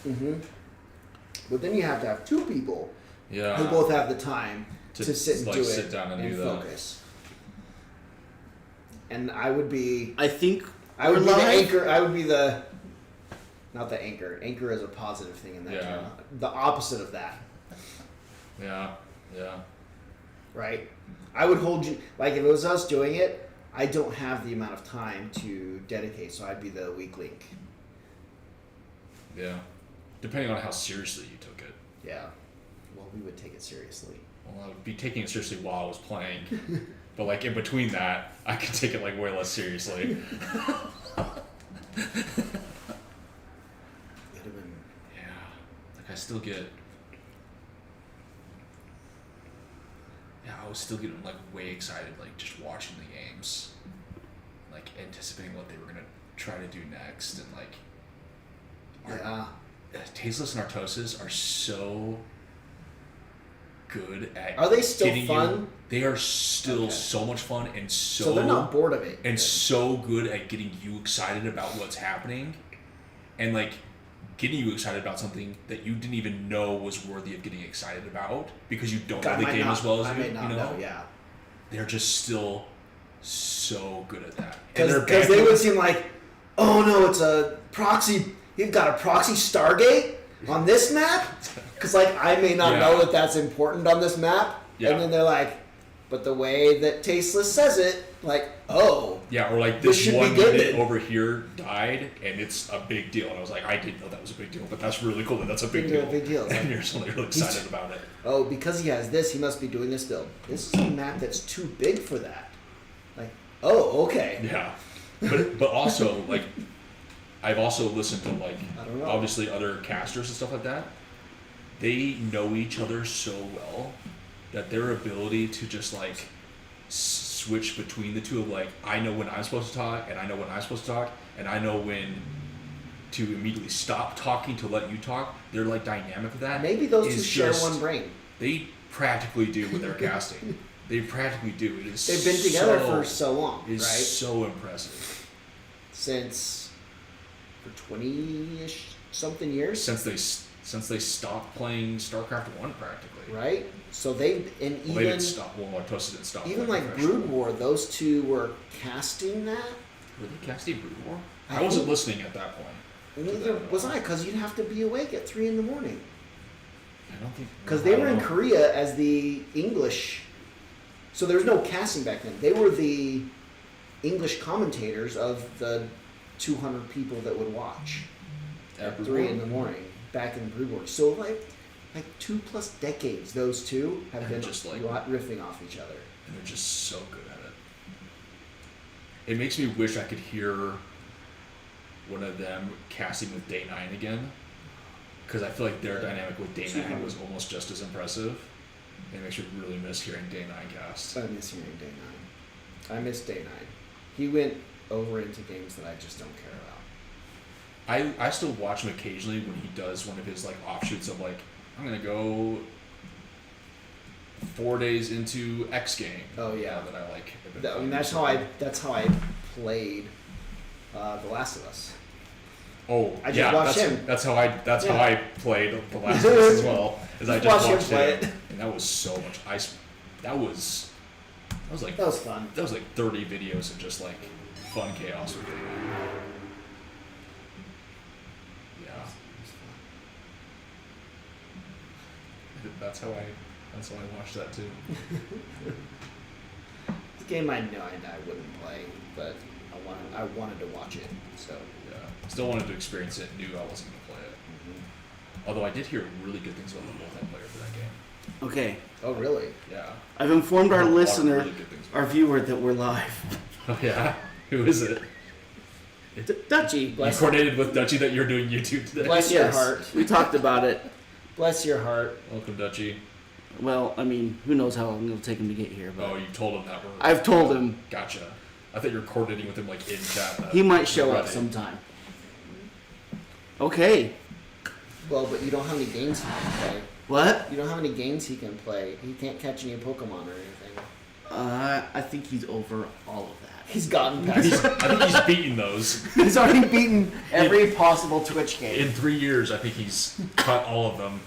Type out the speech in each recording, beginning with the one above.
Mm-hmm. But then you have to have two people Yeah. who both have the time to sit and like, do sit it down and do focus. And I would be... I think I would be the anchor. I would be the... Not the anchor. Anchor is a positive thing in that term. The opposite of that. Yeah. Yeah. Right? I would hold you... Like, if it was us doing it, I don't have the amount of time to dedicate, so I'd be the weak link. Yeah. Depending on how seriously you took it. Yeah. Well, we would take it seriously. Well, I would be taking it seriously while I was playing. But, like, in between that, I could take it, like, way less seriously. It'd have been... Yeah. Like, I still get... Yeah, I was still getting, like, way excited, like, just watching the games. Like, anticipating what they were going to try to do next. And, like... Yeah. Tasteless and Artosis are so good at... Are they still fun? They are still so much fun and So they're not bored of it. And so good at getting you excited about what's happening. And, like, getting you excited about something that you didn't even know was worthy of getting excited about because you don't know the game as well as you know. Yeah. They're just still so good at that. Because they would seem like, oh no, it's a proxy... You've got a proxy Stargate on this map? Because, like, I may not know that that's important on this map. Yeah. And then they're like, but the way that Tasteless says it, like, oh. Yeah, or like this one unit over here died, and it's a big deal. And I was like, I didn't know that was a big deal, but that's really cool that that's a big deal. Big deal. And you're suddenly really excited about it. Oh, because he has this, he must be doing this build. This is a map that's too big for that. Like, oh, okay. Yeah. But also, like... I've also listened to, like, obviously other casters and stuff like that. They know each other so well that their ability to just, like, switch between the two of, like, I know when I'm supposed to talk, and I know when I'm supposed to talk, and I know when to immediately stop talking to let you talk. Their, like, dynamic of that. Maybe those two share one brain. They practically do with their casting. They practically do. It is They've been together for so long, right? It's right? so impressive. Since... For 20-ish something years? Since they stopped playing StarCraft 1 practically. Right? So they they didn't stop. Well, Artosis didn't stop. Even like Brood War, those two were casting that. Were they casting Brood War? I wasn't listening at that point. Neither was I, because you'd have to be awake at 3 a.m. I don't think... Because they were in Korea as the English... So there was no casting back then. They were the English commentators of the 200 people that would watch at 3 a.m. back in Brood War. So like 2+ decades, those two have been just like riffing off each other. And they're just so good at it. It makes me wish I could hear one of them casting with Day 9 again. Because I feel like their dynamic with Day 9 was almost just as impressive. And it makes me really miss hearing Day 9 cast. I miss hearing Day 9. I miss Day 9. He went over into games that I just don't care about. I still watch him occasionally when he does one of his like offshoots of like, I'm gonna go 4 days into X game. Oh yeah, that I like. I mean that's how I played The Last of Us. Oh, I just watched him. That's how I played The Last of Us as well. Is I just watched him it, and that was so much. That was fun. That was like 30 videos of just like fun chaos with it. Yeah. That's how I watched that too. The game I know I wouldn't play, but I wanted to watch it. So yeah, still wanted to experience it. Knew I wasn't gonna play it. Mm-hmm. Although I did hear really good things about the multiplayer for that game. Okay. Oh really? Yeah. I've informed our listener, our viewer, that we're live. Oh yeah. Who is it? Dutchy. You coordinated with Dutchy that you're doing YouTube today. Bless your heart. We talked about it. Bless your heart. Welcome, Dutchy. Well, I mean, who knows how long it'll take him to get here. But you told him that. I've told him. Gotcha. I thought you were coordinating with him like in chat. He might show up sometime. Okay. Well, but you don't have any games he can play. What? You don't have any games he can play. He can't catch any Pokemon or anything. I think he's over all of that. He's gotten past. I think he's beaten those. He's already beaten every possible Twitch game. In 3 years, I think he's cut all of them.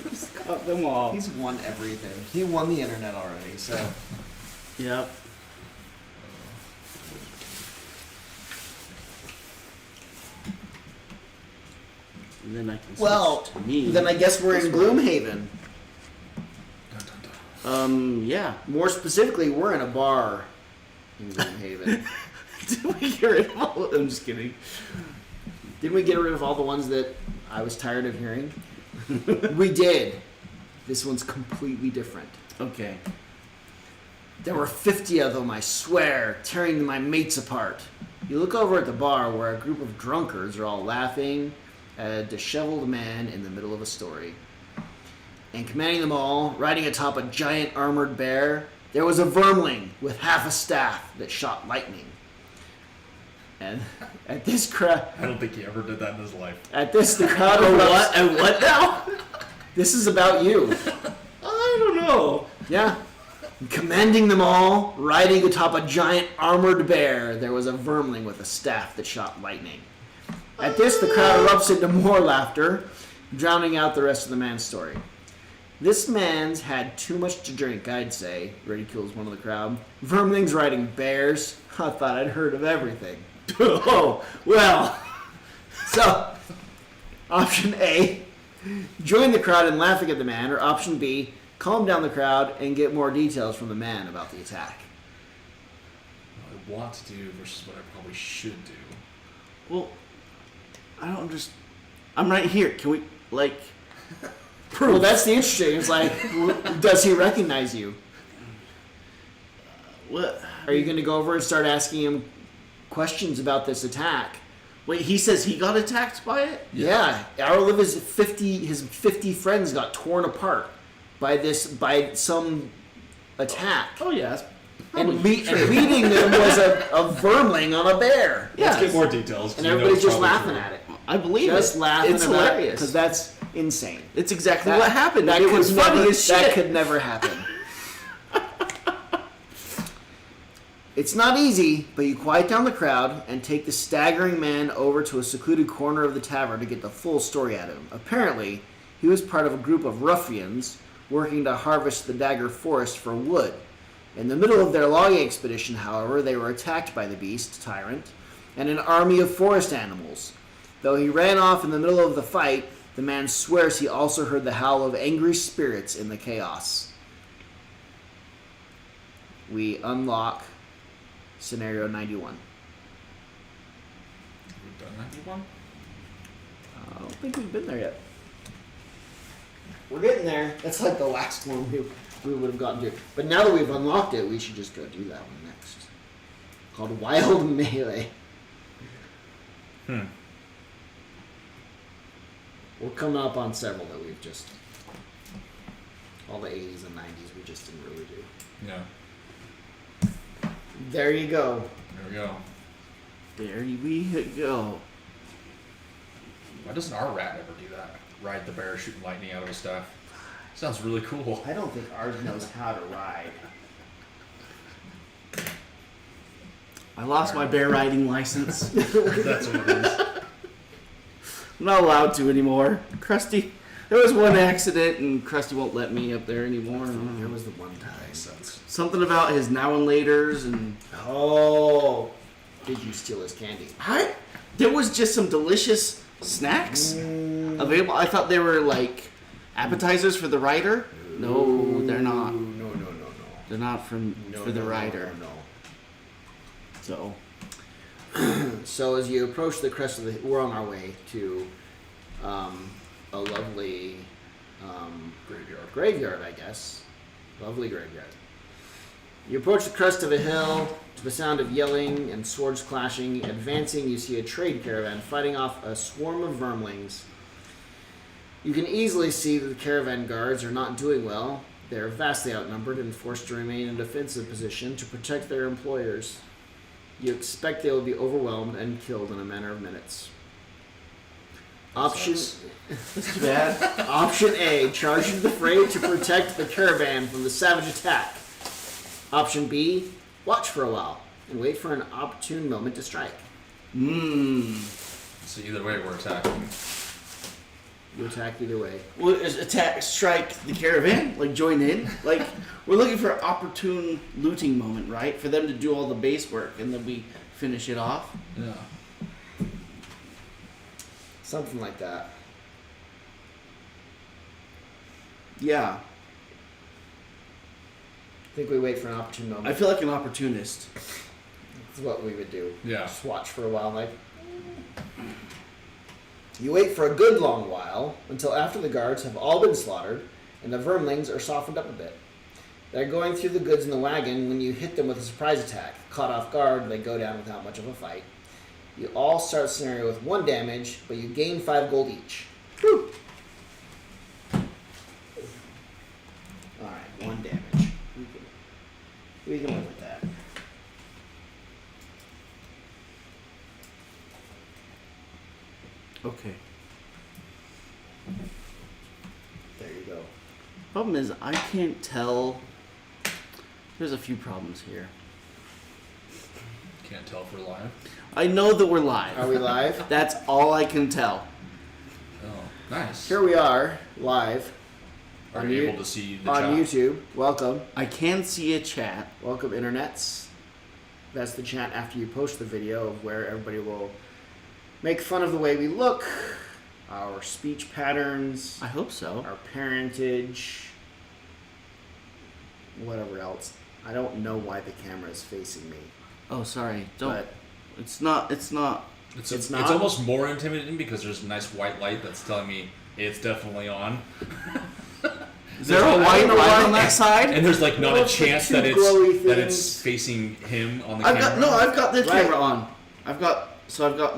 He's got them all. He's won everything. He won the internet already. So. Yep. And then I can switch to me. Then I guess we're in Gloomhaven. Yeah. More specifically, we're in a bar in Gloomhaven. Did we get rid of all of them? I'm just kidding. Didn't we get rid of all the ones that I was tired of hearing? We did. This one's completely different. Okay. There were 50 of them, I swear, tearing my mates apart. You look over at the bar where a group of drunkards are all laughing at a disheveled man in the middle of a story. And commanding them all, riding atop a giant armored bear, there was a vermling with half a staff that shot lightning. And at this crowd... I don't think he ever did that in his life. At this, the crowd Oh, erupts... what? And what now? This is about you. I don't know. Yeah. Commanding them all, riding atop a giant armored bear, there was a vermling with a staff that shot lightning. At this, the crowd erupts into more laughter, drowning out the rest of the man's story. This man's had too much to drink, I'd say, ridicules one of the crowd. Vermlings riding bears? I thought I'd heard of everything. Oh, well. So, option A, join the crowd in laughing at the man, or option B, calm down the crowd and get more details from the man about the attack. What I want to do versus what I probably should do. Well, I don't understand. I'm right here. Can we, like... Well, that's the interesting. It's like, does he recognize you? What? Are you going to go over and start asking him questions about this attack? Wait, he says he got attacked by it? Yeah, his 50 friends got torn apart by some attack. Oh, yeah. And leading them was a vermling on a bear. Yeah. Let's get more details. 'cause And we know everybody's it's just probably laughing true. at it. I believe Just it. laughing It's about hilarious. because that's insane. It's exactly That- what happened. That It could was funny never- as shit. That could never happen. It's not easy, but you quiet down the crowd and take the staggering man over to a secluded corner of the tavern to get the full story out of him. Apparently, he was part of a group of ruffians working to harvest the Dagger Forest for wood. In the middle of their logging expedition, however, they were attacked by the beast, Tyrant, and an army of forest animals. Though he ran off in the middle of the fight, the man swears he also heard the howl of angry spirits in the chaos. We unlock scenario 91. We've done 91? I don't think we've been there yet. We're getting there. That's like the last one we would have gotten to. But now that we've unlocked it, we should just go do that one next. Called Wild Melee. We're coming up on several that we've just... All the 80s and 90s we just didn't really do. Yeah. There you go. There we go. There we go. Why doesn't our rat ever do that? Ride the bear shooting lightning out of his staff. Sounds really cool. I don't think ours knows how to ride. I lost my bear riding license. That's what it is. I'm not allowed to anymore. Krusty, there was one accident and Krusty won't let me up there anymore. There was the one time. Makes sense. Something about his now and laters and... Oh. Did you steal his candy? There was just some delicious snacks available. I thought they were like appetizers for the rider. No, they're not. No. They're not for the rider. No. So, as you approach the crest of the... We're on our way to a lovely graveyard, I guess. Lovely graveyard. You approach the crest of a hill to the sound of yelling and swords clashing. Advancing, you see a trade caravan fighting off a swarm of vermlings. You can easily see that the caravan guards are not doing well. They are vastly outnumbered and forced to remain in a defensive position to protect their employers. You expect they will be overwhelmed and killed in a matter of minutes. Option that's too bad. Option A, charge into the fray to protect the caravan from the savage attack. Option B, watch for a while and wait for an opportune moment to strike. So either way, we're attacking. You attack either way. Well, is attack, strike the caravan? Like, join in? Like, we're looking for an opportune looting moment, right? For them to do all the base work, and then we finish it off? Yeah. Something like that. Yeah. I think we wait for an opportune moment. I feel like an opportunist. That's what we would do. Yeah. Just watch for a while, like. You wait for a good long while until after the guards have all been slaughtered and the vermlings are softened up a bit. They're going through the goods in the wagon when you hit them with a surprise attack. Caught off guard, they go down without much of a fight. You all start the scenario with 1 damage, but you gain 5 gold each. Whew. Alright, 1 damage. We can live with that. Okay. There you go. Problem is, I can't tell. There's a few problems here. Can't tell if we're live. I know that we're live. Are we live? That's all I can tell. Oh, nice. Here we are, live. Are on you you- able to see the on chat? YouTube. Welcome. I can see a chat. Welcome, internets. That's the chat after you post the video of where everybody will make fun of the way we look, our speech patterns, I hope so. our parentage, whatever else. I don't know why the camera is facing me. Oh, sorry. Don't. But It's not. It's not. It's not? almost more intimidating because there's a nice white light that's telling me it's definitely on. Is there a I white don't know light why- on that side? And there's like not Well, a it's the chance two that glowy it's things. facing him on the I've camera. got no. I've got this Right. camera on. I've got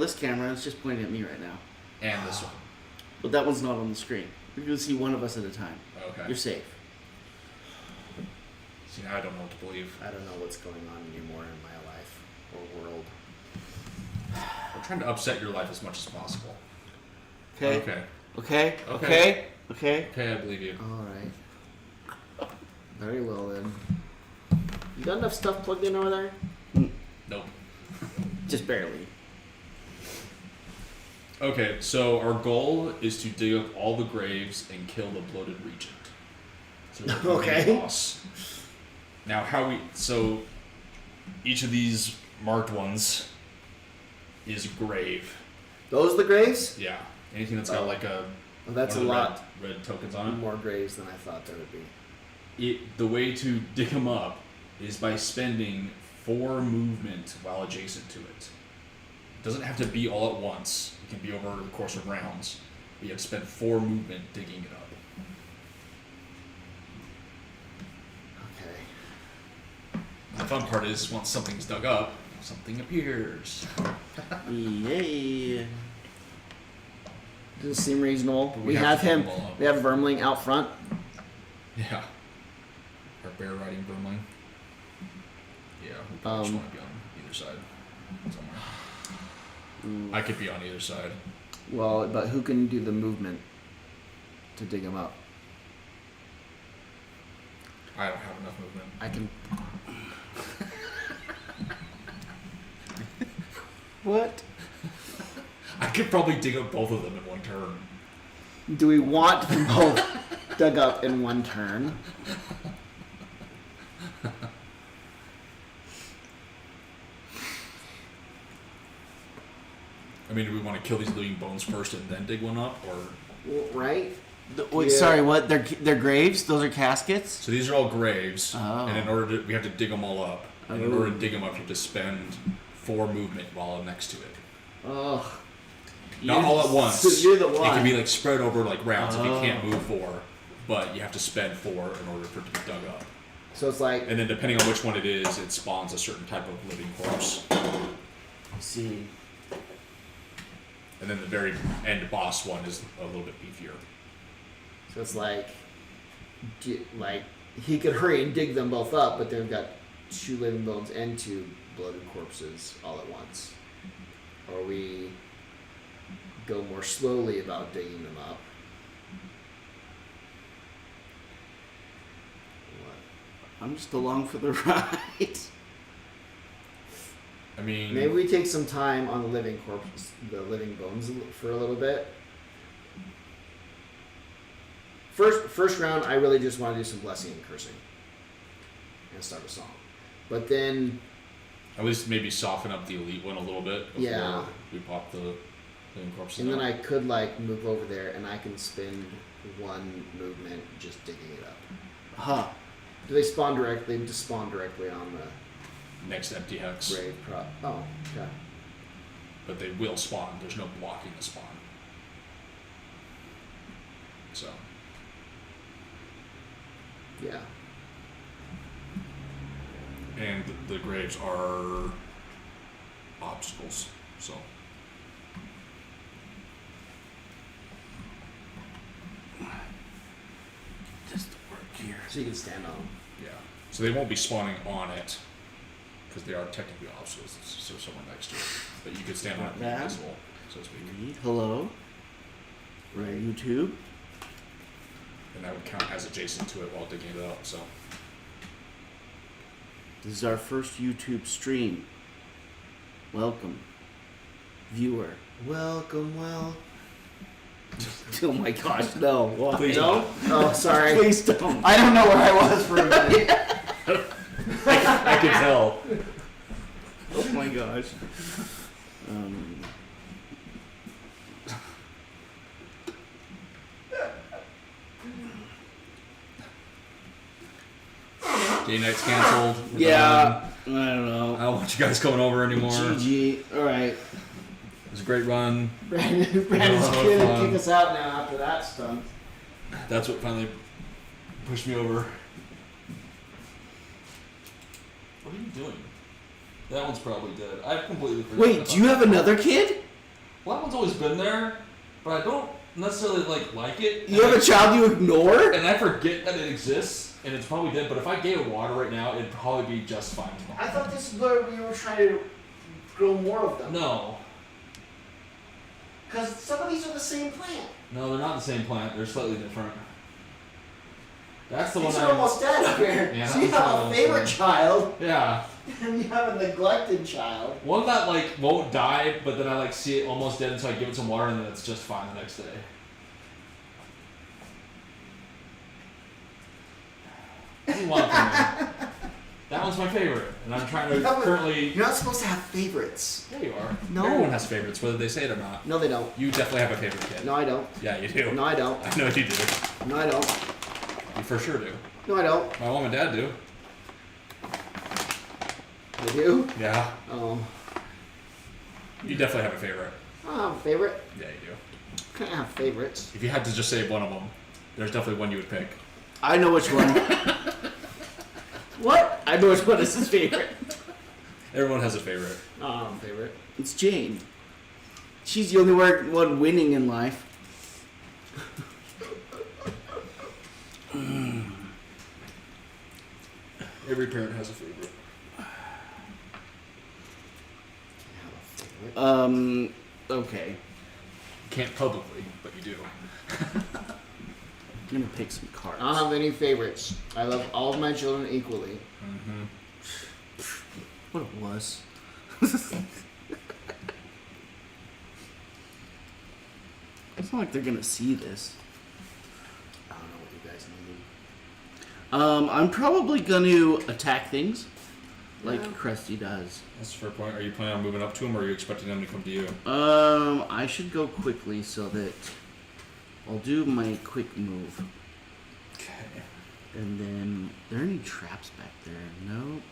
this camera. It's just pointing at me right now. And this one. But that one's not on the screen. You can see one of us at a time. Okay. You're safe. See, now I don't know what to believe. I don't know what's going on anymore in my life or world. I'm trying to upset your life as much as possible. Okay. Okay. Okay. Okay. Okay. Okay. Okay, I believe you. All right. Very well then. You got enough stuff plugged in over there? Nope. Just barely. Okay, so our goal is to dig up all the graves and kill the bloated regent. So we're the Okay. main boss. Now, so each of these marked ones is a grave. Those the graves? Yeah. Anything that's got like a Well, that's a one of the lot red tokens on it. more graves than I thought there would be. The way to dig them up is by spending 4 movement while adjacent to it. It doesn't have to be all at once. It can be over the course of rounds. But you have to spend 4 movement digging it up. Okay. The fun part is once something's dug up, something appears. Yay. Does it seem reasonable? But We have to him. dig them all up. We have Vermling out front. Yeah. Our bear riding Vermling. Yeah, we probably just want to be on either side somewhere. I could be on either side. Well, but who can do the movement to dig him up? I don't have enough movement. I can. What? I could probably dig up both of them in one turn. Do we want them both dug up in one turn? I mean, do we want to kill these living bones first and then dig one up, or? Well, right? Wait, Yeah. sorry. What? They're graves. Those are caskets. So these are all graves, Oh. and in order to, we have to dig them all up. And in order to dig them up, you have to spend 4 movement while next to it. Ugh. Not all at once. You're the It one. can be like spread over like rounds if you can't Oh. move 4, but you have to spend 4 in order for it to be dug up. So it's like, And then depending on which one it is, it spawns a certain type of living corpse. See. And then the very end boss one is a little bit beefier. so it's like he could hurry and dig them both up, but they've got 2 living bones and 2 bloated corpses all at once. Or we go more slowly about digging them up. What? I'm just along for the ride. I mean, Maybe we take some time on the living living bones for a little bit. First round, I really just want to do some blessing and cursing and start a song. But then, at least maybe soften up the elite one a little bit before we pop the living corpses. And then I could move over there and I can spend one movement just digging it up. Huh. Do they spawn directly? Just spawn directly on the next empty hex. grave prop. Oh, okay. But they will spawn. There's no blocking the spawn. So. Yeah. And the graves are obstacles. So. Just work here. So you can stand on them. Yeah. So they won't be spawning on it. Because they are technically obstacles. So someone next to it. But you could stand on it and be invisible, so to speak. Hello. Right. YouTube. And that would count as adjacent to it while digging it up, so. This is our first YouTube stream. Welcome, viewer. Welcome, Oh my gosh, no. Why? Please No? Oh, sorry. Please don't. I don't know where I was for a minute. I can tell. Oh my gosh. Game night's canceled. We're Yeah. done. I don't know. I don't want you guys coming over anymore. GG. All right. It was a great run. Brandon's lot gonna of fun. kick us out now after that stunt. That's what finally pushed me over. What are you doing? That one's probably dead. I've completely forgotten. Wait, do you have another kid? Well, that one's always been there, but I don't necessarily like it. You have a child you ignore? And I forget that it exists, and it's probably dead. But if I gave it water right now, it'd probably be just fine. I thought this is where we were trying to grow more of them. No, Because some of these are the same plant. no, they're not the same plant. They're slightly different. That's the These one are almost dead up here. Yeah, so you that one's have a almost favorite dead. child, Yeah, and you have a neglected child. one that won't die, but then I see it almost dead, and so I give it some water, and then it's just fine the next day. What do you want from me? That one's my favorite, and I'm trying to Yeah, but currently. You're not supposed to have favorites. There you are. No. Everyone has favorites, whether they say it or not. No, they don't. You definitely have a favorite kid. No, I don't. Yeah, you do. No, I don't. I know you do. No, I don't. You for sure do. No, I don't. My mom and dad do. They do? Yeah. You definitely have a favorite. I don't have a favorite. Yeah, you do. I can't have favorites. If you had to just say one of them, there's definitely one you would pick. I know which one. What? I know which one is his favorite. Everyone has a favorite. I don't have a favorite. It's Jane. She's the only one winning in life. Every parent has a favorite. I have a favorite. Okay. Can't publicly, but you do. I'm gonna pick some cards. I don't have any favorites. I love all of my children equally. Mm-hmm. What a wuss. It's not like they're gonna see this. I don't know what you guys need. I'm probably gonna attack things, like Yeah. Krusty does. That's a fair point. Are you planning on moving up to them, or are you expecting them to come to you? I should go quickly so that I'll do my quick move. Okay. And then, are there any traps back there? Nope.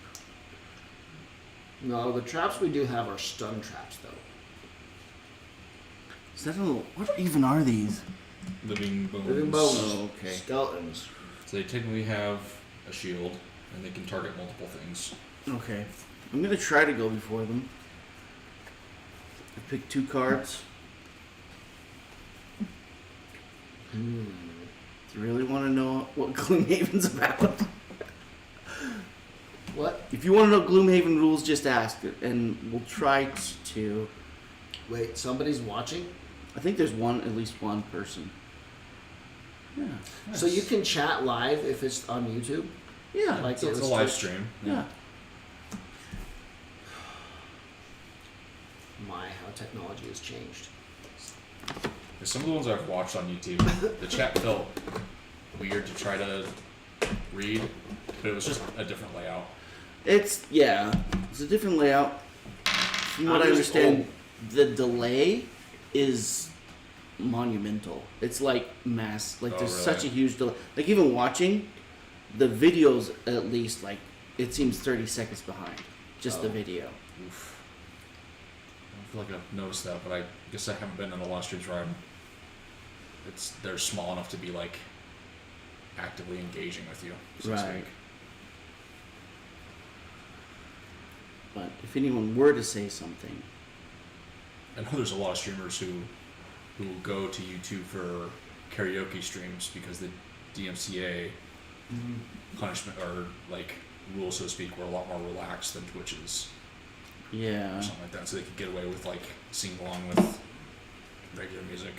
No, the traps we do have are stun traps, though. Is that what even are these? Living bones. Living bones. Oh, okay. Skeletons. So they technically have a shield, and they can target multiple things. Okay. I'm gonna try to go before them. I picked 2 cards. Do you really want to know what Gloomhaven's about? What? If you want to know Gloomhaven rules, just ask it, and we'll try to. Wait, somebody's watching? I think there's at least one person. Yeah. So you can chat live if it's on YouTube? Yeah. Like So it's it a was live Twitch? stream. Yeah. how technology has changed. Some of the ones I've watched on YouTube, the chat felt weird to try to read, but it was just a different layout. It's a different layout. From what I understand, the delay is monumental. It's like mass. Like there's really? such a huge delay. Like even watching the videos, at least like it seems 30 seconds behind. Just the video. Oof. I feel like I've noticed that, but I guess I haven't been in a lot of streams where they're small enough to be like actively engaging with you. So to Right. speak. But if anyone were to say something, I know there's a lot of streamers who go to YouTube for karaoke streams because the DMCA punishment or like rules, so to speak, were a lot more relaxed than Twitch's yeah. or something like that, so they could get away with like singing along with regular music.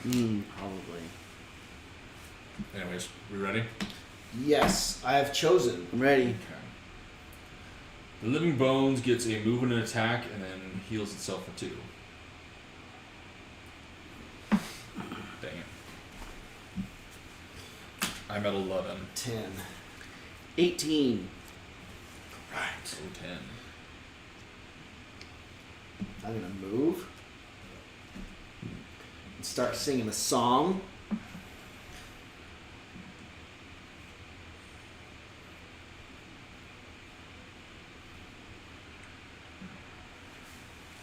Probably. Anyways, we ready? Yes, I have chosen. I'm ready. Okay. The Living Bones gets a move and an attack and then heals itself for 2. Dang it. I'm at 11. 10. 18. Right. So 10. I'm gonna move and start singing a song.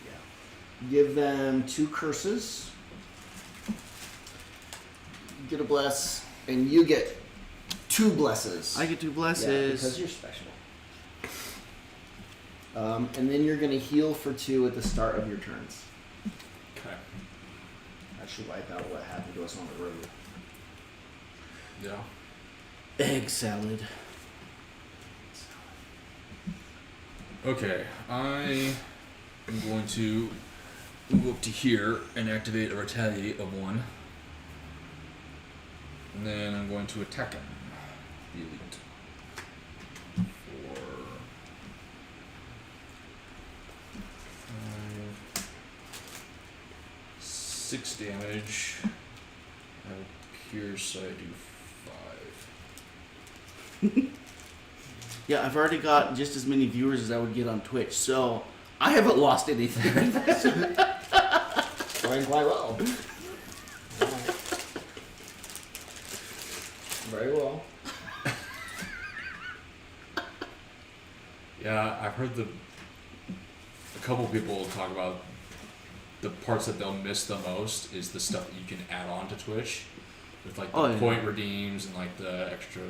Yeah. Give them 2 curses. Get a bless, and you get 2 blesses. I get 2 blesses. Yeah, because you're special. And then you're going to heal for 2 at the start of your turns. Okay. That should wipe out what happened to us on the road. Yeah. Egg salad. Okay, I am going to move up to here and activate a retaliate of 1. And then I'm going to attack him. The elite. For 6 damage. I will pierce, I do 5. Yeah, I've already got just as many viewers as I would get on Twitch, so I haven't lost anything. Going quite well. Very well. Yeah, I've heard a couple people talk about the parts that they'll miss the most is the stuff that you can add on to Twitch with like the point redeems and like the extra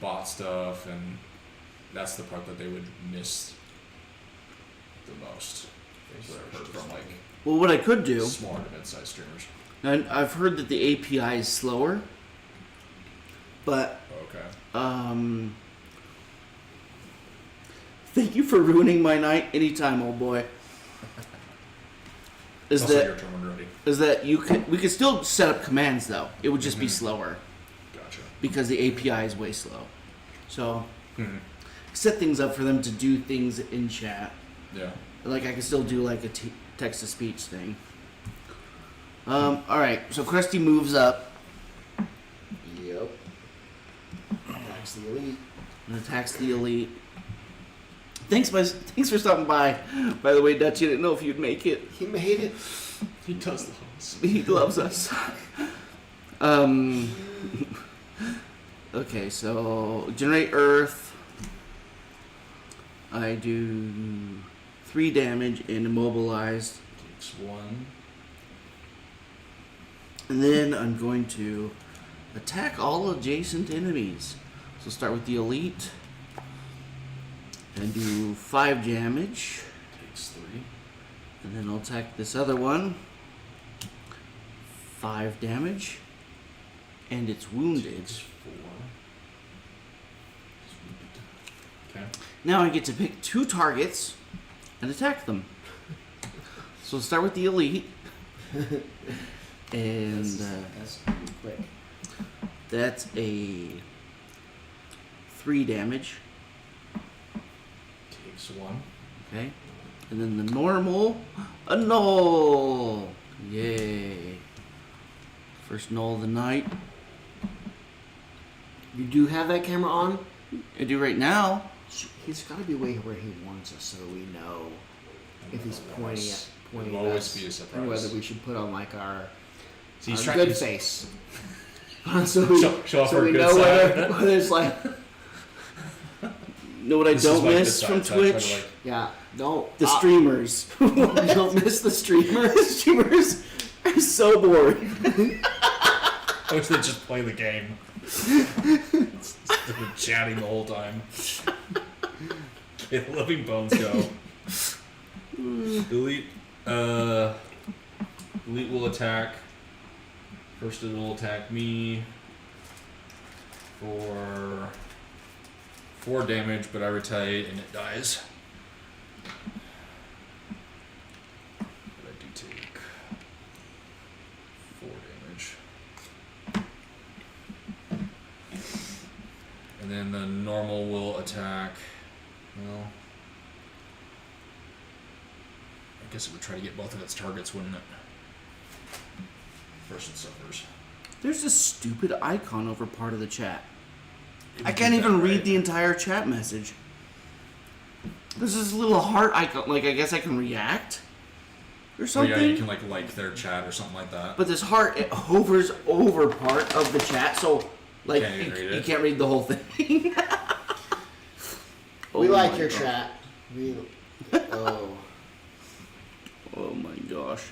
bot stuff, and that's the part that they would miss the most. That's what I've heard from like Well, what I could do, smaller to mid-sized streamers. and I've heard that the API is slower, but Okay. thank you for ruining my night anytime, old boy. It's also your turn when ready. Is that we could still set up commands though. It would just be slower Gotcha. because the API is way slow. So Mhm. set things up for them to do things in chat. Yeah. Like I can still do like a text to speech thing. All right, so Krusty moves up Yep. Attacks the elite. and attacks the elite. Thanks for stopping by. By the way, Dutch, you didn't know if you'd make it. He made it. He does love us. He loves us. Okay, so generate Earth. I do 3 damage and immobilized. Takes 1. And then I'm going to attack all adjacent enemies. So start with the elite. And do 5 damage. Takes 3. And then I'll attack this other one. 5 damage. And it's wounded. Takes 4. Okay. Now I get to pick 2 targets and attack them. So I'll start with the elite. And That's quick. that's a 3 damage. Takes 1. Okay. And then the normal, a null. Yay. First null of the night. You do have that camera on? I do right now. He's got to be way where he warns us so we know if he's pointing at It'll always be a surprise. and whether we should put on like our He's good face. So we, show off so our we good know side. whether it's like, Know what I This don't is like miss the from side, so I try to, Twitch? like- yeah, don't. The streamers. Don't miss the streamers. The streamers are so bored. I wish they'd just play the game. Instead of chatting the whole time. Okay, Living Bones go. Elite will attack. First it will attack me for 4 damage, but I retaliate and it dies. But I do take 4 damage. And then the normal will attack. Well, I guess it would try to get both of its targets, wouldn't it? First it suffers. There's a stupid icon over part of the chat. It I would can't do that, even read right? the entire chat message. There's this little heart icon. Like, I guess I can react or Oh, something. yeah, you can like their chat or something like that. But this heart, it hovers over part of the chat, so like Can't even read you it. can't read the whole thing. We Oh like my your God. chat. We, oh. Oh my gosh.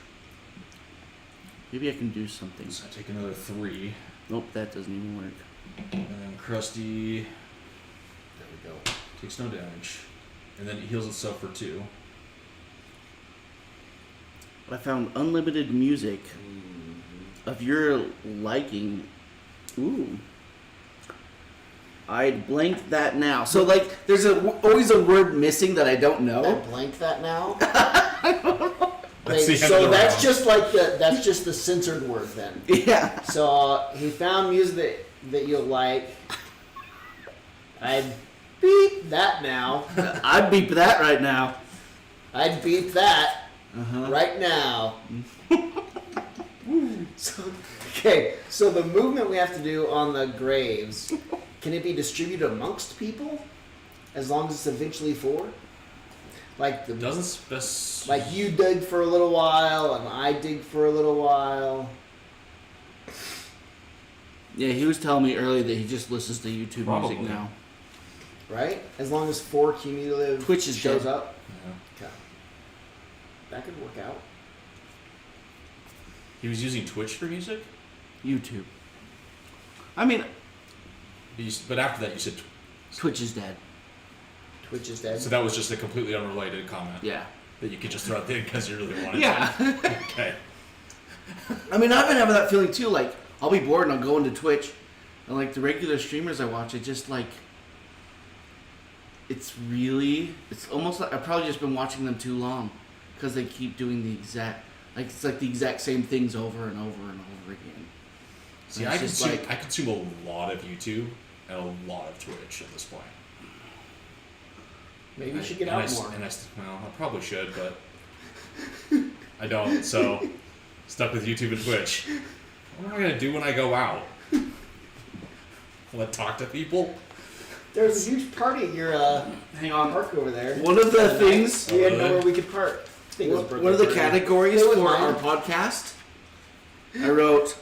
Maybe I can do something. So I take another 3, Nope, that doesn't even work. and then Krusty There we go. takes no damage, and then it heals itself for 2. I found unlimited music of your liking. Ooh. I'd blank that now. So like, there's always a word missing that I don't I know. blank that now. That's the end So of the that's round. just like that's just the censored word then. Yeah. So he found music that you'll like. I'd beep that now. I'd beep that right now. I'd beep that Uh-huh. right now. So, okay, so the movement we have to do on the graves, can it be distributed amongst people as long as it's eventually 4? Like the It doesn't specify. like you dig for a little while and I dig for a little while. Yeah, he was telling me earlier that he just listens to YouTube Probably. music now. Right? As long as 4 cumulative Twitch is shows dead. up. Yeah. Okay. That could work out. He was using Twitch for music, YouTube. I mean, but after that you said. Twitch is dead. Twitch is dead. So that was just a completely unrelated comment Yeah. that you could just throw out there because you really wanted Yeah. to. Okay. I mean, I've been having that feeling too. Like, I'll be bored and I'll go into Twitch, and like the regular streamers I watch, it just like, it's almost like I've probably just been watching them too long, because they keep doing the exact, like it's like the exact same things over and over and over again. See, And I it's just consume, like- I consume a lot of YouTube and a lot of Twitch at this point. Maybe you And should get and out I, more. Well, I probably should, but I don't. So stuck with YouTube and Twitch. What am I gonna do when I go out? Will I talk to people? There's a huge party at your Hang on. park over there. One of the things, We didn't really? know where we could park. I think it was one of the birthday party. categories It was for mine. our podcast, I wrote,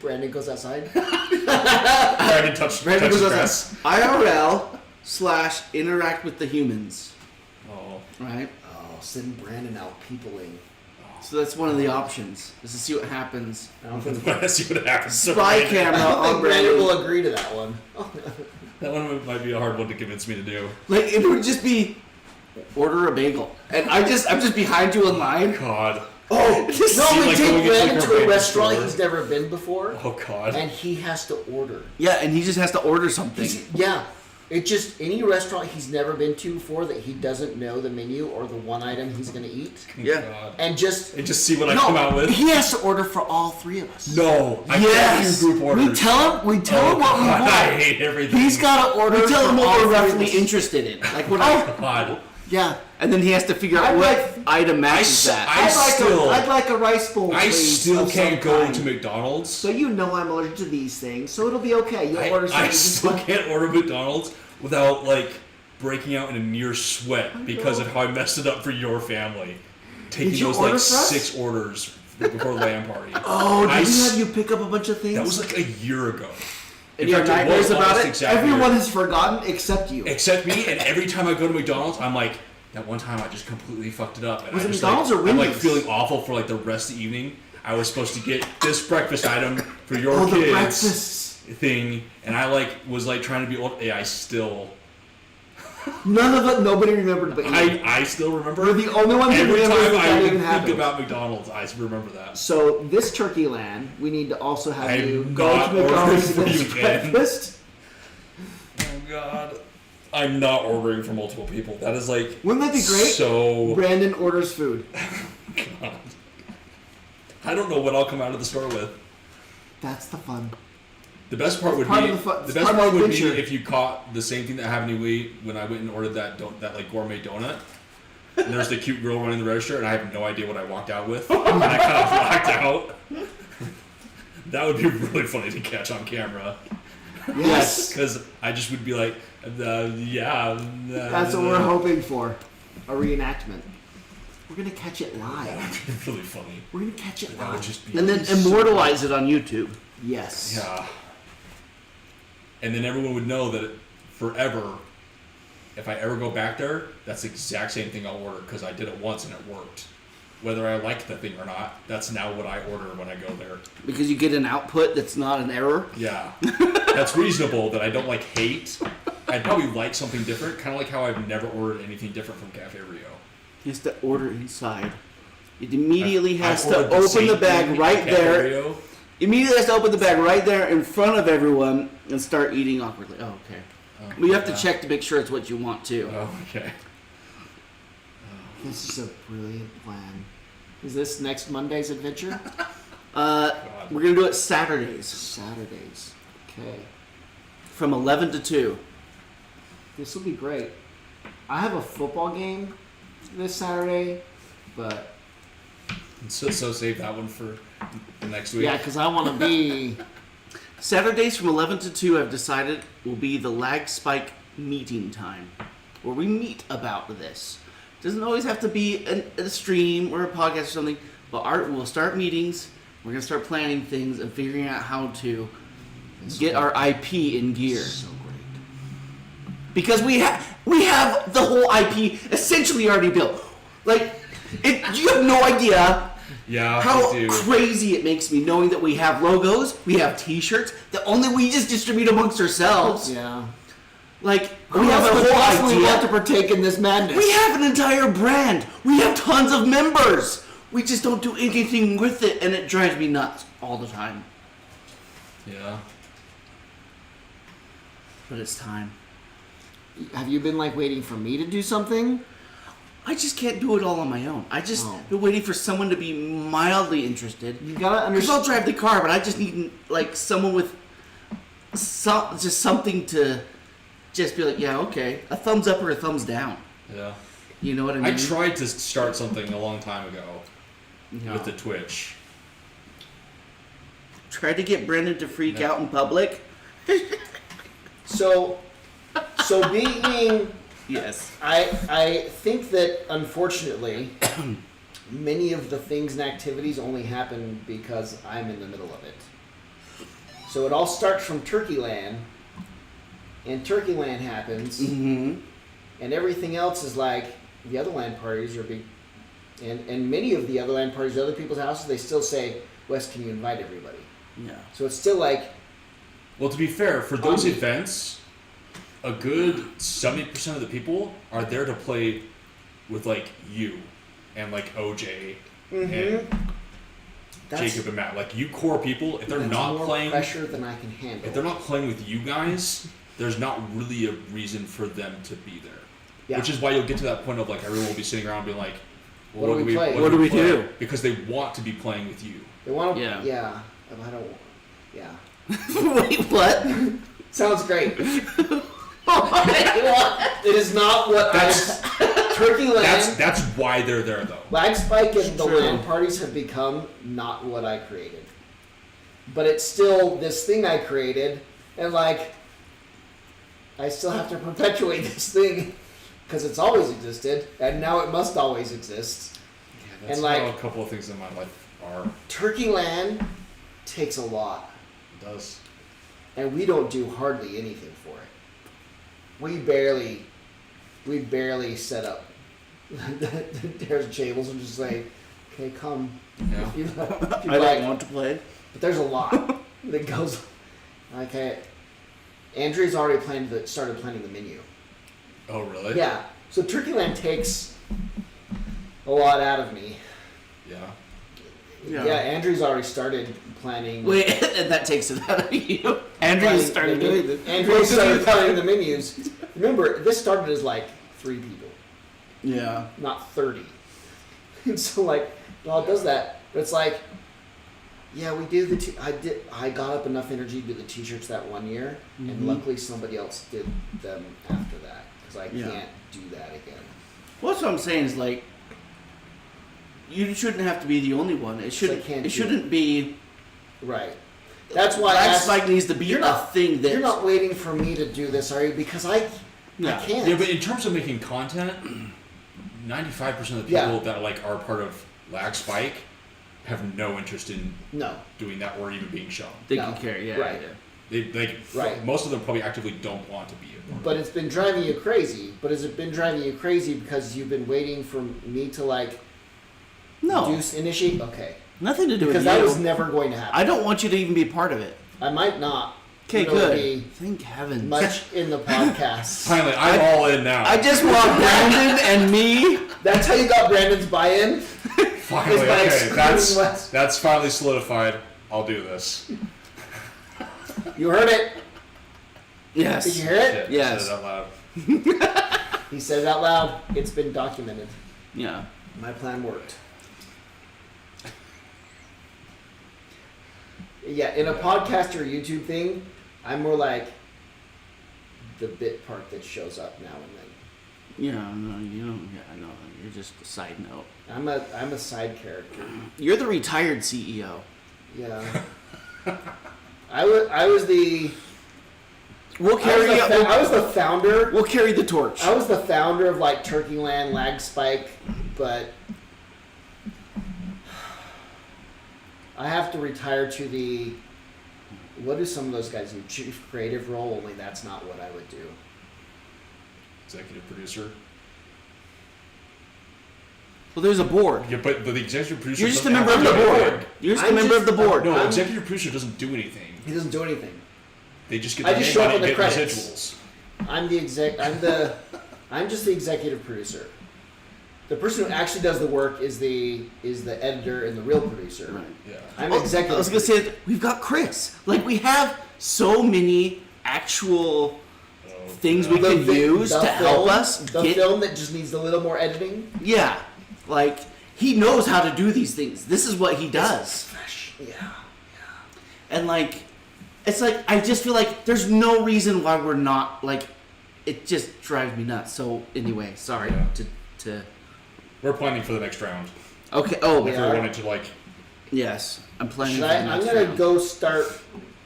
Brandon goes outside. Brandon touched Brandon touches goes grass. IRL/interact with the humans, Oh, right? Oh, send Brandon out peopling. So that's one of the options, is to see what happens. I don't think, let's see what happens. Spy camera I don't on think Brandon will Brandon. agree to that one. That one might be a hard one to convince me to do. Like, it would just be, order a bagel. And I'm just behind you in line. God. Oh, Just no, seem we like take going into Brandon like a to a random restaurant store. he's never been before, Oh God. and he has to order. Yeah, and he just has to order something. Yeah. It just, any restaurant he's never been to before that he doesn't know the menu or the one item he's going to eat, Yeah. God. and just... And just see what I come out with. he has to order for all 3 of us. No. I Yes. can't do group orders. We tell him what God, we want. I hate everything. He's got to order. We tell him for what all we're 3 of roughly us. interested in. Like what God. Yeah, and then he has to figure out I'd what like- item matches that. I'd like a rice bowl. I please, still of some can't go kind. to McDonald's. So you know I'm allergic to these things, so it'll be okay. You'll order something. I still can't order McDonald's without like breaking out in a near sweat because of how I messed it up for your family. Taking Did you those order like for us? 6 orders before LAN party. Oh, did I we s- have you pick up a bunch of things? That was like a year ago. And you have nightmares about almost it? exactly Everyone a- has forgotten except you. except me, and every time I go to McDonald's, I'm like, that one time I just completely fucked it up. And Was I it just, McDonald's like, or I'm like Wendy's? feeling awful for like the rest of the evening. I was supposed to get this breakfast item for your Oh, the kids breakfasts. thing, and I like was like trying to be old. Yeah, I still, None of it. Nobody remembered but you. I still remember. You're the only one who Every remembers time that I that even even think happened. about McDonald's, I remember that. So this turkey land, we need to also have I'm you go not to McDonald's ordering and for get you again. breakfast. Oh God, I'm not ordering for multiple people. That is like Wouldn't that be great? So Brandon orders food. God. I don't know what I'll come out of the store with. That's the fun. The best part would part be of the fun- the it's best part of part the would be adventure. if you caught the same thing that happened to me when I went and ordered that like gourmet donut. And there's the cute girl running the register, and I have no idea what I walked out with, and I kind of blacked out. That would be really funny to catch on camera. Yes. Because I just would be like, yeah. That's what we're hoping for. A reenactment. We're gonna catch it live. That would be really funny. We're gonna catch it That would live. just be and then immortalize it on YouTube. Yes. Yeah. And then everyone would know that forever, if I ever go back there, that's the exact same thing I'll order because I did it once and it worked. Whether I liked the thing or not, that's now what I order when I go there. Because you get an output that's not an error. Yeah. That's reasonable that I don't like hate. I'd probably like something different, kind of like how I've never ordered anything different from Cafe Rio. He has to order inside. It immediately has I've to ordered open same the bag thing right at Cafe there. Rio. Immediately has to open the bag right there in front of everyone and start eating awkwardly. Oh, okay. Oh, Well, you have yeah. to check to make sure it's what you want too. Oh, okay. This is a brilliant plan. Is this next Monday's adventure? We're gonna do it Saturdays Saturdays. Okay. from 11 to 2. This will be great. I have a football game this Saturday, but So save that one for next week. yeah, because I want to be. Saturdays from 11 to 2, I've decided, will be the Lag Spike meeting time, where we meet about this. Doesn't always have to be a stream or a podcast or something, but we'll start meetings. We're gonna start planning things and figuring out how to get our IP in gear. So great. Because we have the whole IP essentially already built. Like, you have no idea Yeah, how we do. crazy it makes me knowing that we have logos, we have T-shirts that only we just distribute amongst ourselves. Yeah. Like, We we have a whole possibly want to idea. partake in this madness. We have an entire brand. We have tons of members. We just don't do anything with it, and it drives me nuts all the time. Yeah. But it's time. Have you been like waiting for me to do something? I just can't do it all on my own. I just Oh. been waiting for someone to be mildly interested. You gotta Because I'll understand. drive the car, but I just need like someone with just something to just be like, yeah, okay, a thumbs up or a thumbs down. Yeah. You know what I mean? I tried to start something a long time ago No. with the Twitch. Tried to get Brendan to freak No. out in public. So being, Yes. I think that unfortunately, many of the things and activities only happen because I'm in the middle of it. So it all starts from Turkey Land, and Turkey Land happens, Mm-hmm. and everything else is like the other land parties are big, and many of the other land parties, other people's houses, they still say, Wes, can you invite everybody? Yeah. So it's still like, Well, to be fair, for those Um, events, a good 70% of the people are there to play with like you and like OJ and that's, Jacob and Matt. Like you core people, if they're that's not more playing, pressure than I can handle. if they're not playing with you guys, there's not really a reason for them to be there. Yeah. Which is why you'll get to that point of like everyone will be sitting around being like, well, What do we play? What do we do? Because they want to be playing with you. They want to, Yeah. yeah. I don't. Yeah. Wait, what? Sounds great. It is not what That's I Turkey Land. That's why they're there though. Lag Spike and the True. LAN parties have become not what I created. But it's still this thing I created, and like, I still have to perpetuate this thing because it's always existed, and now it must always exist. Yeah, that's And, like, how a couple of things in my life are. Turkey Land takes a lot, It does. and we don't do hardly anything for it. We barely set up. There's tables and just say, okay, come. Yeah. If you I like. don't want to play. But there's a lot that goes. Okay, Andrea's already started planning the menu. Oh really? Yeah. So Turkey Land takes a lot out of me. Yeah. Yeah, Andrew's already started planning. Wait, and that takes it out of you. Andrew started doing this. Andrew started planning the menus. Remember, this started as like 3 people, Yeah. not 30. And so like, well, it does that, but it's like, yeah, we do I got up enough energy to do the t-shirts that one year, and luckily somebody else did them after that because I can't do that again. Well, that's what I'm saying is like, you shouldn't have to be the only one. It shouldn't. can't It do shouldn't be. Right. That's why I Lag asked, Spike needs to be you're a not- thing that. you're not waiting for me to do this, are you? Because I can't. Yeah, but in terms of making content, 95% of the people Yeah. that like are part of Lag Spike have no interest in No. doing that or even being shown. They No. can carry. Yeah. Right. Yeah. They like Right. most of them probably actively don't want to be a part of But it. it's been driving you crazy. But has it been driving you crazy because you've been waiting for me to like No. initiate? Okay. Nothing to do Because with that you. was never going to happen. I don't want you to even be part of it. I might not. Okay, really good. Be Thank heavens. much in the podcast. Finally, I'm all in now. I just want Brandon and me. That's how you got Brandon's buy-in. finally is by okay. excluding Wes. That's finally solidified. I'll do this. You heard it. Yes. Did you hear it? Shit, I Yes. said it out loud. He said it out loud. It's been documented. Yeah. My plan worked. Yeah, in a podcast or YouTube thing, I'm more like the bit part that shows up now and then. Yeah. No, you don't. Yeah. No, you're just a side note. I'm a side character. You're the retired E CEO. Yeah. I was the We'll carry. I was the founder. We'll carry the torch. I was the founder of like Turkey Land, Lag Spike, but I have to retire to the. What do some of those guys do? Chief creative role. Only that's not what I would do. Executive producer. Well, there's a board. Yeah, but the executive producer. You're just a doesn't member of have the to do board. anything. You're just a I'm member of the board. No, I'm- executive producer doesn't do anything. He doesn't do anything. They just get I the just name show up on it in and the get credits. residuals. I'm just the executive producer. The person who actually does the work is the editor and the real producer. Right. Yeah. I'm Well, executive. I was gonna say that we've got Chris. Like we have so many actual things we The can vi- use the to help film- us The get. film that just needs a little more editing. Yeah, like he knows how to do these things. This is what he does, Fresh. Yeah. and like, it's like I just feel like there's no reason why we're not like. It just drives me nuts. So anyway, sorry Yeah. to. We're planning for the next round. Okay. Oh, If Yeah. we wanted to like, yes. I'm planning. Should for I? the I'm next gonna round. go start.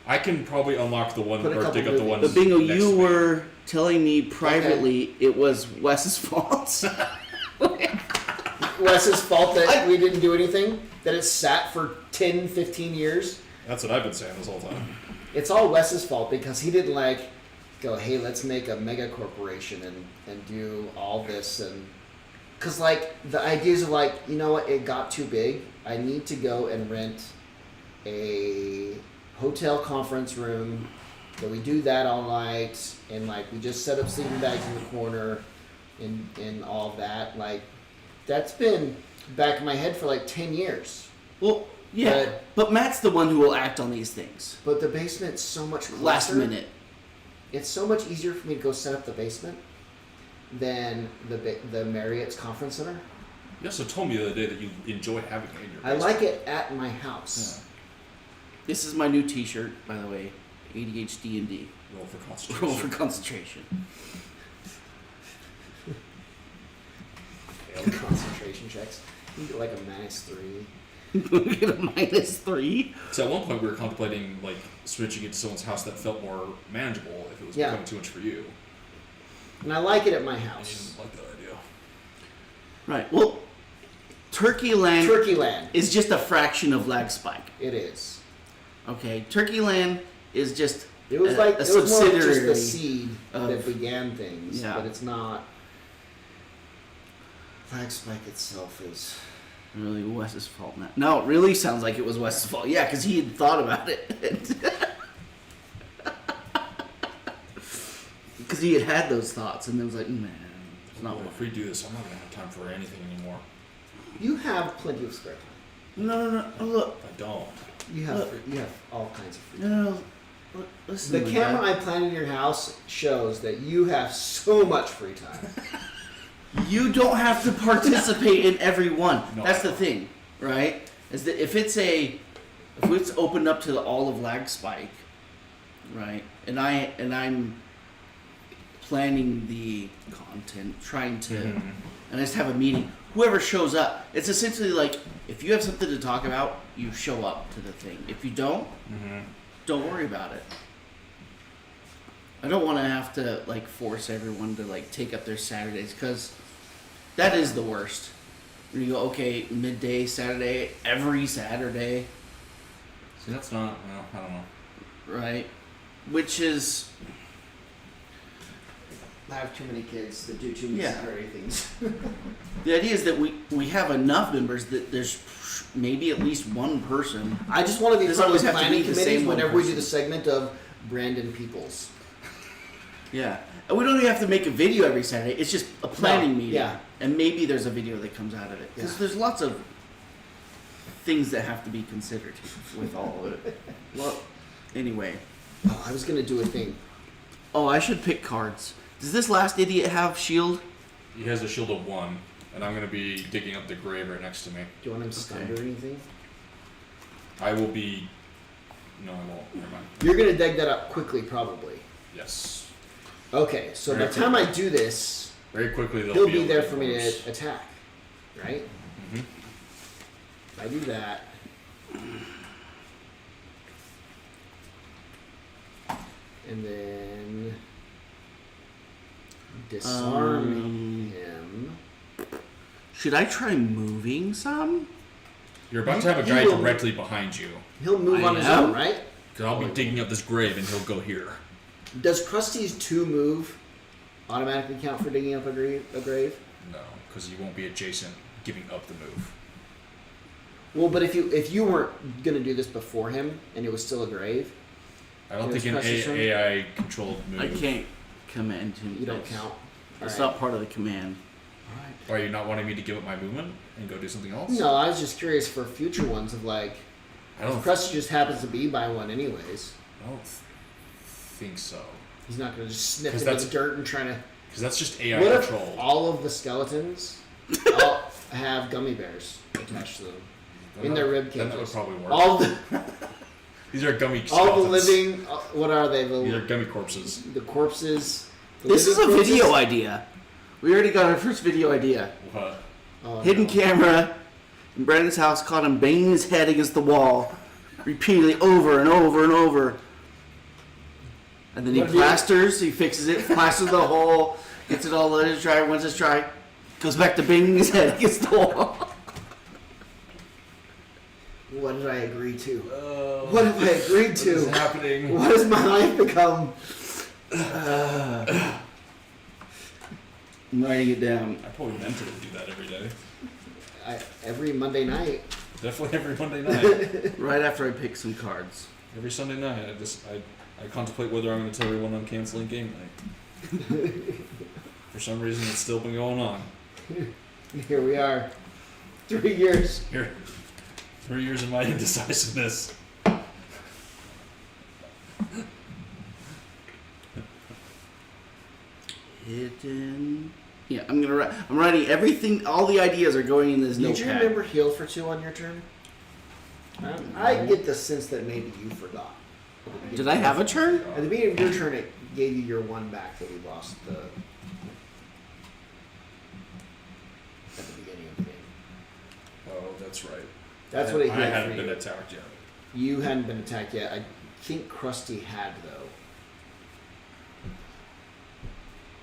I can probably unlock the one Put a or couple dig up the movies. one. But Bingo, next you week. were telling me privately it was Wes's fault. Wes's fault that we didn't do anything. That it sat for 10, 15 years. That's what I've been saying this whole time. It's all Wes's fault because he didn't like go, hey, let's make a mega corporation and do all this and because like the ideas of like, you know what, it got too big. I need to go and rent a hotel conference room. That we do that all night and like we just set up sleeping bags in the corner and all of that. Like that's been back in my head for like 10 years. Well, yeah, but Matt's the one who will act on these things. But the basement's so much closer. Last minute. It's so much easier for me to go set up the basement than the Marriott's conference center. You also told me the other day that you enjoy having it in your I basement. like it at my house. This is my new T-shirt, by the way. ADHD and D. Roll for concentration. Roll for concentration. concentration checks. You get like a -3. Get a -3. So at one point we were contemplating like switching it to someone's house that felt more manageable if it was becoming too much for you. And I like it at my I house. didn't like that idea. Right. Well, Turkey Land is just a fraction of Lag Spike. It is. Okay, Turkey Land is just It was a like it was more of just subsidiary the seed of- that began things, Yeah. but it's not. Flag Spike itself is. really Wes's fault now. No, it really sounds like it was Wes's fault. Yeah, because he had thought about it. Because he had those thoughts, and it was like, man, it's not Well, worth if we do this, I'm not gonna have time for anything anymore. You have plenty of spare time. No. Oh, look. If I don't. You have Look. you have all kinds of free time. No. Look, listen. The my camera guy. I planted in your house shows that you have so much free time. You don't have to participate in every one. No, That's I the don't. thing, right? Is that if it's opened up to all of Lag Spike, right? And I'm planning the content, trying to, and I just have a meeting. Whoever shows up, it's essentially like if you have something to talk about, you show up to the thing. If you don't, don't worry about it. I don't want to have to like force everyone to like take up their Saturdays because that is the worst. When you go, okay, midday Saturday, every Saturday, See, that's not. Well, I don't know. right? Which is I have too many kids that do too many Yeah. Saturday things. the idea is that we have enough members that there's maybe at least one person. I just want to be Doesn't part of always the have to planning be the committees same one whenever we do person. the segment of Brandon Peoples. Yeah. And we don't even have to make a video every Saturday. It's just a planning No, meeting. yeah. And maybe there's a video that comes out of it. Because Yeah. there's lots of things that have to be considered with all of it. Well, anyway. Oh, I was gonna do a thing. Oh, I should pick cards. Does this last idiot have shield? He has a shield of 1, and I'm gonna be digging up the grave right next to me. Do you want him stunned Okay. or anything? I will be. No, I won't. Never mind. You're gonna dig that up quickly, probably. Yes. Okay, so by Very the time I quickly. do this, Very quickly they'll he'll be be able there to for me close. to attack, right? Mhm. If I do that, and then disarm him. Should I try moving some? You're about to have a You guy will- directly behind you. He'll move I on his am? own, right? Because I'll be digging up this grave, and he'll go here. Does Krusty's 2 move automatically count for digging up a grave? No, because you won't be adjacent, giving up the move. Well, but if you weren't gonna do this before him and it was still a grave, I don't Yes, think an Krusty's turn? AI controlled move. I can't command him. you don't count. It's Alright. not part of the command. Alright. Are you not wanting me to give up my movement and go do something else? No, I was just curious for future ones of like, I don't. Krusty just happens to be by one anyways. I don't think so. He's not gonna just sniff 'Cause into that's- the dirt and try to. Because that's just AI What if control. all of the skeletons all have gummy bears attached to them Then in that- their rib Then that would cages? probably work. All the These are gummy all the skeletons. living. What are they? These are gummy corpses. The corpses. The This is a living corpses? video idea. We already got our first video idea. What? Oh, Hidden no. camera in Brandon's house caught him banging his head against the wall repeatedly over and over and over. And then he What do you- plasters, he fixes it, plasters the hole, gets it all let it dry, once it's dry, goes back to banging his head against the wall. What did I agree to? What have I agreed What is to? happening? What has my life become? I'm writing it down. I probably meant to do that every day. Every Monday night. Definitely every Monday night. Right after I pick some cards. Every Sunday night, I contemplate whether I'm going to tell everyone I'm canceling game night. For some reason, it's still been going on. Here we are. 3 years. Here, 3 years of my indecisiveness. Hidden. Yeah, I'm gonna write. I'm writing everything. All the ideas are going in this Did notepad. you remember heal for 2 on your turn? I get the sense that maybe you forgot. Did I have a turn? At the beginning of your turn, it gave you your 1 back that we lost at the that's right. That's what he I had hadn't for been you. attacked yet. You hadn't been attacked yet. I think Krusty had, though.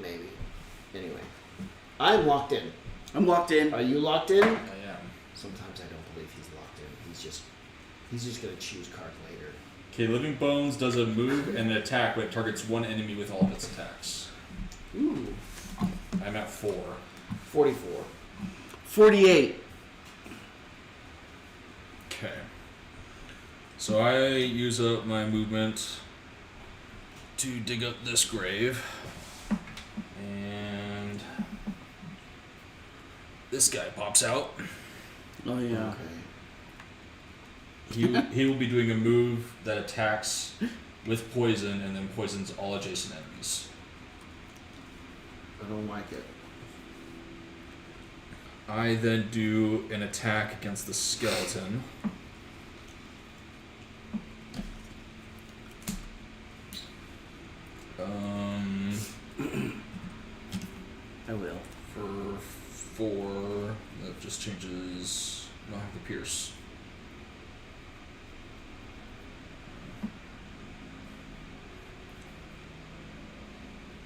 Maybe. Anyway. I'm locked in. I'm locked in. Are you locked in? I am. Sometimes I don't believe he's locked in. He's just going to choose card later. Okay, Living Bones does a move and an attack, but it targets one enemy with all of its attacks. Ooh. I'm at 4. 44. 48. Okay. So I use up my movement to dig up this grave. And this guy pops out. Oh yeah. Okay. He will be doing a move that attacks with poison and then poisons all adjacent enemies. I don't like it. I then do an attack against the skeleton. I will. For 4, that just changes. I don't have the pierce.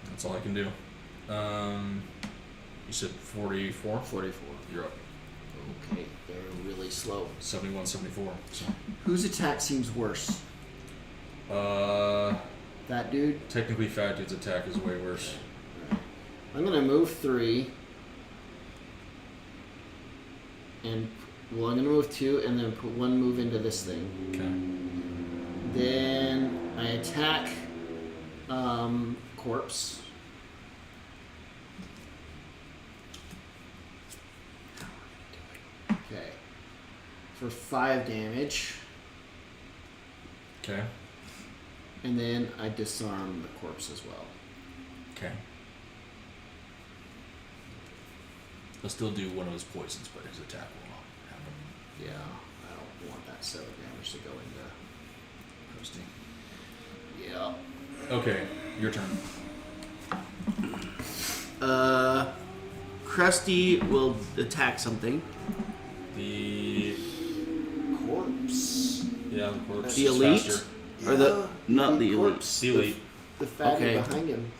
That's all I can do. You said 44? 44. You're up. Okay. They're really slow. 71, 74. So. Whose attack seems worse? That dude? Technically, Fat Dude's attack is way worse. I'm going to move 3. And, well, I'm going to move 2 and then put 1 move into this thing. Okay. Then I attack corpse. Okay. For 5 damage. Okay. And then I disarm the corpse as well. Okay. He'll still do one of his poisons, but his attack will not happen. Yeah, I don't want that 7 damage to go into Krusty. Yeah. Okay, your turn. Krusty will attack something. The Corpse. yeah, the corpse. The is elite? faster. Or the not the elite. corpse. The elite. The fatty Okay. behind him.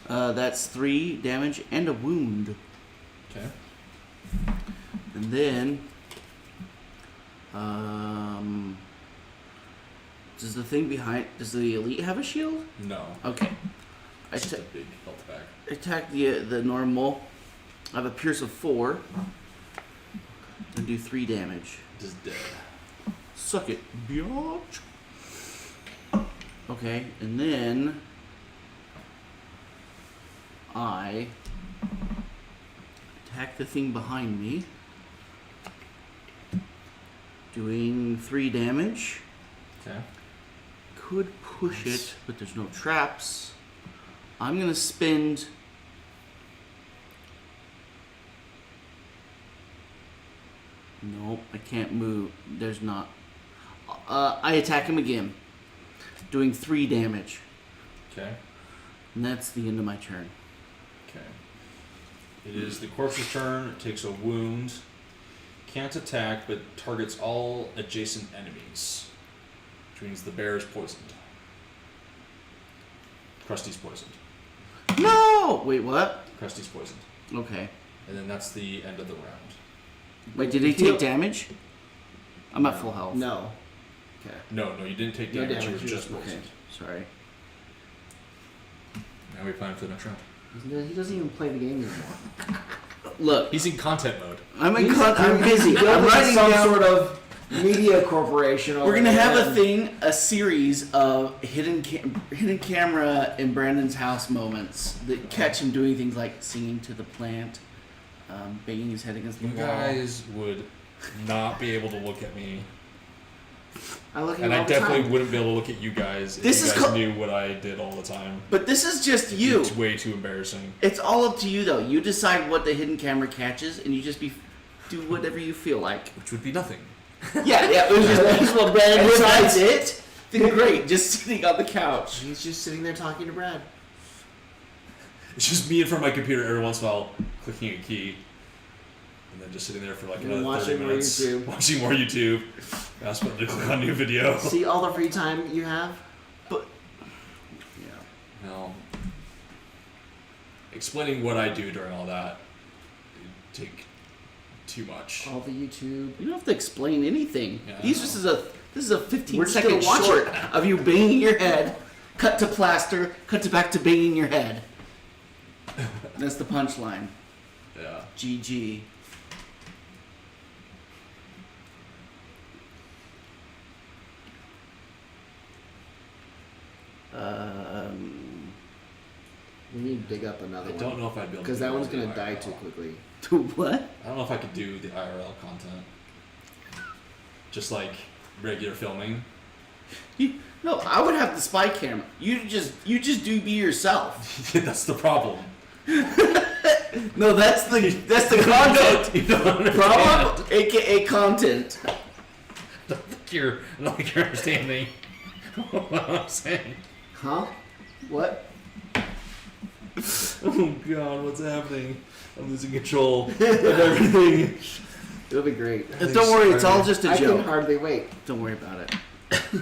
That's 3 damage and a wound. Okay. And then, does the elite have a shield? No. Okay. I It's just ta- a big health bag. attack the normal. I have a pierce of 4. And do 3 damage. Just dead. Suck it, biatch. Okay, and then I attack the thing behind me, doing 3 damage. Okay. Could push it, but there's no traps. I'm gonna spend. Nope, I can't move. There's not. I attack him again, doing 3 damage, Okay. and that's the end of my turn. Okay. It is the corpse's turn. It takes a wound. Can't attack, but targets all adjacent enemies. Which means the bear is poisoned. Krusty's poisoned. No! Wait, what? Krusty's poisoned. Okay. And then that's the end of the round. Wait, did he Heal- take damage? I'm at full health. No. Okay. No, you didn't take No damage. You damage, were just okay. poisoned. Sorry. Now we plan for the next round. He doesn't even play the game anymore. Look, He's in content mode. I'm busy. I'm building writing some down. sort of media corporation. We're over gonna have there. a series of hidden camera in Brandon's house moments that catch him doing things like singing to the plant, banging his head against the You wall. guys would not be able to look at me. I look at And him I all the definitely time. wouldn't be able to look at you guys if This you is guys co- knew what I did all the time. But this is just you. It's way too embarrassing. It's all up to you, though. You decide what the hidden camera catches, and you just do whatever you feel like. Which would be nothing. Yeah. It was just well, Brandon And decides besides- it. Then great, just sitting on the couch. He's just sitting there talking to Brad. It's just me in front of my computer every once in a while clicking a key. and then just sitting there for like And another 30 watching more minutes, YouTube. watching more YouTube. I was supposed to click on new video. See all the free time you have? But Yeah. No. Explaining what I do during all that would take too much. All the YouTube. you don't have to explain anything. Yeah, This I is a 15 We're just second gonna watch short it. of you banging your head, cut to plaster, cut to back to banging your head. That's the punchline. Yeah. GG. We need to dig up another I one. don't know if I'd be able to Because do that all one's the going to die IRL. too quickly. What? I don't know if I could do the IRL content. Just like regular filming. No, I would have the spy camera. You just do be yourself. That's the problem. No, that's the content. You don't understand. Problem, aka content. I don't think you're understanding what I'm saying. Huh? What? Oh god, what's happening? I'm losing control of everything. It'll be great. Don't worry, it's all just a I can joke. hardly wait. Don't worry about it.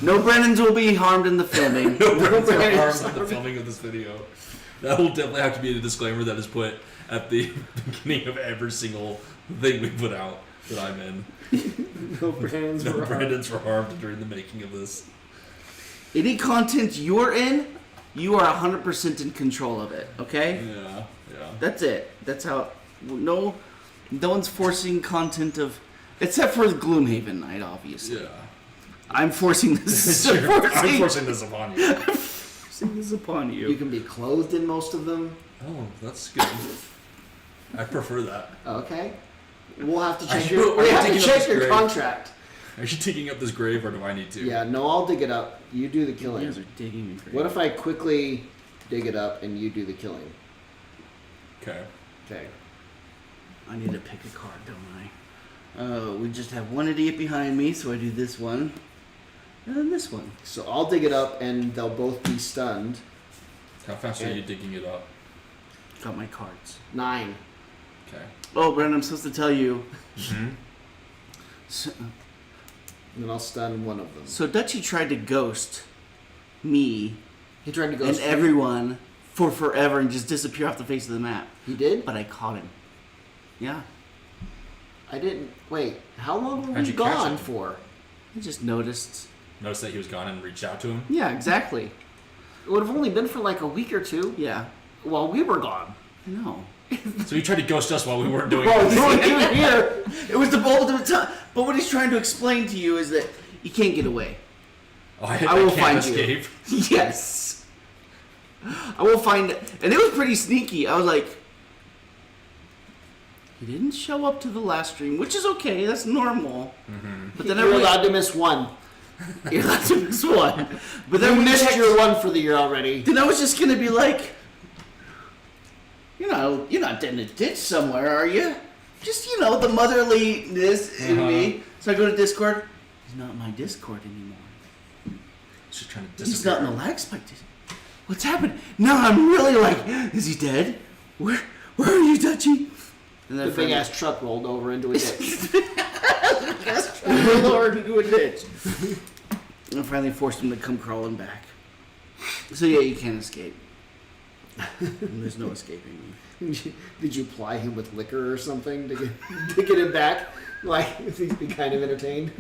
No Brennans will be harmed in the filming. No Brennans are Brennans harmed in the filming of this video. That will definitely have to be a disclaimer that is put at the beginning of every single thing we put out that I'm in. No Brandons No were harmed. Brandons were harmed during the making of this. Any content you're in, you are 100% in control of it. Okay? Yeah, yeah. That's it. That's how. No one's forcing content of, except for the Gloomhaven night, obviously. Yeah. I'm forcing this. I'm forcing this upon you. forcing this upon you. You can be clothed in most of them. Oh, that's good. I prefer that. Okay. We'll have to Are check you- your, are we you have to digging up check this your grave? contract. Are you digging up this grave or do I need to? Yeah, no, I'll dig it up. You do the You killing. guys are digging me crazy. What if I quickly dig it up and you do the killing? Okay. Okay. I need to pick a card, don't I? We just have one idiot behind me, so I do this one. And then this one. So I'll dig it up and they'll both be stunned. How fast are you digging it up? Got my cards. 9. Okay. Oh, Brennan, I'm supposed to tell you. Mm-hmm. So, And then I'll stun one of them. so Dutchy tried to ghost me He tried to go and everyone for forever and just disappear off the face of the map. He did? But I caught him. Yeah. I didn't. Wait, how long were How'd we you catch gone him? for? I just noticed. Noticed that he was gone and reached out to him? Yeah, exactly. It would have only been for like a week or two Yeah. while we were gone. I know. So he tried to ghost us while we weren't doing Well, it. you weren't even here. It was the bold time. But what he's trying to explain to you is that you can't get away. Oh, I will can't find you. escape. Yes. I will find it. And it was pretty sneaky. I was like, he didn't show up to the last stream, which is okay. That's normal. Mm-hmm. But then You're I allowed to miss one. you're allowed to miss one. But then You we missed checked, your one for the year already. then I was just gonna be like, you're not dead in a ditch somewhere, are you? Just the motherliness in me. So I go to Discord. He's not in my Discord anymore. He's just trying to He's disappear. not in the lag spike. What's happened? Now I'm really like, is he dead? Where are you, Dutchy? And The then big finally- ass truck rolled over into a ditch. Lord into a ditch. And I finally forced him to come crawling back. So yeah, you can't escape. And there's no escaping me. Did you ply him with liquor or something to get him back? Like, he'd be kind of entertained.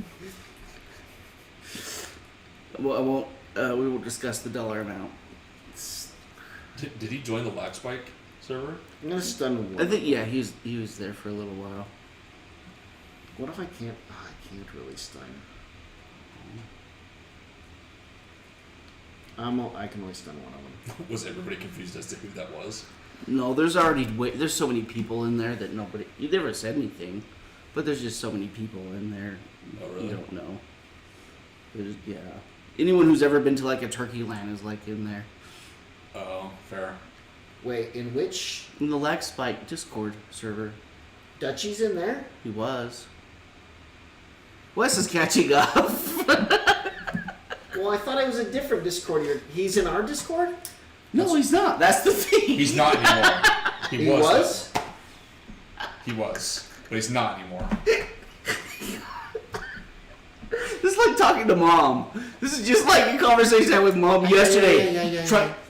Well, I won't. We won't discuss the dollar amount. Did he join the lag spike server? I'm gonna stun one. I think he was there for a little while. What if I can't? Oh, I can't really stun. I can only stun one of them. Was everybody confused as to who that was? No, there's so many people in there that nobody. You never said anything, but there's just so many people in there. Oh, really? You don't know. Yeah. Anyone who's ever been to like a turkey land is like in there. Oh, fair. Wait, in which In the lag spike Discord server, Dutchy's in there? he was. Wes is catching up. Well, I thought it was a different Discord. He's in our Discord? No, he's not. That's the thing. He's not anymore. He was? He was, but he's not anymore. This is like talking to mom. This is just like a conversation I had with mom yesterday.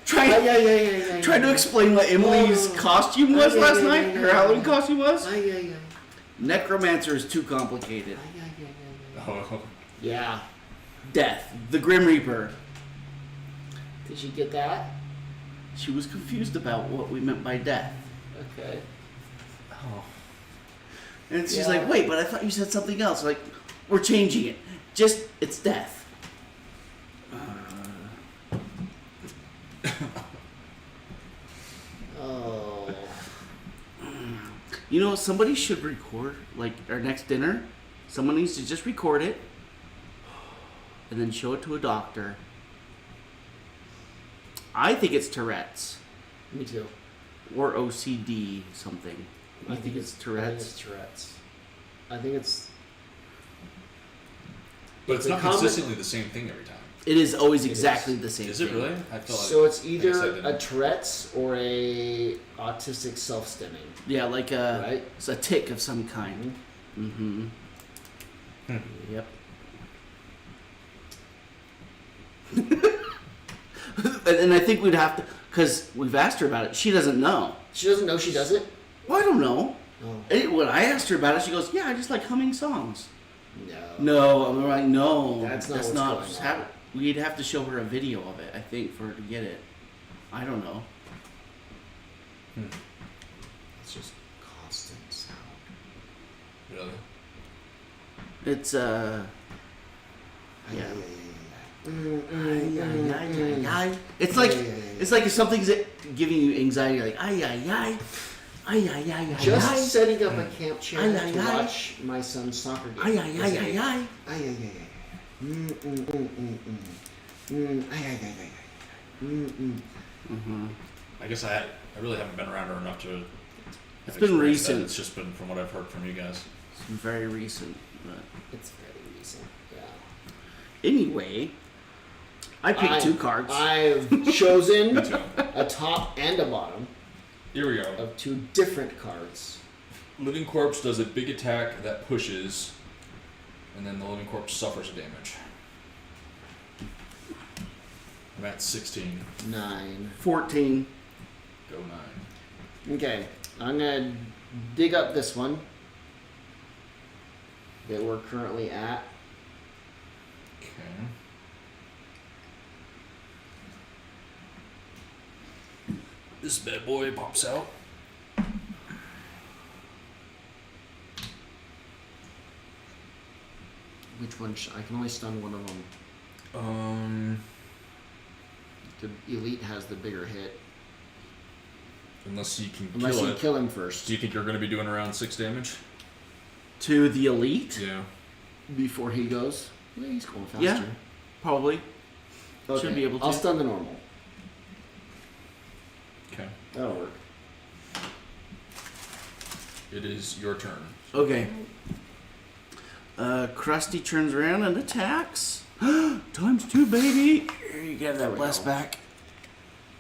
Trying to explain what Emily's costume was last night. Her Halloween costume was. Necromancer is too complicated. Oh. Yeah. Death, the Grim Reaper. Did she get that? She was confused about what we meant by death. Okay. Oh. And she's like, wait, but I thought you said something else. Like, we're changing it. Just, it's death. Oh. You know, somebody should record, like, our next dinner. Someone needs to just record it and then show it to a doctor. I think it's Tourette's. Me too. Or OCD something. I think it's Tourette's. I think it's Tourette's. I think it's... But it's not consistently the same thing every time. It is always exactly the same Is thing. it really? I feel like, so it's either a Tourette's or a autistic self-stimming. Yeah, like a, right? It's a tick of some kind. Mm-hmm. Yep. And I think we'd have to, because we've asked her about it. She doesn't know. She doesn't know she does it? Well, I don't know. Oh. When I asked her about it, she goes, yeah, I just like humming songs. No. No, I'm like, no. That's not what's going on. We'd have to show her a video of it, I think, for her to get it. I don't know. It's just constant sound. Really? It's, yeah. It's like if something's giving you anxiety, like Just setting up a camp chair to watch my son's soccer game. I guess I really haven't been around her enough to. It's been recent. That. It's just been from what I've heard from you guys. It's been very recent. But it's very recent. Yeah. Anyway, I picked two cards. I've chosen a top and a bottom. Here we go. Of two different cards. Living Corpse does a big attack that pushes, and then the Living Corpse suffers damage. I'm at 16. 9. 14. Go 9. Okay, I'm gonna dig up this one that we're currently at. Okay. This bad boy pops out. Which one? I can only stun one of them. The elite has the bigger hit. Unless you can Unless kill you it. kill him first. Do you think you're going to be doing around 6 damage? To the elite? Yeah. Before he goes? Yeah, he's going faster. Yeah, probably. Okay. Should be able to. I'll stun the normal. Okay. That'll work. It is your turn. Okay. Krusty turns around and attacks. Times 2, baby. Here, you get that bless back.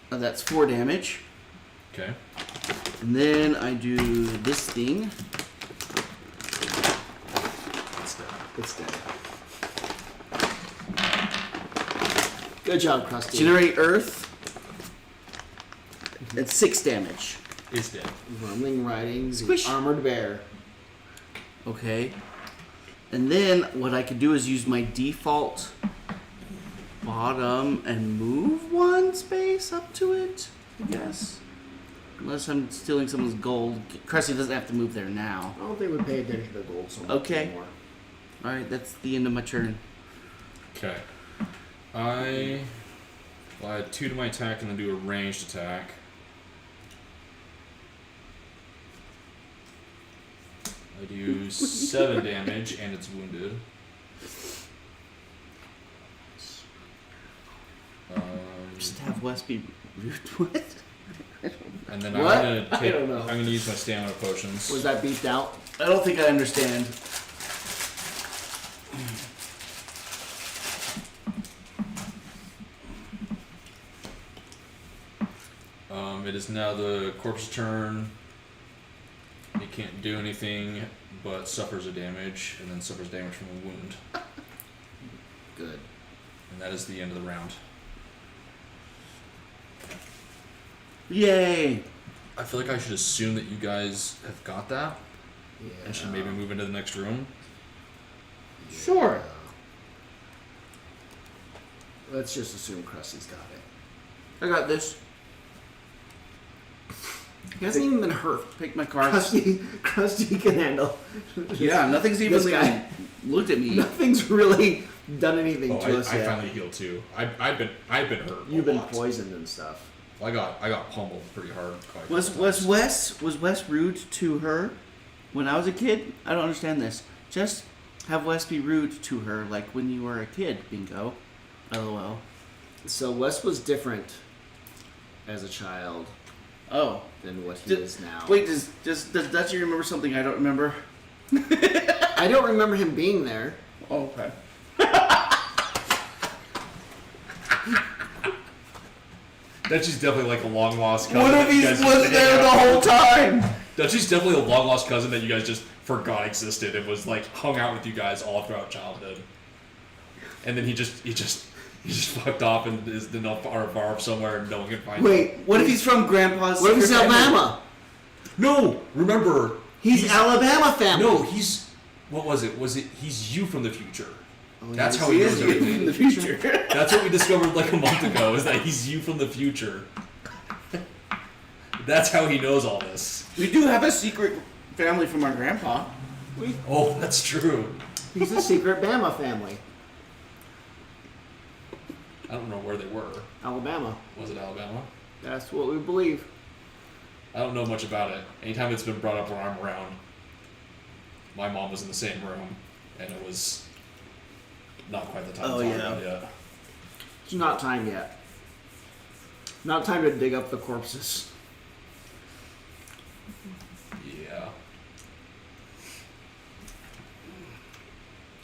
That's 4 damage. Okay. And then I do this thing. It's dead. It's dead. Good job, Krusty. Generate Earth. It's 6 damage. It's dead. Rumbling riding, Squish. the armored bear. Okay. And then what I could do is use my default bottom and move 1 space up to it, I guess. Unless I'm stealing someone's gold. Krusty doesn't have to move there now. I don't think we pay attention to the gold so much Okay. anymore. Alright, that's the end of my turn. Okay. I add 2 to my attack and then do a ranged attack. I do 7 damage and it's wounded. Just have Wes be what? And then What? I'm I don't know. I'm gonna use my stamina potions. Was that beefed out? I don't think I understand. It is now the corpse's turn. Make can't do anything, but suffers a damage, and then suffers damage from a wound. Good. And that is the end of the round. Yay! I feel like I should assume that you guys have got that, Yeah. and should maybe move into the next room. Sure. Let's just assume Krusty's got it. I got this. He hasn't even been hurt. Pick my cards. Krusty can handle. Yeah, nothing's even This guy. looked at me. Nothing's really done anything Oh, to us I yet. finally healed too. I've been hurt. You've a been lot. poisoned and stuff. I got pummeled pretty hard. quite a Was couple times. Wes rude to her when I was a kid? I don't understand this. Just have Wes be rude to her like when you were a kid. Bingo. LOL. So Wes was different as a child Oh. than what he Did- is now. Wait, does Dutchie remember something I don't remember? I don't remember him being there. Oh, okay. Dutchie's definitely like a long lost cousin. What if that you he guys was just hang there the out whole with. time? Dutchie's definitely a long lost cousin that you guys just forgot existed and was like hung out with you guys all throughout childhood. And then he just fucked off and is in a bar somewhere and no one can find him. Wait, What if he's from Grandpa's? what if he's secret family? Alabama? No, remember He's Alabama family. No, he's what was it? He's you from the future? Oh, That's yes, how he He knows is you everything. from the future. That's what we discovered like a month ago, is that he's you from the future. That's how he knows all this. We do have a secret family from our grandpa. Oh, that's true. He's the secret Bama family. I don't know where they were. Alabama. Was it Alabama? That's what we believe. I don't know much about it. Anytime it's been brought up where I'm around, my mom was in the same room, and it was not quite the time Oh, to talk yeah. about it. It's not time yet. Not time to dig up the corpses. Yeah.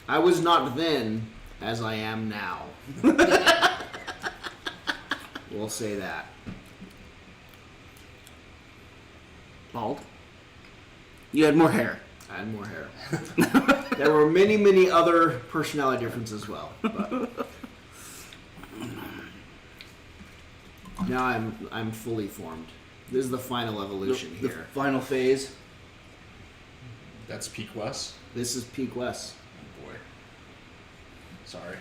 I was not then as I am now. We'll say that. Bald. You had more hair. I had more hair. There were many, many other personality differences as well. But now I'm fully formed. This is the final evolution The here. final phase. That's Peak West. This is peak West. Oh boy. Sorry.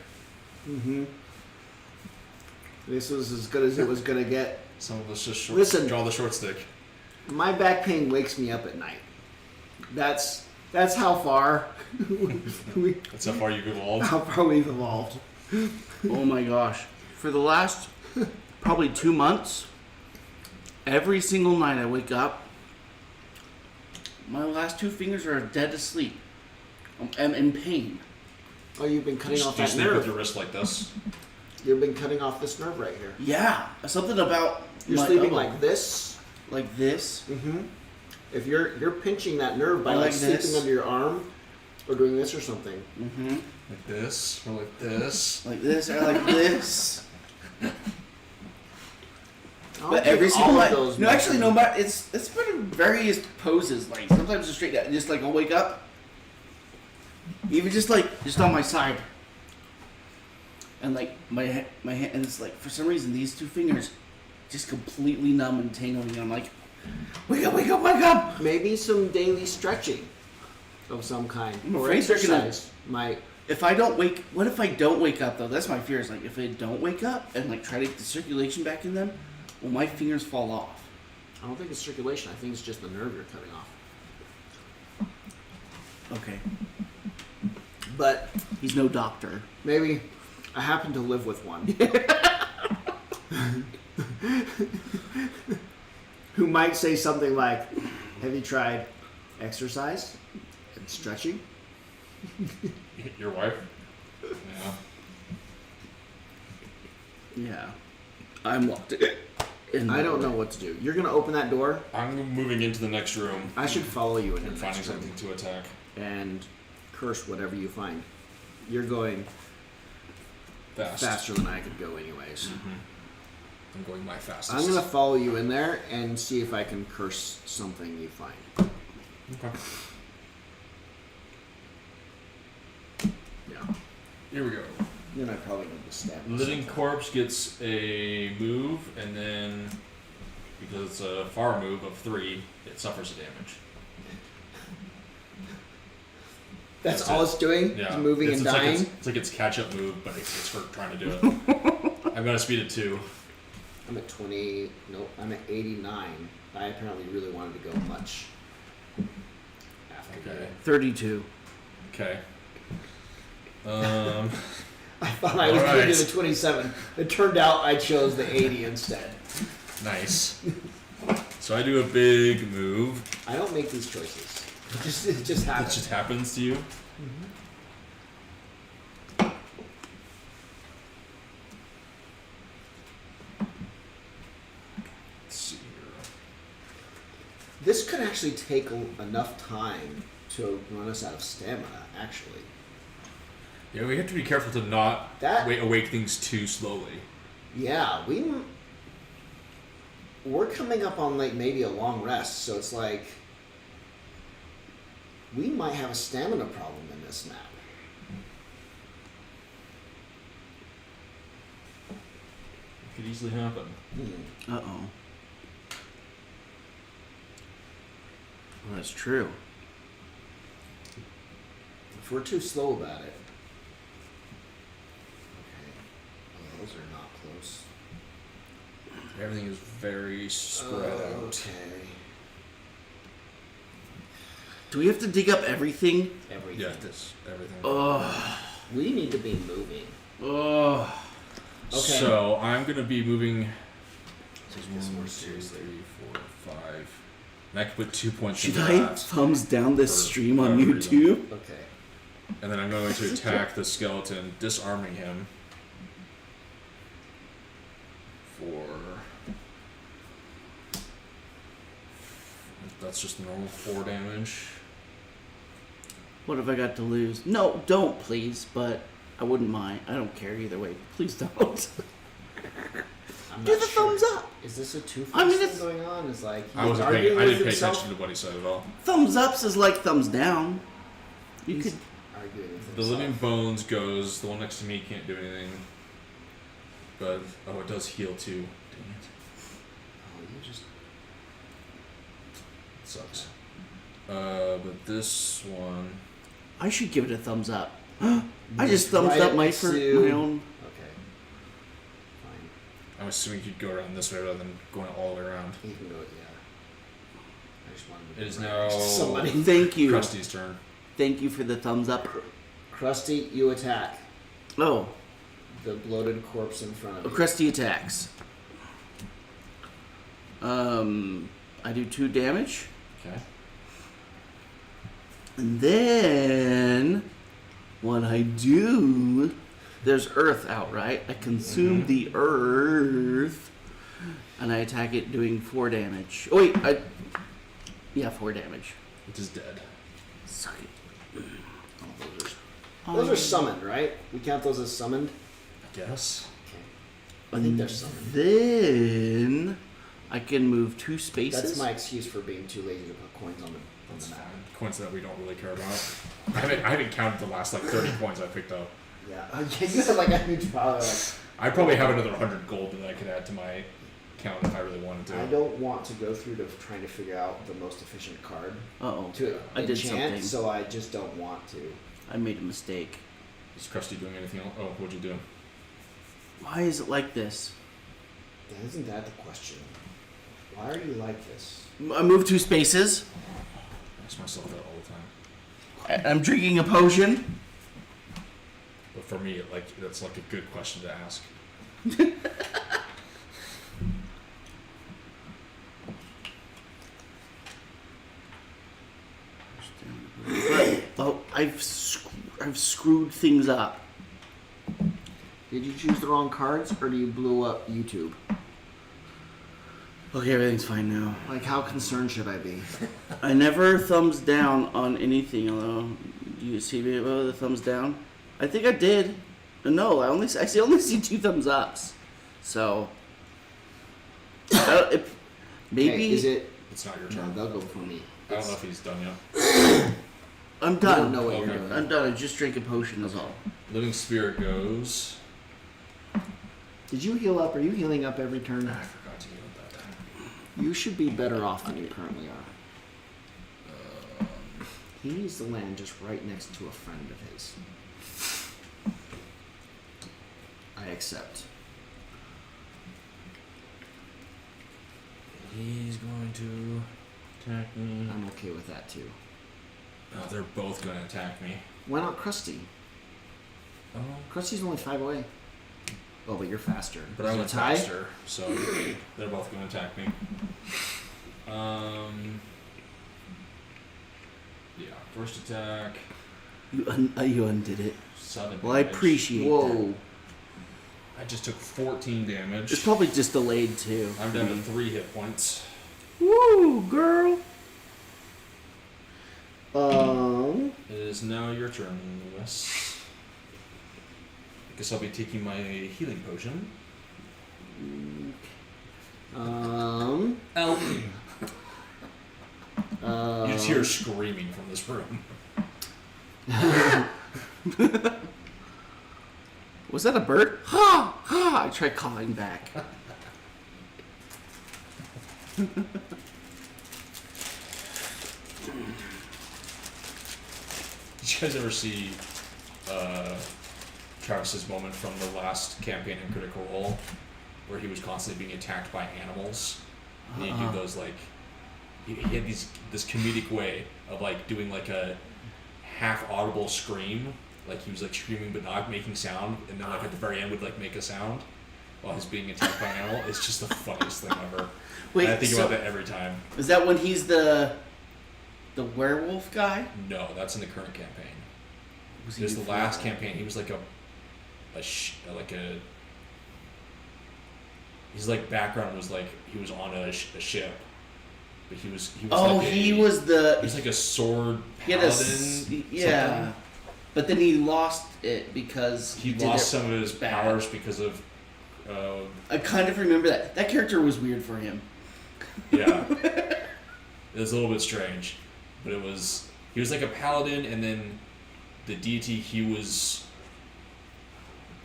Mm-hmm. This was as good as it was gonna get. Some of us just Listen. draw the short stick. My back pain wakes me up at night. That's how far That's how far you've evolved. how far we've evolved. Oh my gosh. For the last probably 2 months, every single night I wake up, my last 2 fingers are dead asleep. I'm in pain. Oh, you've been cutting off Do you that sleep with nerve. your wrist like this? You've been cutting off this nerve right here. Yeah. Something about You're my sleeping elbow. like this. Like this. Mm-hmm. If you're pinching that nerve by Or like like sleeping this. under your arm or doing this or something. Mm-hmm. Like this? Or like this? Like this or like this. I'll But take every all single of night. those, No, man. actually, no matter. It's been in various poses. Like sometimes just straight down, just like I'll wake up, even just on my side, and like my hand, and it's like for some reason these 2 fingers just completely numb and tingling. And I'm like, wake up, wake up, wake up! Maybe some daily stretching of some kind I'm or afraid they're gonna- exercise might. If I don't wake, what if I don't wake up though? That's my fear. Is like if I don't wake up and like try to get the circulation back in them, will my fingers fall off? I don't think it's circulation. I think it's just the nerve you're cutting off. Okay, But he's no doctor. maybe I happen to live with one who might say something like, "Have you tried exercise and stretching?" Your wife? Yeah. Yeah, I'm locked in. I don't know what to do. You're gonna open that door. I'm moving into the next room I should follow you into and the finding next room something to attack. and curse whatever you find. You're going Fast. faster than I could go, anyways. I'm going my fastest. I'm gonna follow you in there and see if I can curse something you find. Okay. Yeah. Here we go. Then I probably need to stab. Living corpse gets a move, and then because it's a far move of 3, it suffers a damage. That's all it's doing? Yeah. It's moving and dying? It's like its catch-up move, but it's for trying to do it. I've got a speed of 2. I'm at 20. Nope, I'm at 89. I apparently really wanted to go much after. Okay. 32. Okay. I thought I was going to do the 27. It turned out I chose the 80 instead. Nice. So I do a big move. I don't make these choices. It just happens. It just happens to you. Mm-hmm. Let's see here. This could actually take enough time to run us out of stamina, actually. Yeah, we have to be careful to not awake things too slowly. Yeah, we're coming up on like maybe a long rest, so it's like we might have a stamina problem in this map. It could easily happen. Uh-oh. Well, that's true. If we're too slow about it. Okay. Oh, those are not close. Everything is very spread out. Okay. Do we have to dig up everything? Everything. Yeah, everything. Ugh. We need to be moving. Ugh. Okay. So I'm gonna be moving. Take this more 1, 2, seriously. 3, 4, 5. And I can put 2 points Should into I that. thumbs down this For stream on whatever YouTube? Okay. And then I'm going to attack the skeleton, disarming him. That's just normal 4 damage. What have I got to lose? No, don't, please, but I wouldn't mind. I don't care either way. Please don't. I'm Do not the sure. thumbs up. Is this a two-face I mean, thing it's- going on? Is like I he's didn't arguing with pay himself? attention to what he said at all. Thumbs ups is like thumbs down. You He's could. arguing with The himself. living bones goes. The one next to me can't do anything. But it does heal too. Dang it. Oh, you just Sucks. But this one. I should give it a thumbs up. I just Just thumbs right up my next for to- my own. okay. Fine. I'm assuming you'd go around this way rather than going all the way around. You can go. Yeah. I just wanted to It is be right now next to somebody. Thank you. Krusty's turn. Thank you for the thumbs up. Krusty, you attack Oh, the bloated corpse in front of you. Krusty attacks. I do 2 damage. Okay. And then what I do, there's earth out, right? I consume the earth, and I attack it doing 4 damage. Oh wait, 4 damage. It is dead. Suck it. Those are summoned, right? We count those as summoned. I guess. Okay. I think they're summoned. Then I can move 2 spaces. That's my excuse for being too lazy to put coins on the That's map. fine. Coins that we don't really care about. I haven't counted the last like 30 coins I picked up. Yeah. You have like a huge pile. Like, I probably have another 100 gold that I could add to my count if I really wanted to. I don't want to go through to trying to figure out the most efficient card Uh-oh. to I did enchant, something. so I just don't want to. I made a mistake. Is Krusty doing anything else? Oh, what'd you do? Why is it like this? Isn't that the question? Why are you like this? I moved 2 spaces. I ask myself that all the time. I'm drinking a potion. But for me, that's like a good question to ask. Oh, I've screwed things up. Did you choose the wrong cards, or do you blew up YouTube? Okay, everything's fine now. Like, how concerned should I be? I never thumbs down on anything. Although, do you see me about the thumbs down? I think I did. No, I only see 2 thumbs ups. So, maybe Okay, is it? It's not your No, turn. they'll go for me. I don't know if he's done yet. I'm I done. don't know what Okay. you're doing. I'm done. I just drank a potion. That's all. Living Spirit goes. Did you heal up? Are you healing up every turn? I forgot to heal that time. You should be better off than you currently are. He needs to land just right next to a friend of his. I accept. He's going to attack me. I'm okay with that too. Oh, they're both going to attack me. Why not Krusty? Oh. Krusty's only 5 away. Oh, but you're faster. But I Is it went a tie? faster, so they're both going to attack me. Yeah, first attack. You undid it. 7 Well, I damage. appreciate that. Whoa. I just took 14 damage. It's probably just delayed too. I'm down to 3 hit points. Woo, girl. It is now your turn, Lewis. I guess I'll be taking my healing potion. Help. You just hear screaming from this room. Was that a bird? Ha! Ha! I tried calling back. Did you guys ever see Travis's moment from the last campaign in Critical Role, where he was constantly being attacked by animals? And he'd do those like he had this comedic way of like doing like a half audible scream, like he was like screaming but not making sound, and then like at the very end would like make a sound while he's being attacked by an animal. It's just the funniest thing ever. Wait, and I think so about that every time. is that when he's the werewolf guy? No, that's in the current campaign. Was It was the before last that? campaign. He was like his like background was like he was on a ship, but he was Oh, like he was the. he was like a sword He had paladin. yeah, something. but then he lost it because He did lost it some of his bad. powers because of I kind of remember that. That character was weird for him. yeah. It was a little bit strange, but he was like a paladin, and then the deity he was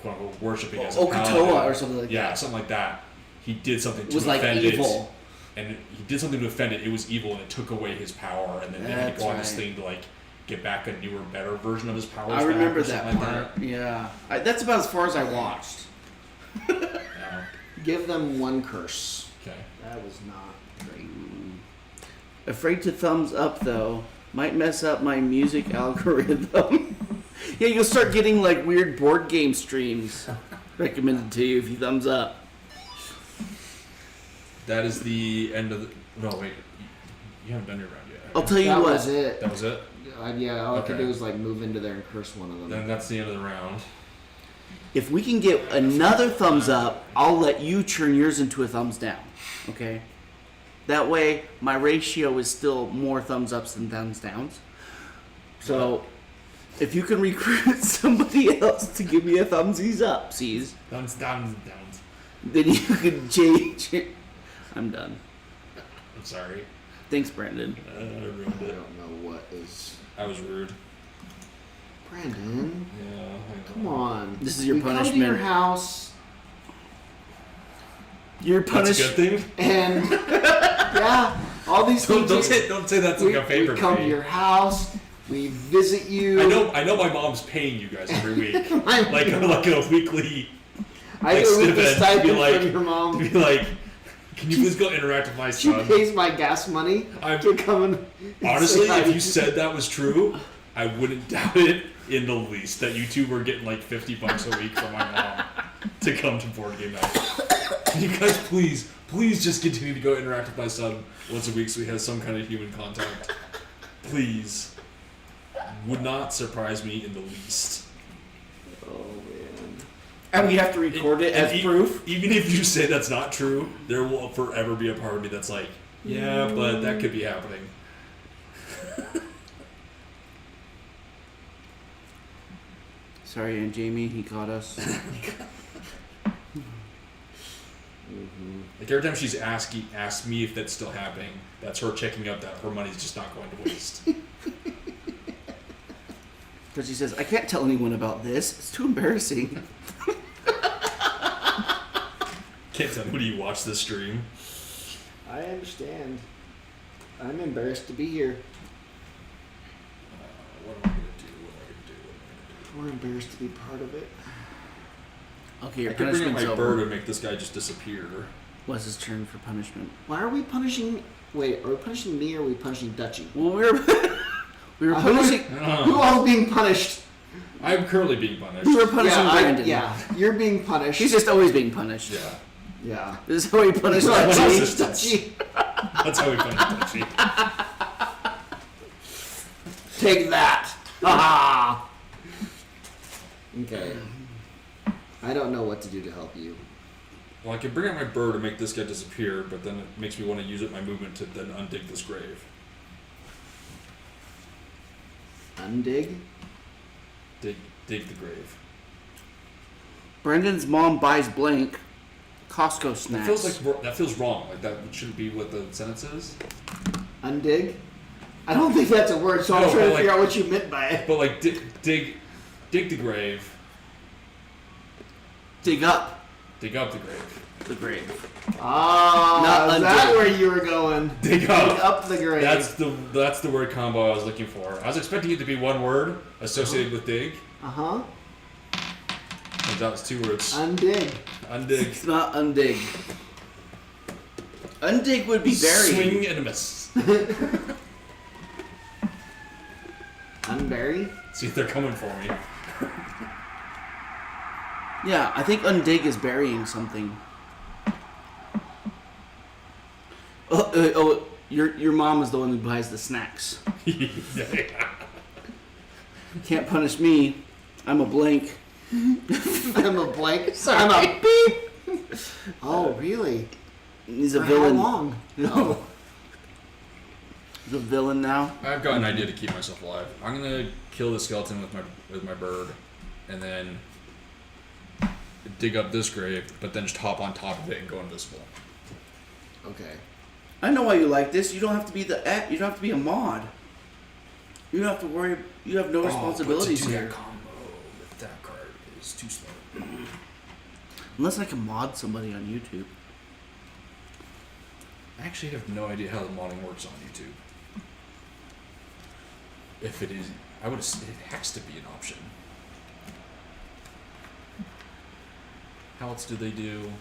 quote unquote worshipping as a Okatoa paladin, or something like yeah, that. something like that. He did something to Was like offend evil. it, and he did something to offend it. It was evil, and it took away his power, and then they had to go on this That's right. thing to like get back a newer, better version of his powers. I remember back or that something part. like Yeah, that's about as far as I watched. that. Yeah. Give them one curse. Okay. That was not great. Afraid to thumbs up though. Might mess up my music algorithm. Yeah, you'll start getting like weird board game streams recommended to you if you thumbs up. That is the end of the. No, wait. You haven't done your round yet. have I'll you? tell you That what. was it. That was it. Yeah, all I could Okay. do was like move into there and curse one of them. Then that's the end of the round. If we can get another thumbs up, I'll let you turn yours into a thumbs down. Okay? That way, my ratio is still more thumbs ups than thumbs downs. So, if you can recruit somebody else to give me a thumbsies upsies, Thumbs down, downs. then you can change it. I'm done. I'm sorry. Thanks, Brandon. I ruined I it. don't know what is. I was rude. Brandon, Yeah. I know. come on. This is your we come to punishment. your house You're That's a punished. good thing. and yeah, all these things. Don't say that's we, like a favor we come to to me. your house. We visit you. I know my mom's paying you guys every week. My- like a weekly I like get a weekly stipend to stipend be like from your to mom. be like, can you please go interact with my She son? pays my gas money I'm- to come and Honestly, say hi if to you said that was true, I wouldn't doubt it in the least that you two were getting like $50 a week from my mom to come to board game night. Can you guys please just continue to go interact with my son once a week so he has some kind of human contact? Please. Would not surprise me in the least. Oh man. And we have to record it as proof. Even if you say that's not true, there will forever be a part of me that's like, yeah, but that could be happening. Sorry, Aunt Jamie, he caught us. Mm-hmm. Like every time she's asked me if that's still happening, that's her checking out that her money's just not going to waste. Because she says, I can't tell anyone about this. It's too embarrassing. Can't tell me, do you watch this stream? I understand. I'm embarrassed to be here. What am I going to do? We're embarrassed to be part of it. Okay, your I could bring up punishment's my over. bird and make this guy just disappear. What's his turn for punishment? Why are we punishing... Wait, are we punishing me or are we punishing Dutchy? Well, we were punishing... Who all's being punished? I'm currently being punished. We were punishing Brandon. You're being punished. He's just always being punished. Yeah. Yeah. This is how we punish That's Dutchy. Dutchy. That's how we punish Dutchy. Take that! Ha Okay. I don't know what to do to help you. Well, I can bring out my bird and make this guy disappear, but then it makes me want to use it my movement to then undig this grave. Undig? Dig the grave. Brendan's mom buys blank Costco snacks. That feels wrong. Like that shouldn't be what the sentence is. Undig? I don't think that's a word, so I'm No, trying to but figure out what you meant by it. But like dig the grave. Dig up Dig up the grave. the grave. Ah, Not is that undig. where you were going? Dig up. Dig up the grave. That's the word combo I was looking for. I was expecting it to be one word associated with dig. Uh-huh. But that was two words. Undig. Undig. It's not undig. Undig would be burying. Swing and a miss. Unbury? See if they're coming for me. Yeah, I think undig is burying something. Your mom is the one who buys the snacks. Yeah. Can't punish me. I'm a blank. I'm a blank. Sorry. I'm a beep. Oh, really? He's a For villain. How long? No. He's a villain now. I've got an idea to keep myself alive. I'm gonna kill the skeleton with my bird, and then dig up this grave, but then just hop on top of it and go invisible. Okay. I know why you like this. You don't have to be you don't have to be a mod. You don't have to worry. You have no responsibilities but to do here. that combo with that card is too slow. Unless I can mod somebody on YouTube. I actually have no idea how the modding works on YouTube. If it is, it has to be an option. How else do they do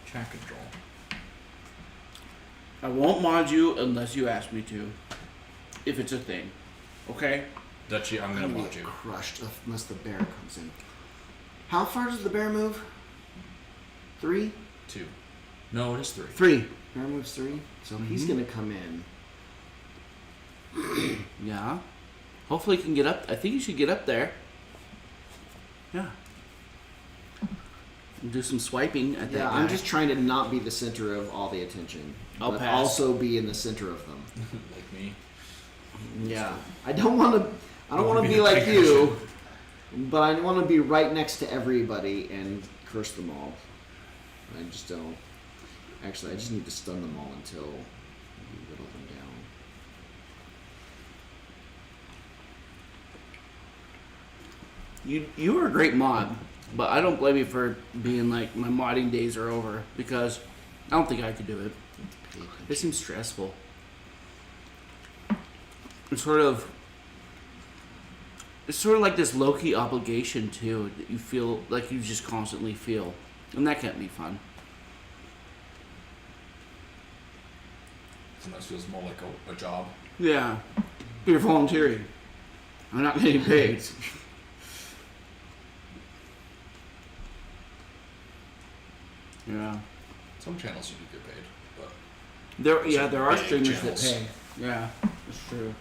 chat control? I won't mod you unless you ask me to. If it's a thing. Okay? Dutchy, I'm gonna I'm mod get you. crushed unless the bear comes in. How far does the bear move? 3? 2. No, it is 3. 3. Bear moves 3? So he's gonna come in. Yeah. Hopefully you can get up. I think you should get up there. Yeah. And do some swiping at that Yeah, guy. I'm just trying to not be the center of all the attention. I'll but pass. also be in the center of them. Like me. Yeah. I don't want to Be be the like big you, but I want to be right next to everybody and curse them all. I just don't. Actually, I just need to stun them all until we whittle them down. You were a great mod, but I don't blame you for being like my modding days are over because I don't think I could do it. It seems stressful. It's sort of like this low-key obligation too that you feel like you just constantly feel, and that can't be fun. Sometimes feels more like a job. Yeah, you're volunteering. I'm not getting paid. Yeah. Some channels you do get paid, but There are big streamers that channels. pay. Yeah, that's true.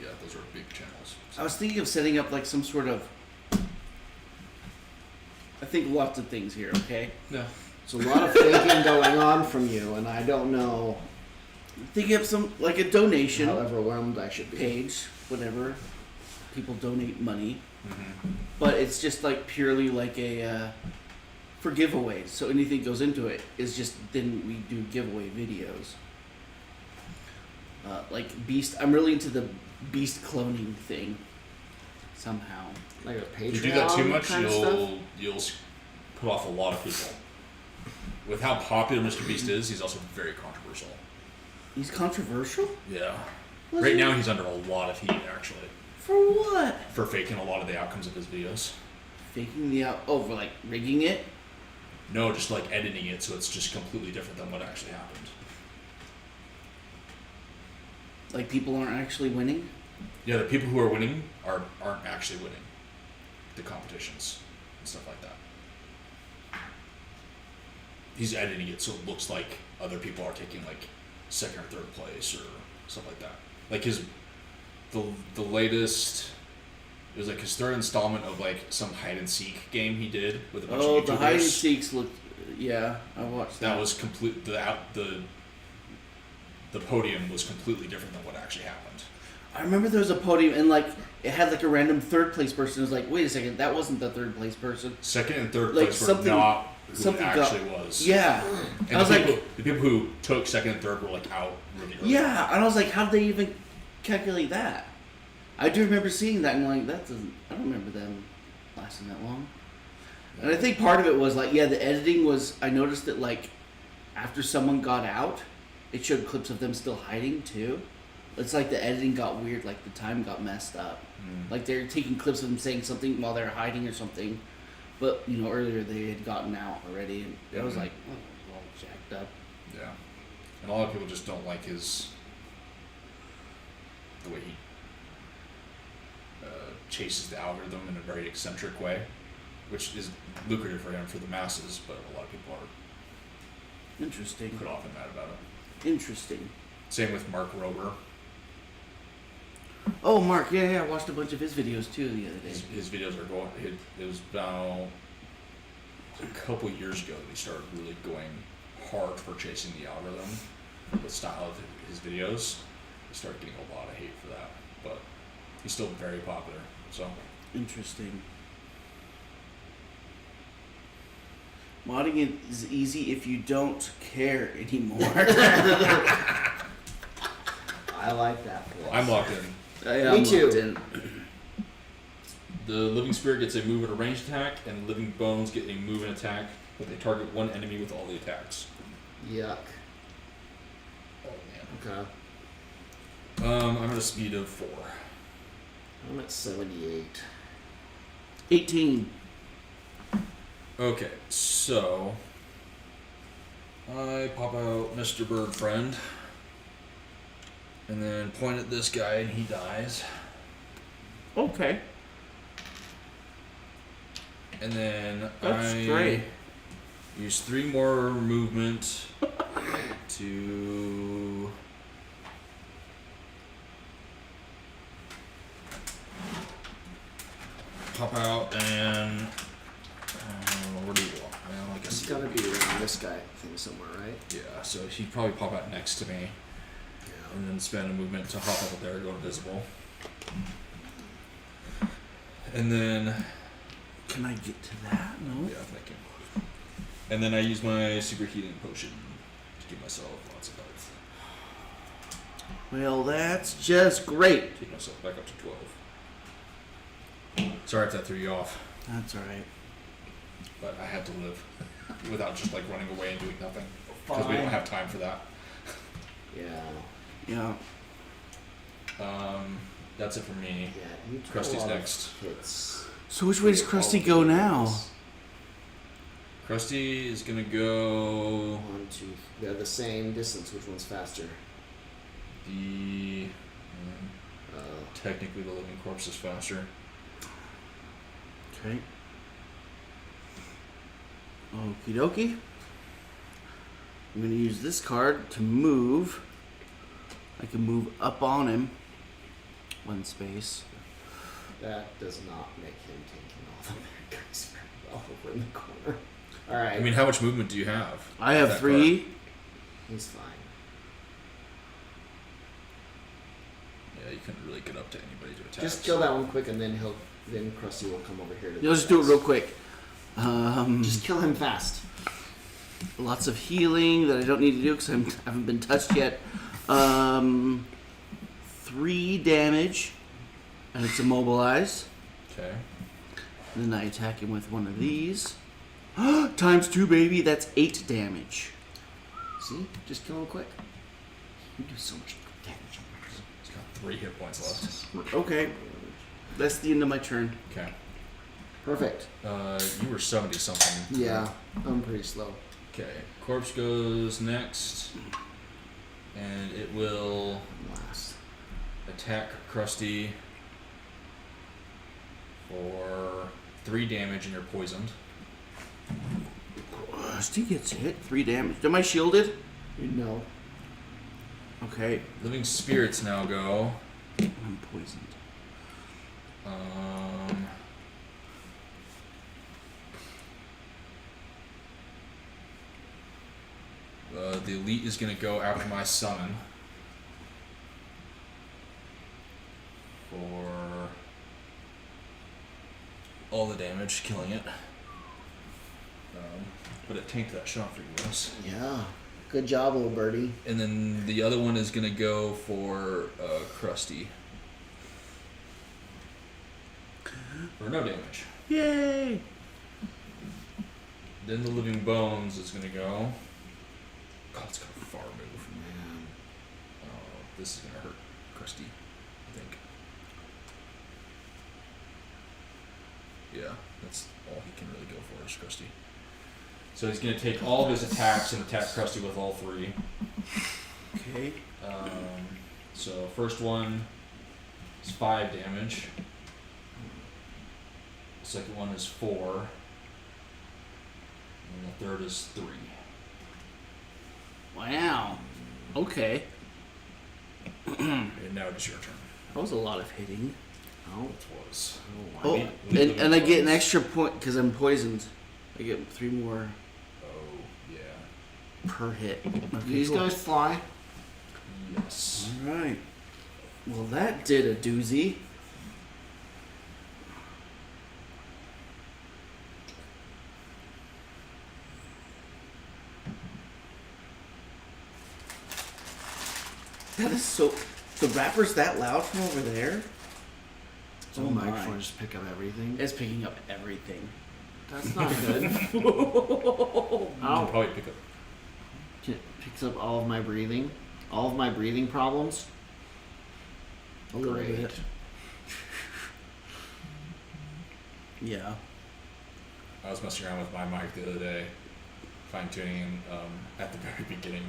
yeah, those are big channels. I was thinking of setting up like some sort of. I think lots of things here. Okay. Yeah. It's a lot of thinking going on from you, and I don't know Thinking of some like a donation how overwhelmed I should be. page, whatever. people donate money, Mm-hmm. but it's just like purely like a for giveaways. So anything goes into it is just then we do giveaway videos. Like Beast, I'm really into the Beast cloning thing. Somehow, Like a Patreon. If you do that too much, kind of stuff? you'll put off a lot of people. With how popular Mr. Beast is, he's also very controversial. He's controversial. Yeah. Was Right he? now, he's under a lot of heat, actually, For what? for faking a lot of the outcomes of his videos. Faking the out. Oh, for like rigging it. No, just like editing it so it's just completely different than what actually happened. Like people aren't actually winning. Yeah, the people who are winning aren't actually winning the competitions and stuff like that. He's editing it so it looks like other people are taking like second or third place or stuff like that. Like the latest, it was like his third installment of like some hide and seek game he did with a bunch of YouTubers. The hide and seeks looked. Yeah, I watched that. That was complete. The podium was completely different than what actually happened. I remember there was a podium and like it had like a random third place person. It was like, wait a second, that wasn't the third place person. Second and third Like place were something- not who something it actually was. Yeah, And I was the people who took second and third were like out really early. yeah, and I was like, how did they even calculate that? I do remember seeing that and like that doesn't. I don't remember them lasting that long. And I think part of it was like, yeah, the editing was. I noticed that like after someone got out, it showed clips of them still hiding too. It's like the editing got weird, like the time got messed up. Like they're taking clips of them saying something while they're hiding or something. But, you know, earlier they had gotten out already. And I was like, oh, it was all jacked up. Yeah. And a lot of people just don't like the way he chases the algorithm in a very eccentric way, which is lucrative for him for the masses, but a lot of people are Interesting. put off and mad about it. Interesting. Same with Mark Rober. Oh, Mark, yeah, I watched a bunch of his videos too the other day. His videos are going. It was about a couple years ago that he started really going hard for chasing the algorithm. The style of his videos, he started getting a lot of hate for that, but he's still very popular. So Interesting. Modding is easy if you don't care anymore. I like that. Place. I'm locked in. Me too. The living spirit gets a move and a ranged attack, and living bones get a move and attack, but they target one enemy with all the attacks. Yuck. Oh man. Okay. I'm at a speed of 4. I'm at 78. 18. Okay, so I pop out Mr. Bird Friend, and then point at this guy, and he dies. Okay. And then That's I great. use 3 more movement to pop out and where do you walk? Well, I guess It's gotta be around this guy thing somewhere, right? yeah. So he'd probably pop out next to me, and then spend a movement to hop up there, go invisible, and then Can I get to that? No. yeah, thank you. And then I use my super healing potion to give myself lots of health. Well, that's just great. Take myself back up to 12. Sorry if that threw you off, That's alright. but I had to live without just like running away and doing nothing because we don't have time for that. Yeah. Yeah. That's it for me. Yeah. You took Krusty's a lot of next. hits. So which way does Krusty go now? Krusty is gonna go 1, 2. They're the same distance. Which one's faster? the. Uh, Technically, the living corpse is faster. Okay. Okie dokie. I'm going to use this card to move. I can move up on him. 1 space. that does not make him taking all the bad guys very well over in the corner. All right. I mean, how much movement do you have? I have That 3. he's fine. Yeah. Yeah, you couldn't really get up to anybody to attack. Just kill that one quick, and then Krusty will come over here. You'll just do it real quick. Just kill him fast. Lots of healing that I don't need to do because I haven't been touched yet. 3 damage, and it's immobilized. Okay. And then I attack him with one of these. Times 2, baby. That's 8 damage. See? Just kill him quick. You do so much damage. He's got 3 hit points left. Okay. That's the end of my turn. Okay. Perfect. You were 70 something. Yeah, I'm pretty slow. Okay. Corpse goes next, and it will Last. attack Krusty for 3 damage, and you're poisoned. Krusty gets hit. 3 damage. Am I shielded? No. Okay. Living spirits now go. I'm poisoned. The elite is going to go after my summon for all the damage, killing it. But it tanked that shot for you guys. Yeah. Good job, little birdie. And then the other one is going to go for Krusty. For no damage. Yay! Then the living bones is going to go. God, it's got a far move. Man. This is going to hurt Krusty, I think. Yeah, that's all he can really go for is Krusty. So he's going to take all of his attacks and attack Krusty with all 3. Okay. So first one is 5 damage. Second one is 4. And the third is 3. Wow. Okay. And now it is your turn. That was a lot of hitting. Oh. It was. Oh, and I get an extra point because I'm poisoned. I get 3 more Oh, yeah. per hit. Okay, These cool. guys fly. Yes. All right. Well, that did a doozy. That is so. The rapper's that loud from over there? So Oh the my. microphone just pick up everything. It's picking up everything. That's not good. You can probably pick up. It picks up all of my breathing. All of my breathing problems. A little Great. bit. Yeah. I was messing around with my mic the other day, fine tuning at the very beginning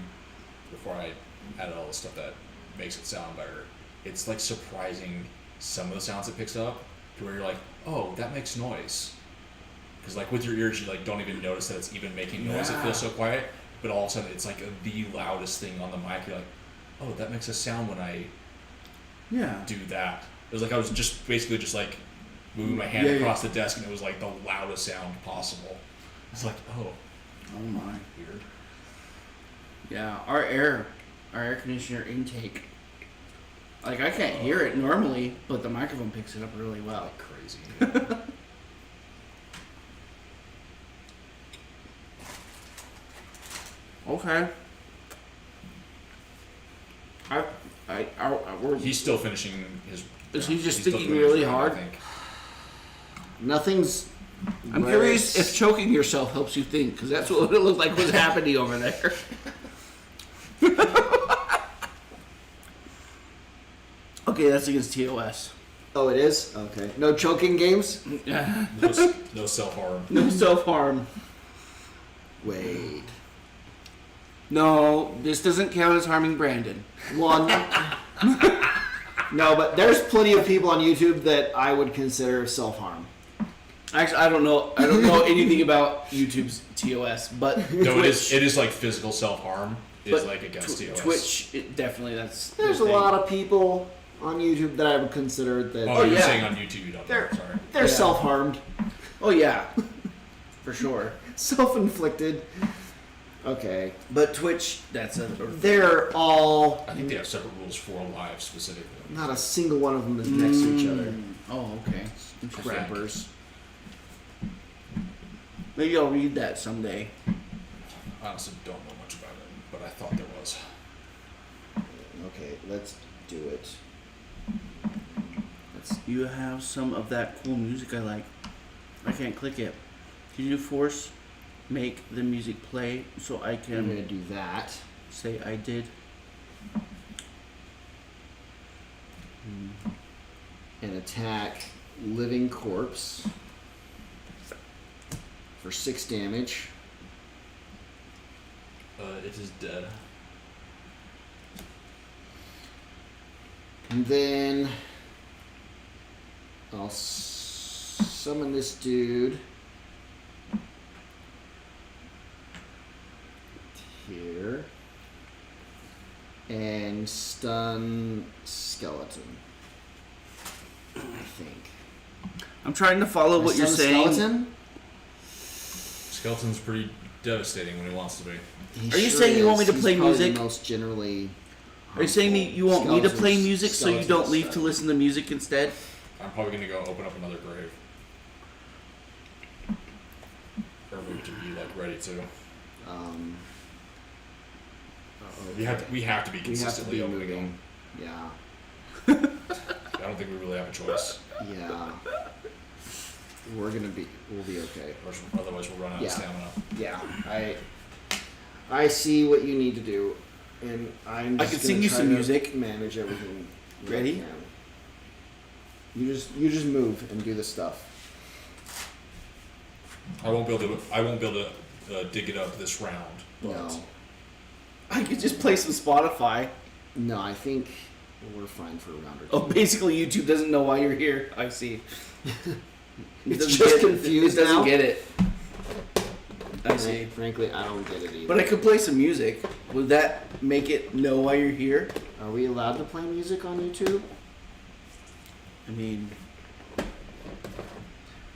before I added all the stuff that makes it sound better. It's like surprising some of the sounds it picks up to where you're like, oh, that makes noise. Because like with your ears, you like don't even notice that it's even making noise. Yeah. It feels so quiet, but all of a sudden it's like the loudest thing on the mic. You're like, oh, that makes a sound when I Yeah. do that. It was like I was just basically just like moving my hand across the desk, and it was like the loudest sound possible. It's like, oh, Oh my. weird. Yeah, our air conditioner intake. Like I can't hear it normally, but the microphone picks it up really well. Like crazy. Okay. We're, He's still finishing his. Is he just he's still thinking doing his really round, hard? I think. Nothing's. I'm curious if choking yourself helps you think, because that's what it looked like was happening over there. Okay, that's against TOS. Oh, it is? Okay. No choking games? No self harm. No self-harm. Wait. No, this doesn't count as harming Brandon. One. No, but there's plenty of people on YouTube that I would consider self-harm. Actually, I don't know anything about YouTube's TOS, but No, Twitch, it is like physical self harm is but like against TOS. Twitch, definitely that's. There's a lot of people on YouTube that I would consider that Oh, you're yeah. saying on YouTube you don't know. They're- Sorry. they're Yeah. self-harmed. Oh yeah, for sure. Self-inflicted. Okay. But Twitch, that's a. They're all. I think they have separate rules for live specifically. Not a single one of them is next to each other. Oh, okay. Interesting. Crappers. Maybe I'll read that someday. I honestly don't know much about it, but I thought there was. Okay, let's do it. You have some of that cool music I like. I can't click it. Can you force make the music play so I I'm can gonna do that. say I did? And attack living corpse for 6 damage. It is dead. And then I'll summon this dude here and stun skeleton. I think. I'm trying to follow what you're saying. Skeleton? Skeleton's pretty devastating when he wants to be. He Are you saying you want me to He's play probably music? the most generally. Are you saying that you want me to play music so you don't leave to listen? listen to music instead? I'm probably gonna go open up another grave. Or move to be like ready to. We have to be consistently opening them. Yeah. I don't think we really have a choice. Yeah. We'll be okay. Or otherwise we'll run out of stamina. Yeah. I see what you need to do, and I'm I just can sing gonna you try some to music. Manage everything. that I Ready? can. You just move and do the stuff. I won't be able to dig it up this round. But No. I could just play some Spotify. No, I think we're fine for a round or two. Oh, basically YouTube doesn't know why you're here. I see. It's doesn't just get confused It doesn't now? get it. I see. Frankly, I don't get it either. But I could play some music. Would that make it know why you're here? Are we allowed to play music on YouTube? I mean,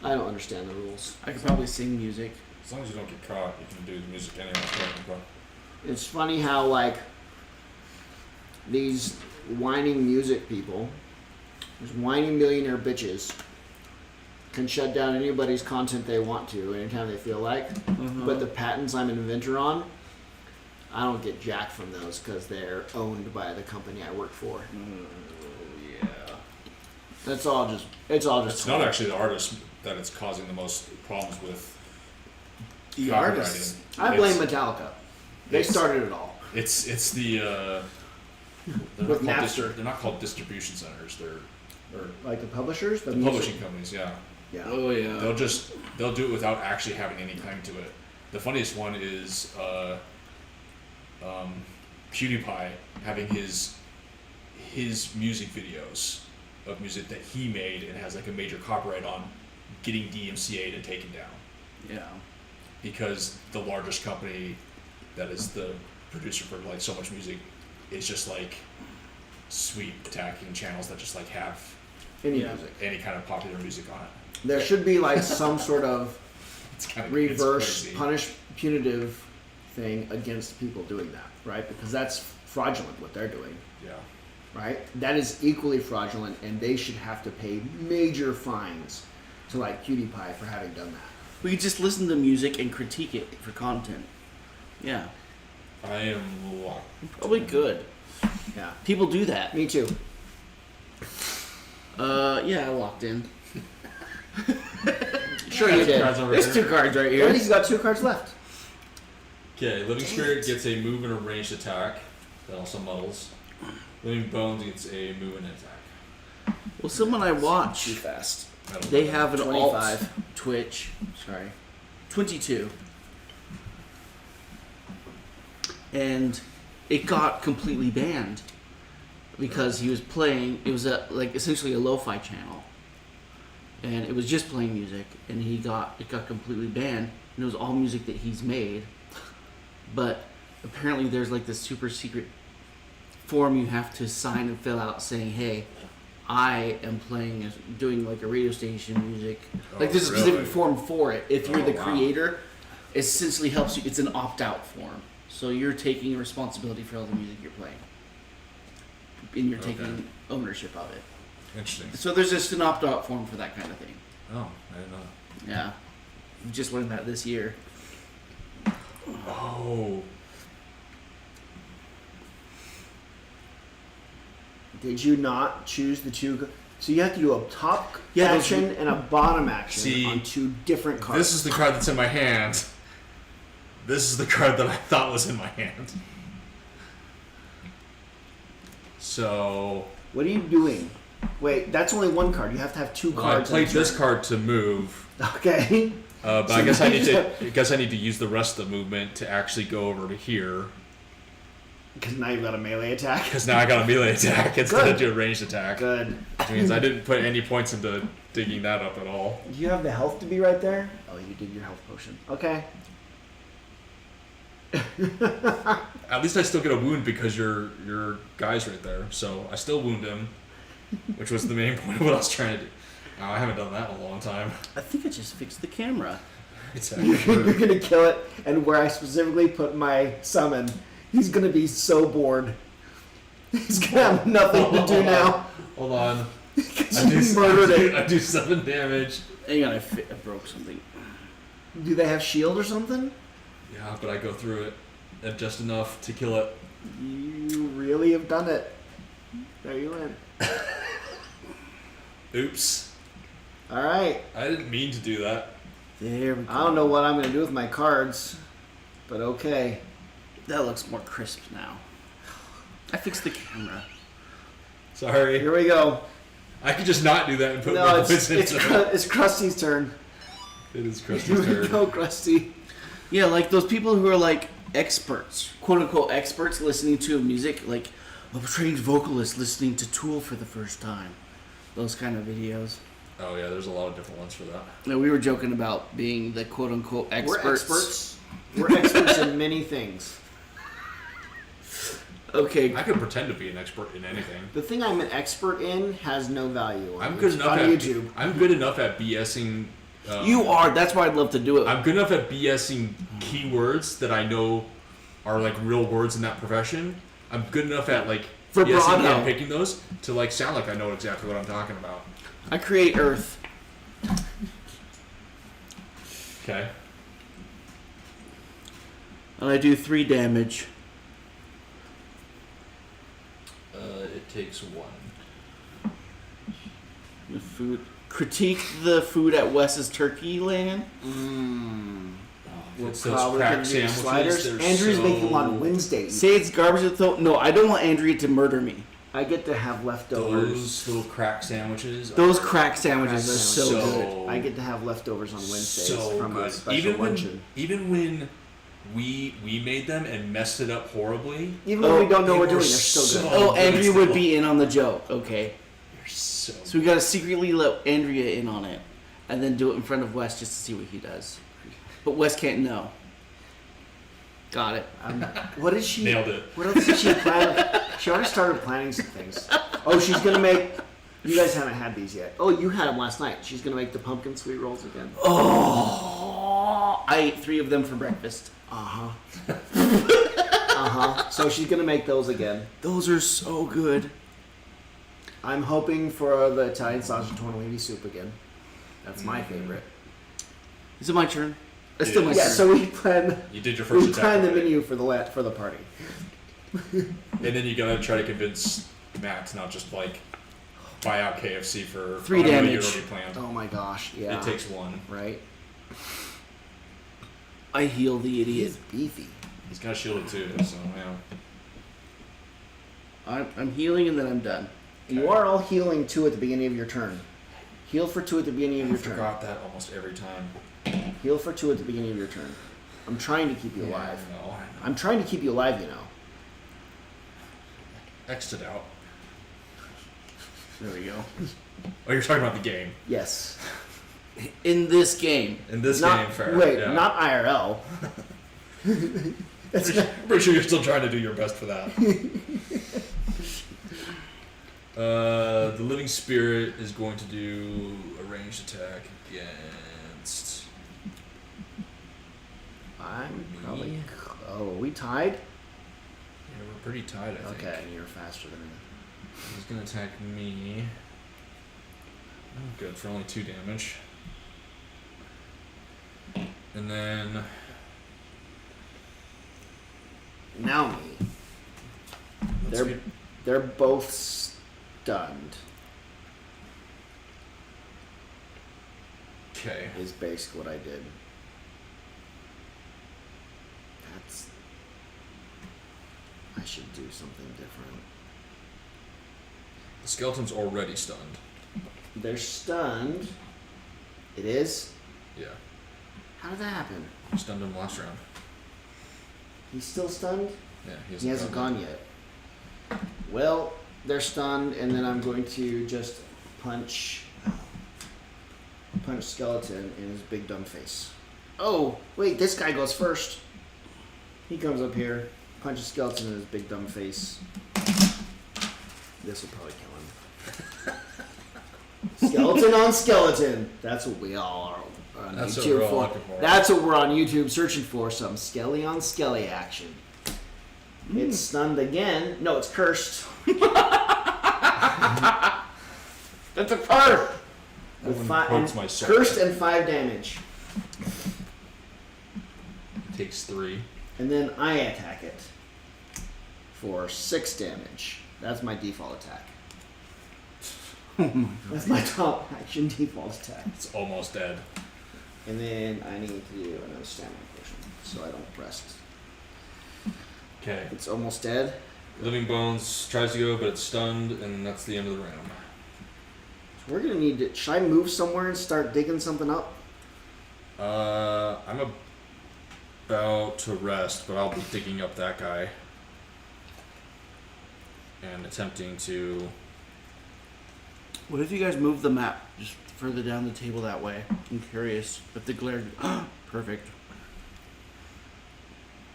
I don't understand the rules. I could probably sing music. as long as you don't get caught, you can do the music anyway. It's funny how, like, these whining music people, these whining millionaire bitches, can shut down anybody's content they want to anytime they feel like. But the patents I'm an inventor on, I don't get jack from those because they're owned by the company I work for. Yeah. It's all just. It's It's not actually the artist that it's causing the most problems with. The copywriting. artists. I blame Metallica. They it's- started it all. It's the. They're With not called Napster. they're not called distribution centers. They're Like the publishers, the publishing companies. Yeah. Yeah. Oh yeah. They'll do it without actually having any claim to it. The funniest one is PewDiePie having his music videos of music that he made and has like a major copyright on getting DMCA'd and taken down Yeah. because the largest company that is the producer for like so much music is just like sweet attacking channels that just like have Any Yeah. music. any kind of popular music on it. There should be like some sort of It's kind of reverse punitive thing against people doing that, right? Because that's fraudulent what they're doing, Yeah. right? That is equally fraudulent, and they should have to pay major fines to like PewDiePie for having done that. We could just listen to music and critique it for content. Yeah. I am locked. Probably good. Yeah, People do that. me too. Yeah, I locked in. Sure you did. Cards over There's here. 2 cards right At here. least you got 2 cards left. Okay, Living Spirit gets a move and a ranged attack. That also muddles. Living Bones gets a move and attack. Well, someone I watch, Too fast. I don't they know. have an 25. alt Twitch. Sorry. 22. And it got completely banned because he was playing. It was essentially a lo-fi channel, and it was just playing music. And it got completely banned. And it was all music that he's made. But apparently, there's like this super secret form you have to sign and fill out saying, "Hey, I am doing like a radio station music." Like there's a specific really? form for it. If you're Oh, the wow. creator essentially helps you. It's an opt-out form, so you're taking responsibility for all the music you're playing, and you're taking ownership of it. Interesting. So there's just an opt-out form for that kind of thing. Oh, I didn't know. Yeah, we just learned that this year. Oh. Did you not choose the two? So you have to do a top Yeah, those- action and a bottom action See, on two different cards. This is the card that's in my hand. This is the card that I thought was in my hand. So What are you doing? Wait, that's only one card. You have to have two I cards. played in a this turn. card to move, Okay. but So I guess I now need you to. I guess I need to use the rest of the movement to actually go over to here. Because now you've got a melee attack. Because now I got a melee attack instead of Good. do a ranged attack. Good. Which means I didn't put any points into digging that up at all. Do you have the health to be right there? Oh, you did your health potion. Okay. At least I still get a wound because your guy's right there. So I still wound him, which was the main point of what I was trying to do. Oh, I haven't done that in a long time. I think I just fixed the camera. You're gonna kill it, and where I specifically put my summon, he's gonna be so bored. He's gonna have nothing to do now. Hold on. Because you murdered it. I do 7 damage. Hang on, I broke something. Do they have shield or something? Yeah, but I go through it just enough to kill it. You really have done it. There you went. Oops. All right. I didn't mean to do that. There we go. I don't know what I'm gonna do with my cards, but okay. That looks more crisp now. I fixed the camera. Sorry. Here we go. I could just not do that and put No, more it's points into it. it's Krusty's turn. It is Here Krusty's we turn. go, Krusty. Yeah, like those people who are like experts, quote unquote experts, listening to music, like a trained vocalist listening to Tool for the first time. Those kind of videos. Oh yeah, there's a lot of different ones for that. No, we were joking about being the quote unquote experts. We're experts. We're experts in many things. Okay. I could pretend to be an expert in anything. The thing I'm an expert in has no value on, I'm good enough on at YouTube. I'm good enough at BSing. You are. That's why I'd love to do it. I'm good enough at BSing keywords that I know are like real words in that profession. I'm good enough at like BSing Vibrato. and picking those to like sound like I know exactly what I'm talking about. I create Earth. Okay. And I do 3 damage. It takes 1. The food. Critique the food at Wes's Turkey Land. We're It's those probably crack gonna do sandwiches. sliders. They're Andrew's so- making one Wednesday. Say it's garbage to throw. No, I don't want Andrea to murder me. I get to have leftovers. Those little crack sandwiches. Those are crack sandwiches are so, so good. I get to have leftovers on Wednesdays so from a good. special luncheon. Even when we made them and messed it up horribly, Even when we don't know they what we're were doing, they're still good. so- Oh, Andrea would be in on the joke. Okay. they're so. So we gotta secretly let Andrea in on it, and then do it in front of Wes just to see what he does. But Wes can't know. Got it. What did she? Nailed it. What else did she plan? She already started planning some things. Oh, she's gonna make. You guys haven't had these yet. Oh, you had them last night. She's gonna make the pumpkin sweet rolls again. Oh, I ate 3 of them for breakfast. So she's gonna make those again. Those are so good. I'm hoping for the Italian sausage tortellini soup again. That's my favorite. Is it my turn? It's still my Yeah. turn. So we plan. You did your first We attack. plan the already. menu for the party. And then you gotta try to convince Matt to not just like buy out KFC for 3 I know you damage. already planned. Oh my gosh. Yeah. It takes 1. Right. I heal the He idiot. is beefy. He's got shielded too, so yeah. I'm healing and then I'm done. You are all healing 2 at the beginning of your turn. Heal for 2 at the beginning of I your turn. forgot that almost every time. Heal for 2 at the beginning of your turn. I'm trying to keep you alive. I know. I'm trying to keep you alive, you know. X'd it out. There we go. Oh, you're talking about the game. Yes. In this game. In this Not, game, fair. wait, yeah. not IRL. I'm pretty sure you're still trying to do your best for that. The living spirit is going to do a ranged attack against I'm probably. Me? Oh, are we tied? Yeah, we're pretty tight, I think. Okay, and you're faster than me. He's gonna attack me. Oh, good, for only 2 damage. And then... Now me. They're both stunned. Okay. Is basically what I did. I should do something different. The skeleton's already stunned. They're stunned. It is? Yeah. How did that happen? I stunned him last round. He's still stunned? Yeah, He hasn't gone yet. Well, they're stunned, and then I'm going to just punch skeleton in his big dumb face. Oh, wait, this guy goes first. He comes up here, punches skeleton in his big dumb face. This will probably kill him. Skeleton on skeleton. That's what we all are on That's YouTube what we're all for. looking for. That's what we're on YouTube searching for. Some skelly on skelly action. It's stunned again. No, it's cursed. That's a curse. That one hurts my soul. Cursed and 5 damage. Takes 3. And then I attack it for 6 damage. That's my default attack. That's my top action default attack. It's almost dead. And then I need to do another stamina potion so I don't rest. Okay. It's almost dead. Living Bones tries to go, but it's stunned, and that's the end of the round. So we're gonna need to. Should I move somewhere and start digging something up? I'm about to rest, but I'll be digging up that guy. And attempting to... What if you guys move the map just further down the table that way? I'm curious if the glare. Perfect.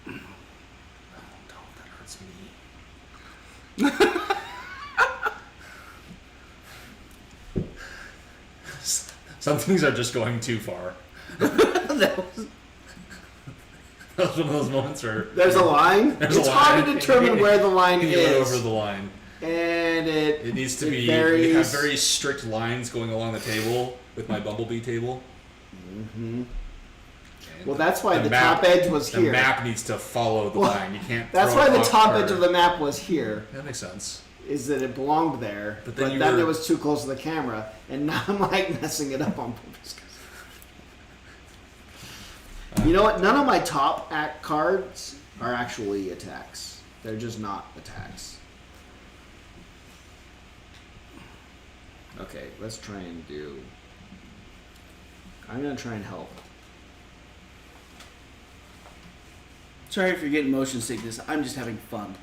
Oh, that hurts me. Some things are just going too far. That was- That was one of those moments where There's a line. It's hard to determine where the line you went is. over the line. And it needs to be. varies. We have very strict lines going along the table with my bumblebee table. Mm-hmm. And Well, that's why the map, top edge was the here. map needs to follow the Well, line. You can't. That's throw why it the off top guard. edge of the map was here. That makes sense. Is that it belonged there, But but then then you it were- was too close to the camera, and now I'm like messing it up on purpose. You know what? None of my top act cards are actually attacks. They're just not attacks. Okay, let's try and do... I'm going to try and help. Sorry if you're getting motion sickness. I'm just having fun.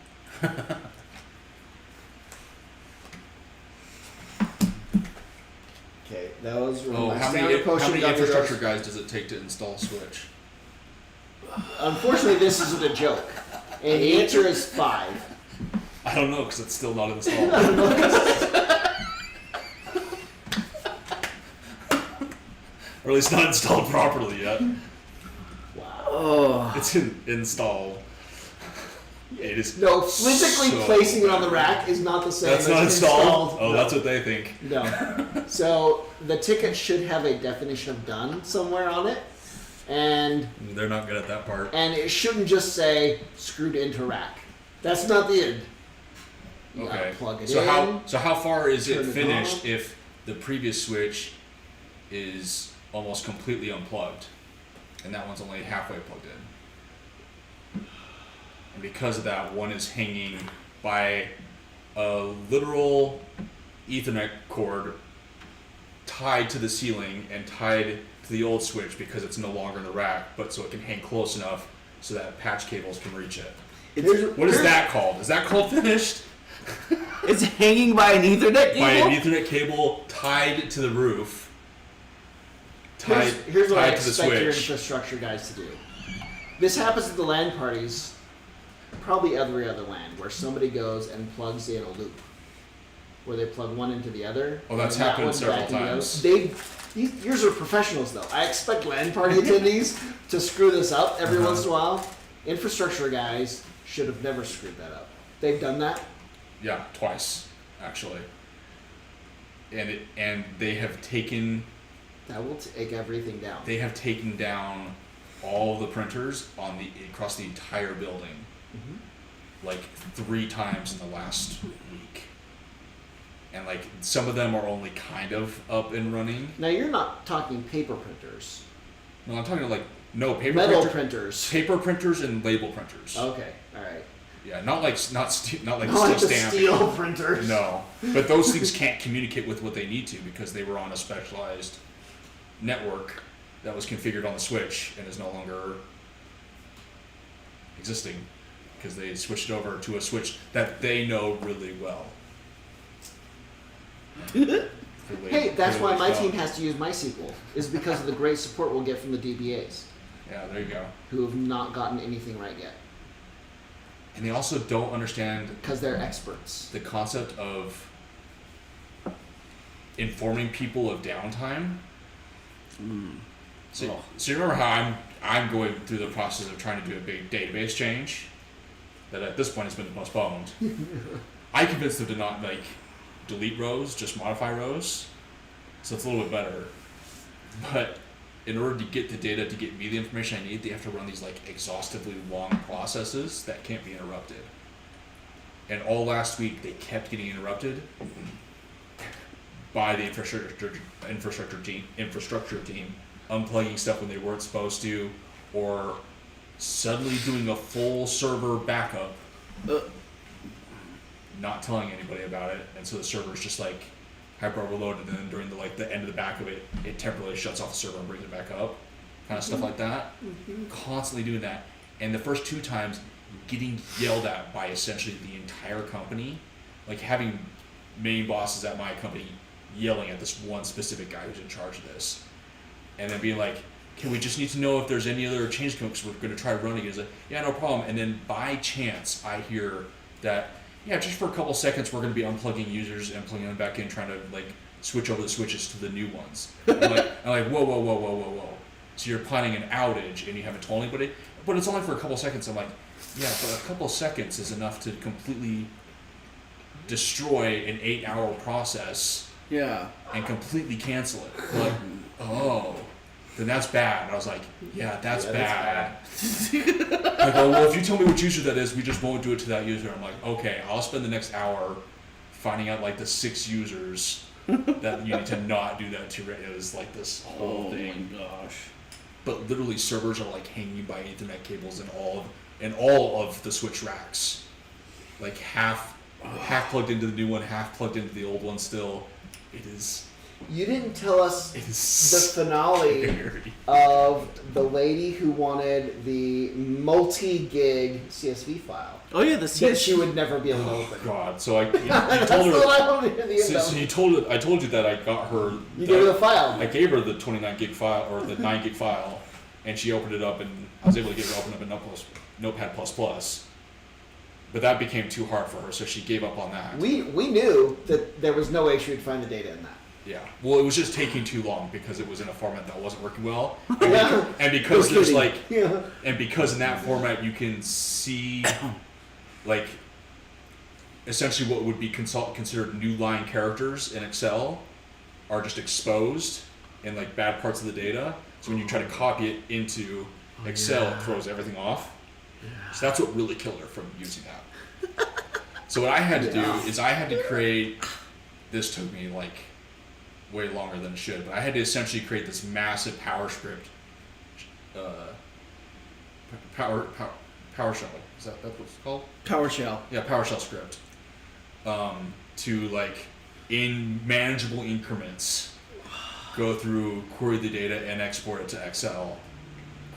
Okay, those were Oh, my how stamina many potion got rid of. infrastructure guys does it take to install Switch? Unfortunately, this isn't a joke. And the answer is 5. I don't know because it's still not installed. Or at least not installed properly yet. Wow. Oh. It's installed. It is No, physically so placing it on the bad. rack is not the same That's as not installed. Oh, No. that's what they think. No. So the ticket should have a definition of done somewhere on it, and They're not good at that part. it shouldn't just say screwed into rack. That's not the end. You Okay. gotta plug it So in. how far is turn it it finished on. if the previous Switch is almost completely unplugged, and that one's only halfway plugged in? And because of that, one is hanging by a literal Ethernet cord tied to the ceiling and tied to the old Switch because it's no longer in the rack, but so it can hang close enough so that patch cables can reach it. What is that called? Is that called finished? It's hanging by an Ethernet cable? By an Ethernet cable tied to the roof. Tied, Here's what I tied to the expect your Switch. infrastructure guys to do. This happens at the LAN parties, probably every other LAN, where somebody goes and plugs in a loop. where they plug one into the other. Oh, that's and that happened one's several back in the other. times. Yours are professionals, though. I expect LAN party attendees to screw this up every once in a while. Infrastructure guys should have never screwed that up. They've done that. Yeah, twice actually. And they have taken. That will take everything down. They have taken down all the printers across the entire building, like 3 times in the last week. And like some of them are only kind of up and running. Now you're not talking paper printers. No, I'm talking like metal printers. paper printers and label printers. Okay, all right. Yeah, not like Not steel like the stamp. steel printers. No, but those things can't communicate with what they need to because they were on a specialized network that was configured on the switch and is no longer existing because they switched it over to a switch that they know really well. Hey, that's why my team has to use MySQL, is because of the great support we'll get from the DBAs, Yeah, there you go. who have not gotten anything right yet, And they also don't understand because they're experts. the concept of informing people of downtime. So you remember how I'm going through the process of trying to do a big database change that at this point has been postponed. I convinced them to not like delete rows, just modify rows, so it's a little bit better. But in order to get the data to get me the information I need, they have to run these like exhaustively long processes that can't be interrupted. And all last week they kept getting interrupted by the infrastructure team unplugging stuff when they weren't supposed to, or suddenly doing a full server backup, not telling anybody about it, and so the server's just like hyper overloaded, and then during the end of the back of it, it temporarily shuts off the server and brings it back up, kind of stuff like that. Constantly doing that, and the first 2 times getting yelled at by essentially the entire company, like having main bosses at my company yelling at this one specific guy who's in charge of this, and then being like, "Can we just need to know if there's any other change codes we're going to try running?" He's like, "Yeah, no problem." And then by chance, I hear that, "Yeah, just for a couple seconds, we're going to be unplugging users and plugging them back in, trying to like switch over the switches to the new ones." I'm like, whoa. So you're planning an outage and you haven't told anybody, but it's only for a couple seconds. I'm like, yeah, but a couple seconds is enough to completely destroy an 8-hour process. Yeah. And completely cancel it. Like, oh, then that's bad. And I was like, yeah, that's bad. I go, well, if you tell me which user that is, we just won't do it to that user. I'm like, okay, I'll spend the next hour finding out like the 6 users that you need to not do that to. It was like this whole thing. Oh my gosh. But literally servers are like hanging by Ethernet cables in all of the switch racks. Like half plugged into the new one, half plugged into the old one still. It is. You didn't tell us It the is finale scary. of the lady who wanted the multi-gig CSV file Oh yeah, the that CSV. she would never be able to open. God, so you That's told her. what I wanted to hear the end of. I told you that I got her. You gave her the file. I gave her the 29 gig file or the 9 gig file, and she opened it up, and I was able to get her to open up in Notepad++. But that became too hard for her, so she gave up on that. We knew that there was no way she would find the data in that. Yeah. Well, it was just taking too long because it was in a format that wasn't working well, Yeah. and because No there's kidding. like, Yeah. and because in that format you can see, like, essentially what would be considered new line characters in Excel are just exposed in like bad parts of the data. So when you try to copy it into Excel, it throws everything off. So that's what really killed her from using that. So what I had to do is I had to create. This took me like way longer than it should, but I had to essentially create this massive PowerScript, PowerShell. Is that what it's called? PowerShell. Yeah, PowerShell script. To like in manageable increments, go through, query the data, and export it to Excel.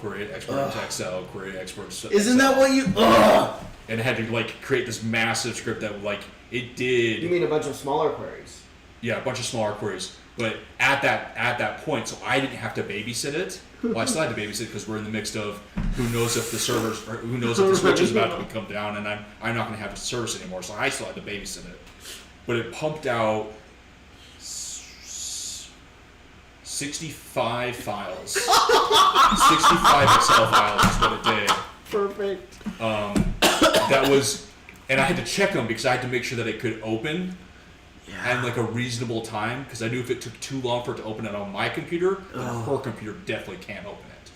Query it, export it to Excel. Query it, export it to Excel. Isn't that what you? Ugh! And it had to like create this massive script that like it did. You mean a bunch of smaller queries? Yeah, a bunch of smaller queries. But at that point, so I didn't have to babysit it. Well, I still had to babysit because we're in the mix of who knows if the servers, or who knows if the switch is about to come down, and I'm not going to have a service anymore. So I still had to babysit it. but it pumped out 65 files. 65 Excel files is what it did. Perfect. That was, and I had to check them because I had to make sure that it could open and like a reasonable time, because I knew if it took too long for it to open it on my computer, then her computer definitely can't open it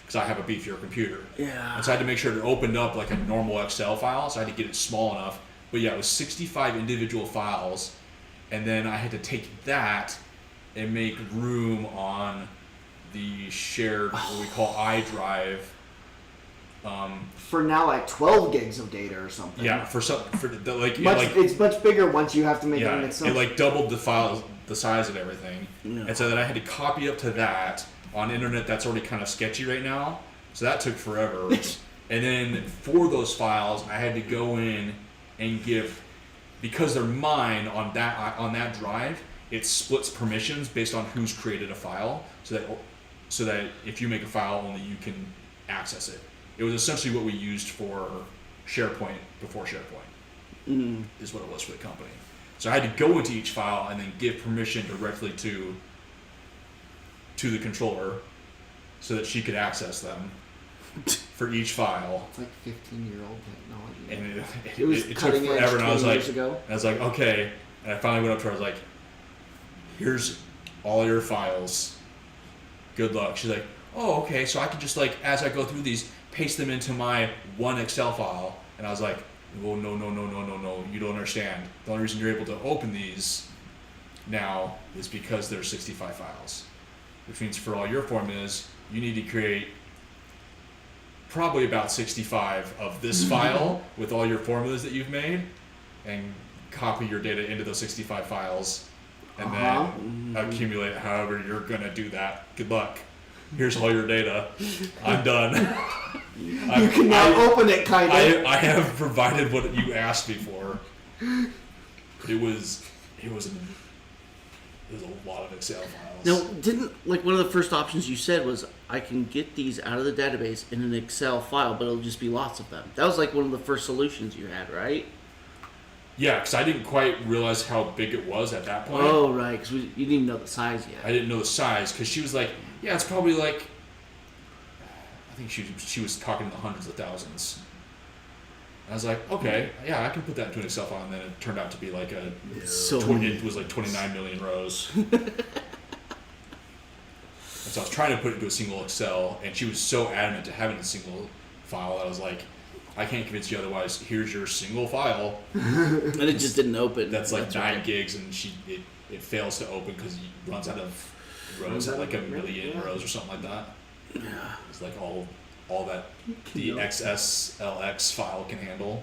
because I have a beefier computer. Yeah. And so I had to make sure it opened up like a normal Excel file, so I had to get it small enough. But yeah, it was 65 individual files, and then I had to take that and make room on the shared, what we call iDrive. For now, like 12 gigs of data or something. Yeah, for the, like, It's much bigger once you have to make it yeah, in Excel. it like doubled the files, the size of everything, Yeah. and so then I had to copy up to that on internet that's already kind of sketchy right now. So that took forever. And then for those files, I had to go in and give, because they're mine on that drive, it splits permissions based on who's created a file, so that if you make a file, only you can access it. It was essentially what we used for SharePoint before SharePoint, is what it was for the company. So I had to go into each file and then give permission directly to the controller so that she could access them for each file. It's like 15-year-old technology. And it was it took cutting edge forever, and 20 years ago. I was like, okay. And I finally went up to her, I was like, here's all your files. Good luck. She's like, oh, okay, so I can just, like, as I go through these, paste them into my one Excel file. And I was like, well, no, you don't understand. The only reason you're able to open these now is because there's 65 files. Which means for all your formulas, you need to create probably about 65 of this file with all your formulas that you've made, and copy your data into those 65 files, and then accumulate however you're gonna do that. Good luck. Here's all your data. I'm done. You can now open it, kind of. I have provided what you asked me for. It was a lot of Excel files. Now, didn't, like, one of the first options you said was, I can get these out of the database in an Excel file, but it'll just be lots of them. That was like one of the first solutions you had, right? Yeah, because I didn't quite realize how big it was at that point. Oh, right, because you didn't even know the size yet. I didn't know the size, because she was like, yeah, it's probably like, I think she was talking in the hundreds of thousands. I was like, okay, yeah, I can put that into an Excel file, and then it turned out to be like it was like 29 million rows. And so I was trying to put it into a single Excel, and she was so adamant to having a single file that I was like, I can't convince you otherwise. Here's your single file. And it just didn't open. That's like 9 right. gigs, and it fails to open because it runs out of rows at like 1 million rows or something like that. Yeah. It's like all that the XSLX file can handle,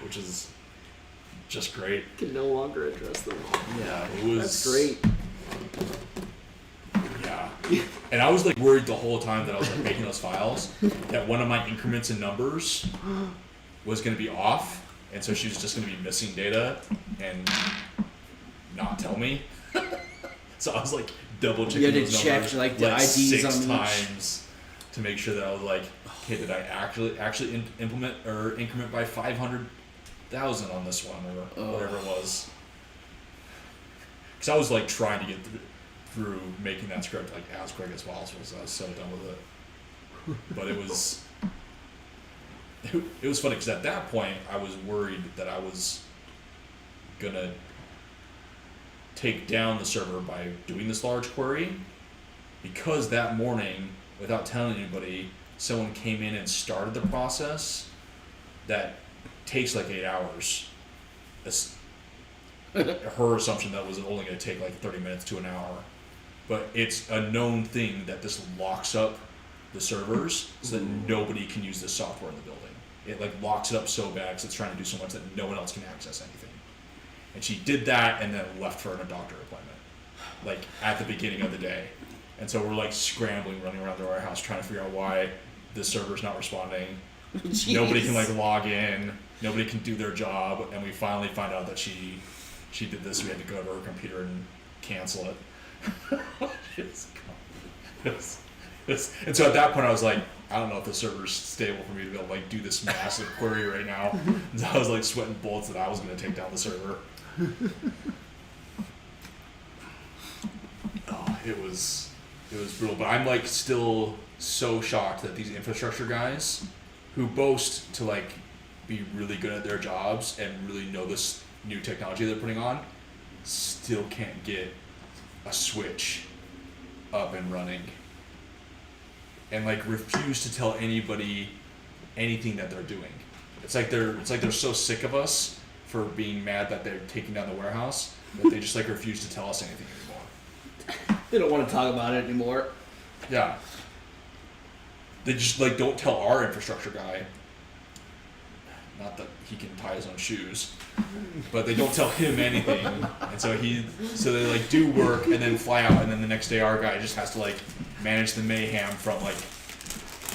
which is just great. Can no longer address them. Yeah, it was. That's great. Yeah, and I was like worried the whole time that I was like making those files that one of my increments in numbers was going to be off, and so she was just going to be missing data and not tell me. So I was like double checking You had to those check numbers like the IDs 6 on each. times to make sure that I was like, okay, did I actually implement or increment by 500,000 on this one or whatever it was? Because I was like trying to get through making that script like as quick as possible, so I was so done with it. But it was funny because at that point I was worried that I was gonna take down the server by doing this large query, because that morning, without telling anybody, someone came in and started the process that takes like 8 hours. That's her assumption that was only going to take like 30 minutes to an hour. But it's a known thing that this locks up the servers so that nobody can use this software in the building. It like locks it up so bad because it's trying to do so much that no one else can access anything. And she did that and then left for a doctor appointment, like at the beginning of the day. And so we're like scrambling, running around the warehouse trying to figure out why the server's not responding. Jeez. Nobody can like log in. Nobody can do their job. And we finally find out that she did this. We had to go to her computer and cancel it. It And so at that point I was like, I don't know if the server's stable for me to be able to like do this massive query right now. And so I was like sweating bullets that I was going to take down the server. Oh, it was brutal. But I'm like still so shocked that these infrastructure guys who boast to like be really good at their jobs and really know this new technology they're putting on still can't get a switch up and running. And like refuse to tell anybody anything that they're doing. It's like they're so sick of us for being mad that they're taking down the warehouse that they just like refuse to tell us anything anymore. They don't want to talk about it anymore. Yeah. They just like don't tell our infrastructure guy. Not that he can tie his own shoes, but they don't tell him anything. And so they like do work and then fly out, and then the next day our guy just has to like manage the mayhem from like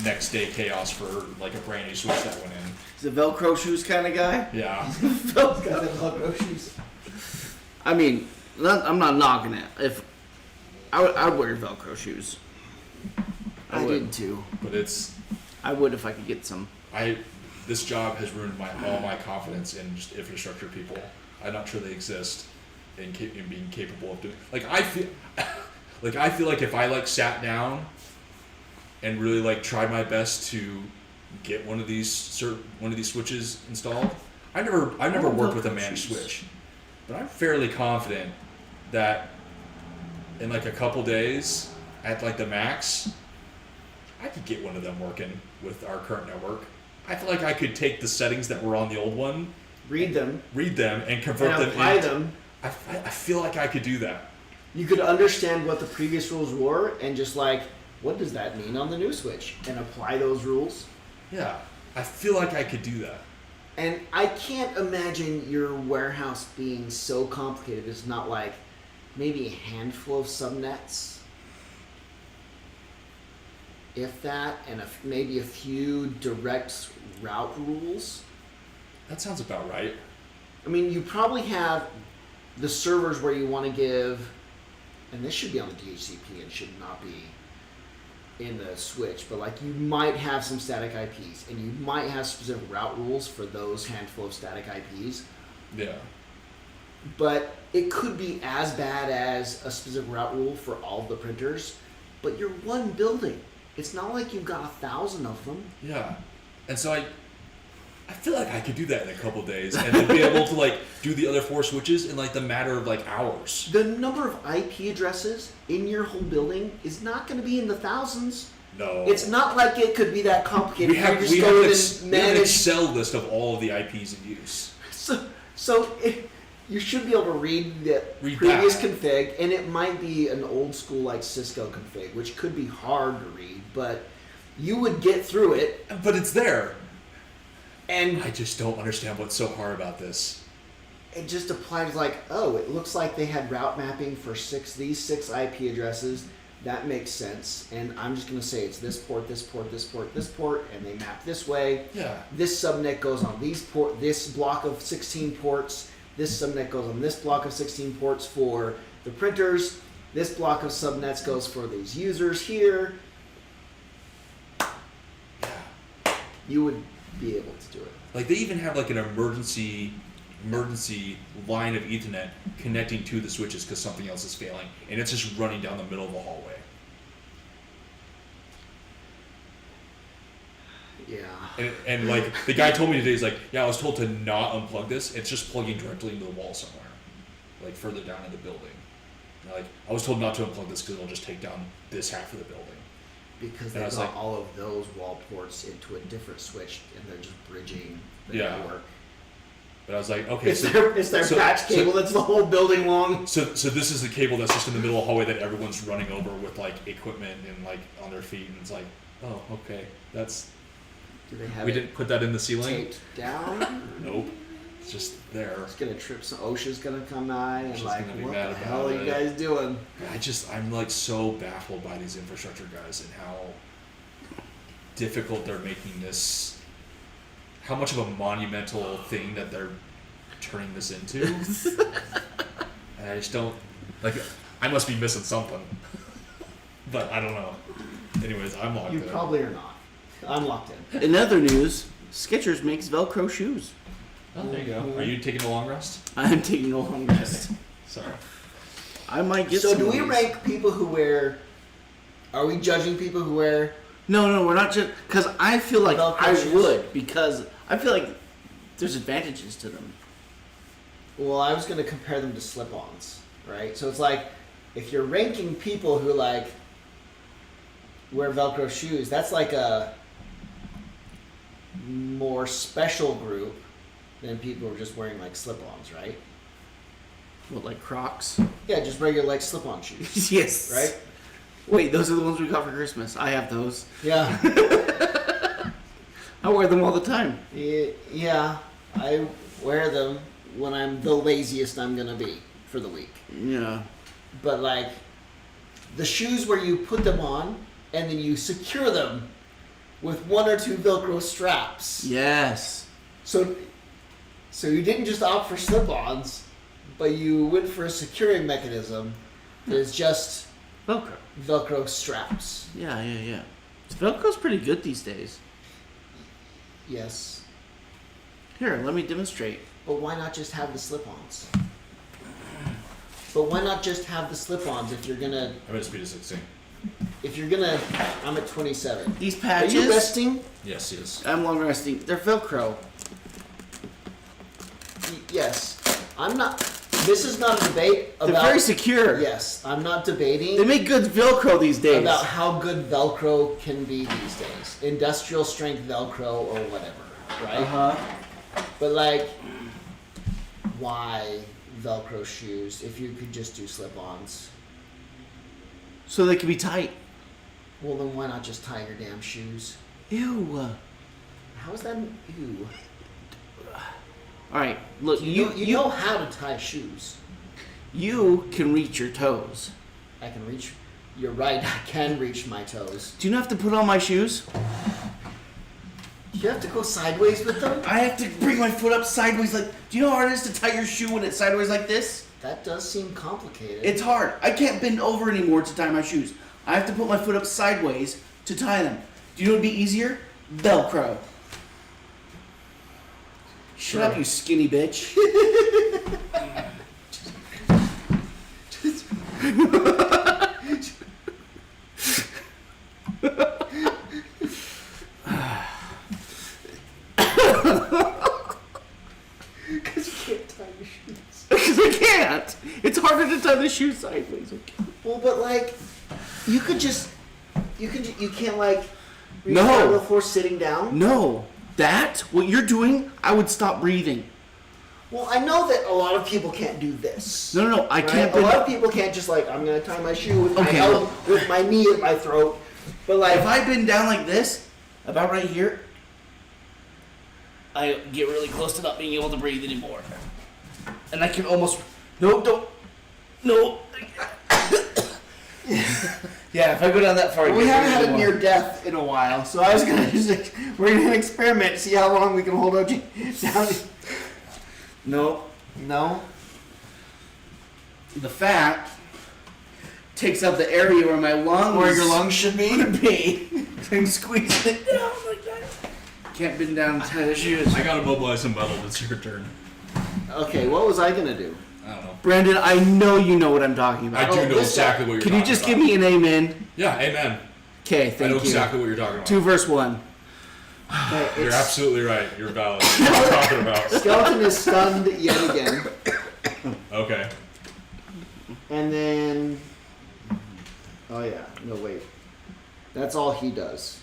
next day chaos for like a brand new switch that went in. He's a Velcro shoes kind of guy. Yeah. Got the Velcro shoes. I mean, I'm not knocking it. If I'd wear Velcro shoes. I did too. But I would if I could get some. This job has ruined all my confidence in just infrastructure people. I'm not sure they exist in being capable of doing. Like I feel like if I like sat down and really like tried my best to get one of these switches installed. I've never worked with a managed switch, but I'm fairly confident that in like a couple days at like the max, I could get one of them working with our current network. I feel like I could take the settings that were on the old one, read them, and convert and them. Apply them. I feel like I could do that. You could understand what the previous rules were and just like, what does that mean on the new switch? And apply those rules. Yeah, I feel like I could do that. And I can't imagine your warehouse being so complicated. It's not like maybe a handful of subnets. If that, and maybe a few direct route rules. That sounds about right. I mean, you probably have the servers where you want to give, and this should be on the DHCP and should not be in the switch, but like you might have some static IPs, and you might have specific route rules for those handful of static IPs. Yeah. But it could be as bad as a specific route rule for all of the printers, but you're one building. It's not like you've got 1,000 of them. Yeah. And so I feel like I could do that in a couple of days and then be able to like do the other 4 switches in like the matter of like hours. The number of IP addresses in your whole building is not going to be in the thousands. No. It's not like it could be that complicated. We have an Excel list of all of the IPs in use. You should be able to read the previous config, and it might be an old school like Cisco config, which could be hard to read, but you would get through it. But it's there. And I just don't understand what's so hard about this. It just applies like, oh, it looks like they had route mapping for these 6 IP addresses. That makes sense. And I'm just going to say it's this port, this port, this port, this port, and they map this way. Yeah. This subnet goes on this block of 16 ports. This subnet goes on this block of 16 ports for the printers. This block of subnets goes for these users here. Yeah. You would be able to do it. Like they even have like an emergency line of Ethernet connecting to the switches because something else is failing, and it's just running down the middle of the hallway. Yeah. And like the guy told me today, he's like, yeah, I was told to not unplug this. It's just plugging directly into the wall somewhere, like further down in the building. And like I was told not to unplug this because it'll just take down this half of the building. Because they got all of those wall ports into a different switch, and they're just bridging the network. But I was like, okay, it's their patch cable that's the whole building long. So this is the cable that's just in the middle of the hallway that everyone's running over with like equipment and like on their feet, and it's like, oh, okay, that's. Do they have we didn't put that in the ceiling? Taped down? Nope. It's just there. It's gonna trip. Some OSHA's gonna come by and like, what the mad hell about are you guys doing? I'm like so baffled by these infrastructure guys and how difficult they're making this. How much of a monumental thing that they're turning this into. And I just don't like. I must be missing something, but I don't know. Anyways, I'm locked You in. probably are not. I'm locked in. In other news, Skechers makes Velcro shoes. Oh, there you go. Are you taking a long rest? I'm taking a long rest. Sorry. I might get So some do of we these. rank people who wear? Are we judging people who wear? No, we're not just because I feel like Velcro I shoes? would because I feel like there's advantages to them. Well, I was going to compare them to slip-ons, right? So it's like if you're ranking people who like wear Velcro shoes, that's like a more special group than people who are just wearing like slip-ons, right? What, like Crocs? Yeah, just regular like slip-on shoes, Yes. right? Wait, those are the ones we got for Christmas. I have those. Yeah. I wear them all the time. Yeah, I wear them when I'm the laziest I'm gonna be for the week. Yeah. But like the shoes where you put them on and then you secure them with 1 or 2 Velcro straps. Yes. So you didn't just opt for slip-ons, but you went for a securing mechanism that is just Velcro. Velcro straps. Yeah. Velcro's pretty good these days. Yes. Here, let me demonstrate. But why not just have the slip-ons? But why not just have the slip-ons if you're gonna? I'm at a speed of 16. If you're gonna, I'm at 27. These Are patches. you resting? Yes. I'm long resting. They're Velcro. Yes. I'm not. This is not a debate about. They're very secure. Yes, I'm not debating They make good Velcro these days. about how good Velcro can be these days. Industrial strength Velcro or whatever, right? huh. But like, why Velcro shoes if you could just do slip-ons? So they can be tight. Well, then why not just tie your damn shoes? Ew. How is that? Ew. All right, look. You know how to tie shoes. You can reach your toes. I can reach. You're right. I can reach my toes. Do you not have to put on my shoes? You have to go sideways with them. I have to bring my foot up sideways. Like, do you know how hard it is to tie your shoe when it's sideways like this? That does seem complicated. It's hard. I can't bend over anymore to tie my shoes. I have to put my foot up sideways to tie them. Do you know what would be easier? Velcro. Shut up, you skinny bitch. Because you can't tie your shoes. Because I can't. It's harder to tie the shoe sideways. Okay. Well, but like, you could just. You can't like. Reach No. down before sitting down. No. What you're doing, I would stop breathing. Well, I know that a lot of people can't do this. No. I right? can't A lot bend. of people can't just like, I'm gonna tie my shoe with Okay. my elbow, with my knee at my throat. But like, If I bend down like this, about right here, I get really close to not being able to breathe anymore. And I can almost. No, don't. No. Yeah, if I go down that far, I we can't haven't had breathe a anymore. near death in a while, so I was gonna just we're gonna experiment, see how long we can hold OG down. No. No. The fat takes up the area where my lungs Where your lungs should be. would be. I'm squeezing it down like that. Can't bend down and tie the shoes. I gotta mobilize some metal. It's your turn. Okay, what was I gonna do? I don't know. Brandon, I know you know what I'm talking I about. do Oh, know this exactly what you're Can talking you just about. give me an amen? Yeah, amen. Okay, I thank know you. exactly what you're talking about. 2 verse 1. Okay, You're it's- absolutely right. You're valid. What are you talking about? Skeleton is stunned yet again, Okay. and then. Oh yeah, no wait. That's all he does,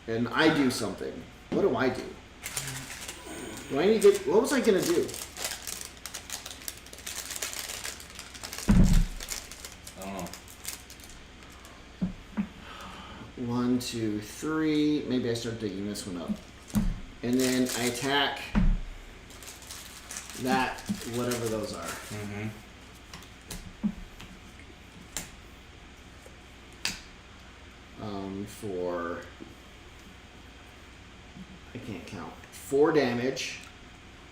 and I do something. What do I do? Do I need to get? What was I gonna do? I don't know. 1, 2, 3. Maybe I start digging this one up. And then I attack that, whatever those are. Mm-hmm. For, I can't count, 4 damage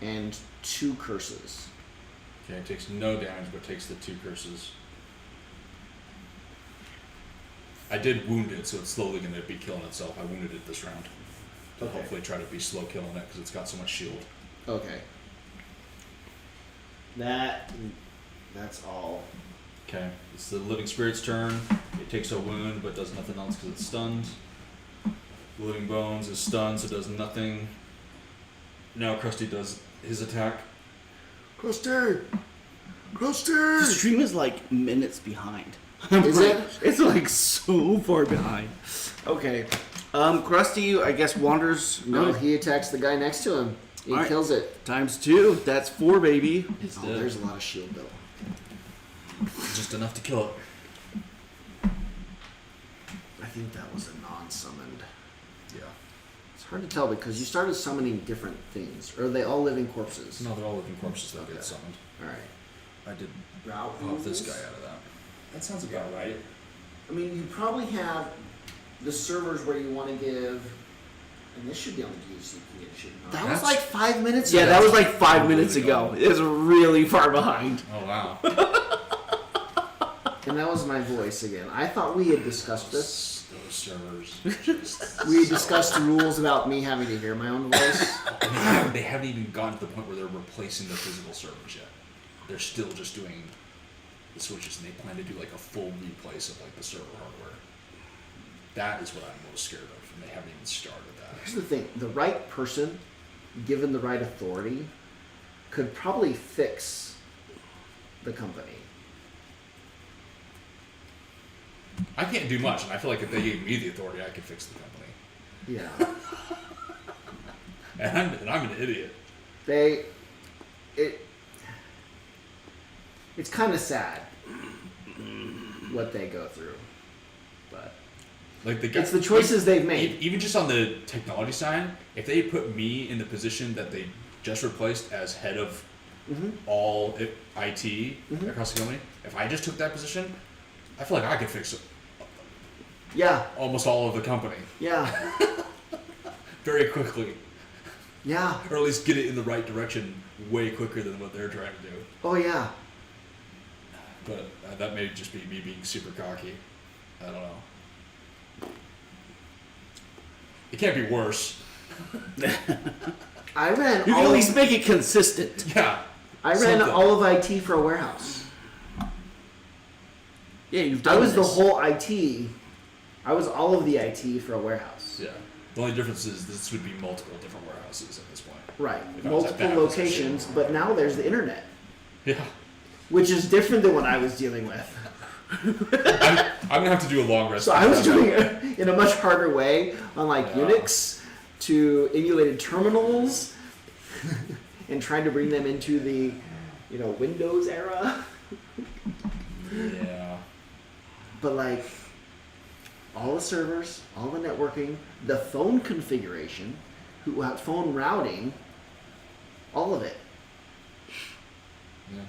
and 2 curses. Okay, it takes no damage, but takes the 2 curses. I did wound it, so it's slowly going to be killing itself. I wounded it this round. To Okay. hopefully try to be slow killing it because it's got so much shield. Okay. That's all. Okay, it's the living spirit's turn. It takes a wound but does nothing else because it's stunned. The living bones is stunned, so does nothing. Now Krusty does his attack. Krusty! The Krusty! stream is like minutes behind. Is Like, it? It's like so far behind. Okay. Krusty, I guess, wanders. No, he attacks the guy next to him. He Alright. kills it. Times 2. That's 4, baby. It's Oh, dead. there's a lot of shield though. Just enough to kill it. I think that was a non-summoned. Yeah. It's hard to tell because you started summoning different things. Or are they all living corpses? No, they're all living corpses that Okay. get summoned. Alright. I did Route pop this guy out of that. That sounds about right. I mean, you probably have the servers where you want to give, and this should be on the GC page, should it not? That was That's- like 5 minutes Yeah, ago. that was like 5 minutes ago. It's really far behind. Oh wow. And that was my voice again. I thought we had discussed this. Those servers. Just We discussed the rules about me having to hear my own voice. they haven't even gotten to the point where they're replacing the physical servers yet. They're still just doing the switches, and they plan to do like a full replace of like the server hardware. That is what I'm most scared of, and they haven't even started that. Here's the thing. The right person, given the right authority, could probably fix the company. I can't do much, and I feel like if they gave me the authority, I could fix the company. Yeah. And I'm an idiot. It's kind of sad what they go through, but Like the guy, it's the choices they've made. Even just on the technology side, if they put me in the position that they just replaced as head of all IT across the company, if I just took that position, I feel like I could fix Yeah, almost all of the company yeah, very quickly, yeah. or at least get it in the right direction way quicker than what they're trying to do. Oh yeah. But that may just be me being super cocky. I don't know. It can't be worse. I ran. You can at least make it consistent. Yeah. I ran something. all of IT for a warehouse. Yeah, you've done I was the this. whole IT. I was all of the IT for a warehouse. Yeah. The only difference is this would be multiple different warehouses at this point. Right. If I was at Multiple that locations, position. but now there's the internet, Yeah. which is different than what I was dealing with. I'm gonna have to do a long rest. So I was doing it in a much harder way on like Yeah. Unix to emulated terminals and trying to bring them into the, Windows era. Yeah. But like all the servers, all the networking, the phone configuration, phone routing, all of it. Yeah.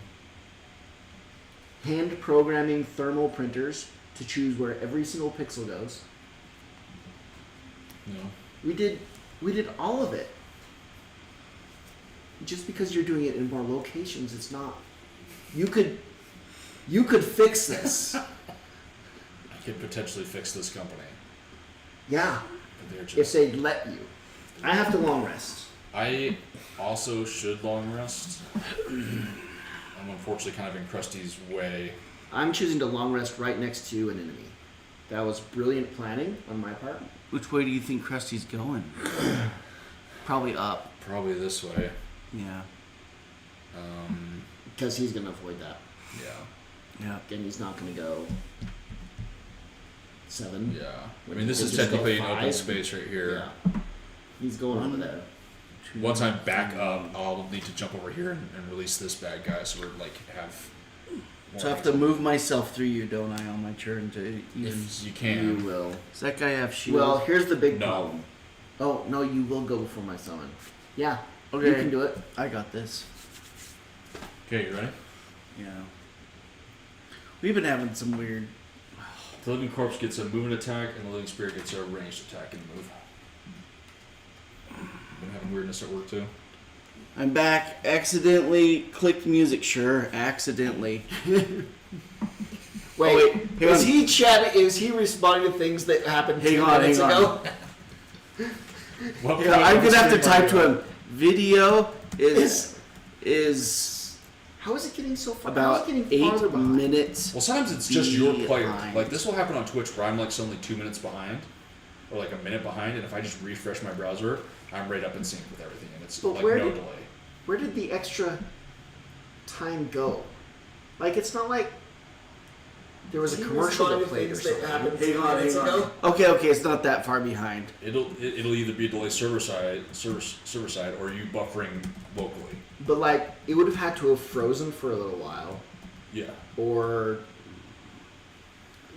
Hand programming thermal printers to choose where every single pixel goes. No. We did all of it. Just because you're doing it in more locations, it's not. You could fix this. I could potentially fix this company, Yeah, but they're if just. they'd let you. I have to long rest. I also should long rest. I'm unfortunately kind of in Krusty's way. I'm choosing to long rest right next to an enemy. That was brilliant planning on my part. Which way do you think Krusty's going? Probably up. Probably this way. Yeah. Because he's going to avoid that. Yeah. Yeah. And he's not going to go 7. Yeah. I mean, this is We'll just go technically an open 5. space right here. Yeah. He's going over there. Once I'm back up, I'll need to jump over here and release this bad guy, so we're like have. So I have to move myself through you, don't I, on my turn to even... If you You can. will. Does that guy have shield? Well, here's the big No. problem. Oh, no, you will go before my summon. Yeah. Okay. You can do it. I got this. Okay, you ready? Yeah. We've been having some weird... The living corpse gets a movement attack, and the living spirit gets a ranged attack and move. Been having weirdness at work too. I'm back. Accidentally clicked music. Sure, accidentally. Wait, hang is on. he chatting? Is he responding to things that happened 10 minutes hang ago? What Yeah, I'm what gonna have to stream are type you to on? him. Video is How is it getting so far? about How is it getting farther 8 behind? minutes. Well, sometimes it's just your player. behind. Like this will happen on Twitch where I'm like suddenly 2 minutes behind, or like a minute behind, and if I just refresh my browser, I'm right up in sync with everything, and it's But like where no did- delay. Where did the extra time go? Like, it's not like there was a commercial that played or something. Okay, it's not that far behind. It'll either be delay server side, or you buffering locally. But, like, it would have had to have frozen for a little while. Yeah. Or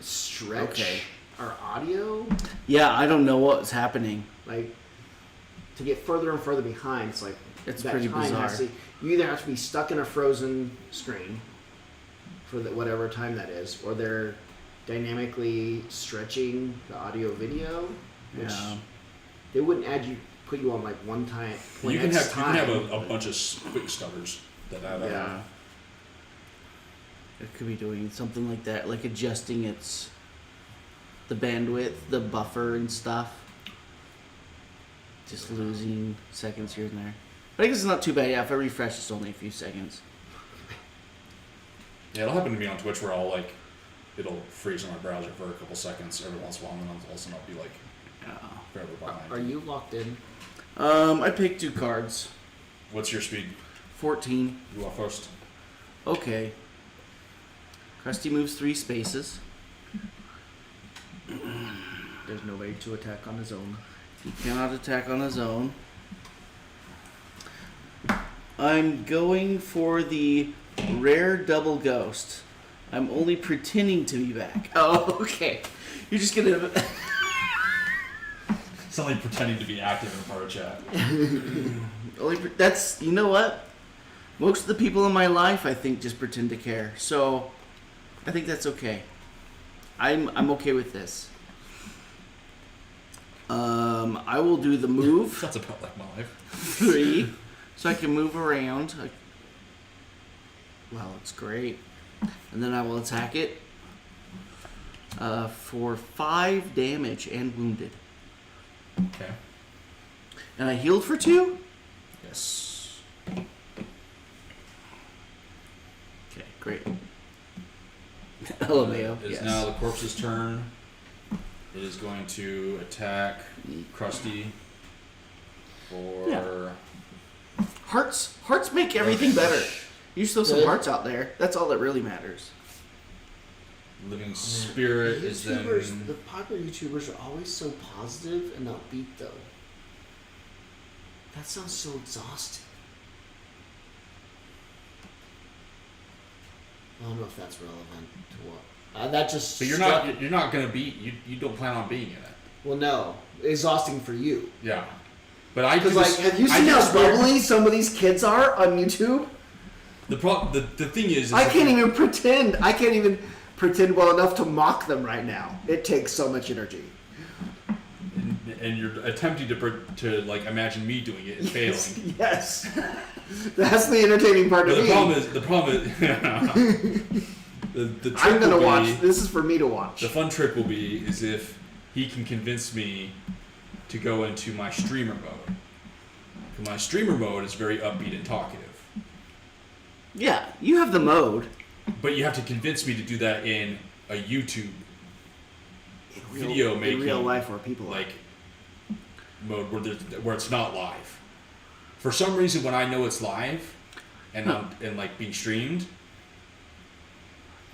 stretch Okay. our audio. Yeah, I don't know what's happening. Like, to get further and further behind, it's like It's that pretty time has bizarre. to, you either have to be stuck in a frozen screen for whatever time that is, or they're dynamically stretching the audio video, which Yeah. they wouldn't put you on like one time. You can have time. a bunch of quick stutters that add up. Yeah. It could be doing something like that, like adjusting the bandwidth, the buffer and stuff. Just losing seconds here and there. But I guess it's not too bad. Yeah, if I refresh, it's only a few seconds. Yeah, it'll happen to me on Twitch where it'll freeze on my browser for a couple seconds every once in a while, and then all of a sudden I'll be like forever behind. Are you locked in? I picked 2 cards. What's your speed? 14. You want first? Okay. Krusty moves 3 spaces. There's nobody to attack on his own. He cannot attack on his own. I'm going for the rare double ghost. I'm only pretending to be back. Oh, okay. You're just gonna. It's only pretending to be active in part chat. That's, you know what? Most of the people in my life, I think, just pretend to care. So, I think that's okay. I'm okay with this. I will do the move. That's about like my life. 3, so I can move around. Wow, that's great. And then I will attack it for 5 damage and wounded. Okay. And I healed for 2? Yes. Okay, great. LMAO, It is yes. now the corpse's turn. It is going to attack Krusty for... Yeah. Hearts make everything better. You throw some Good. hearts out there. That's all that really matters. Living Spirit The is YouTubers, then... the popular YouTubers are always so positive and upbeat, though. That sounds so exhausting. I don't know if that's relevant to what. That just. But you're not going to be... You don't plan on being in it. Well, no, exhausting for you. Yeah. But I Because just... like, have you I seen how just swear- bubbly some of these kids are on YouTube? The thing is I that can't even pretend. I can't even pretend well enough to mock them right now. It takes so much energy. and you're attempting to like imagine me doing it and failing. Yes. That's the entertaining part But of the me. problem is the trick I'm gonna will watch. be- This is for me to watch. The fun trick will be is if he can convince me to go into my streamer mode. My streamer mode is very upbeat and talkative. Yeah, you have the mode. But you have to convince me to do that in a YouTube video making in real life where people like mode where it's not live. For some reason, when I know it's live and and like being streamed,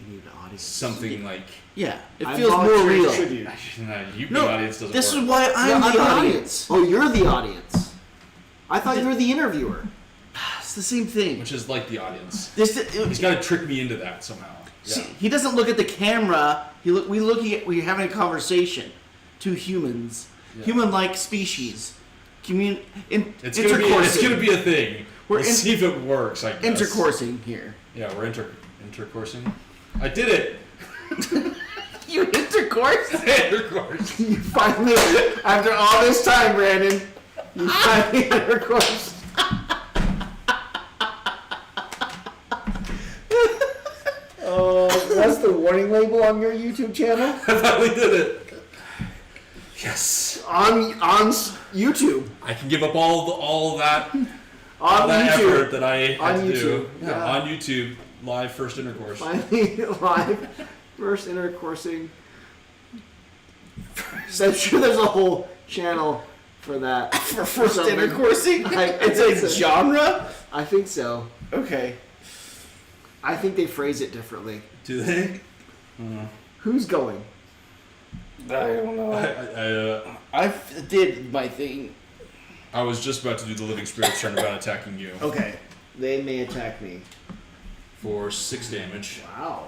you need an audience. something like Yeah, it I feels more volunteer to real. tribute. YouTube No, audience doesn't this work. is why I'm Yeah, the audience. Oh, you're the audience. I thought you were the interviewer. It's the same thing. Which is like the audience. He's This, got to trick me into that somehow. see, Yeah. he doesn't look at the camera. We're having a conversation. Two humans, Yeah. human-like species, It's gonna be a thing. We're We'll see if it works. I guess. intercoursing here. Yeah, we're intercoursing. I did it. You intercourse? Intercourse. You finally, after all this time, Brandon, you finally intercourse. Oh, that's the the warning label on your YouTube channel? I finally did it. Yes. On YouTube. I can give up all that On that YouTube. effort that I had On to YouTube. do. Yeah. On YouTube, live first intercourse. Finally, live first intercoursing. So I'm sure there's a whole channel for that. For first something. intercoursing? It's a genre? I think so. Okay. I think they phrase it differently. Do they? Who's going? I don't know. I did my thing. I was just about to do the living spirits turn about attacking you Okay. They may attack me. for 6 damage, Wow.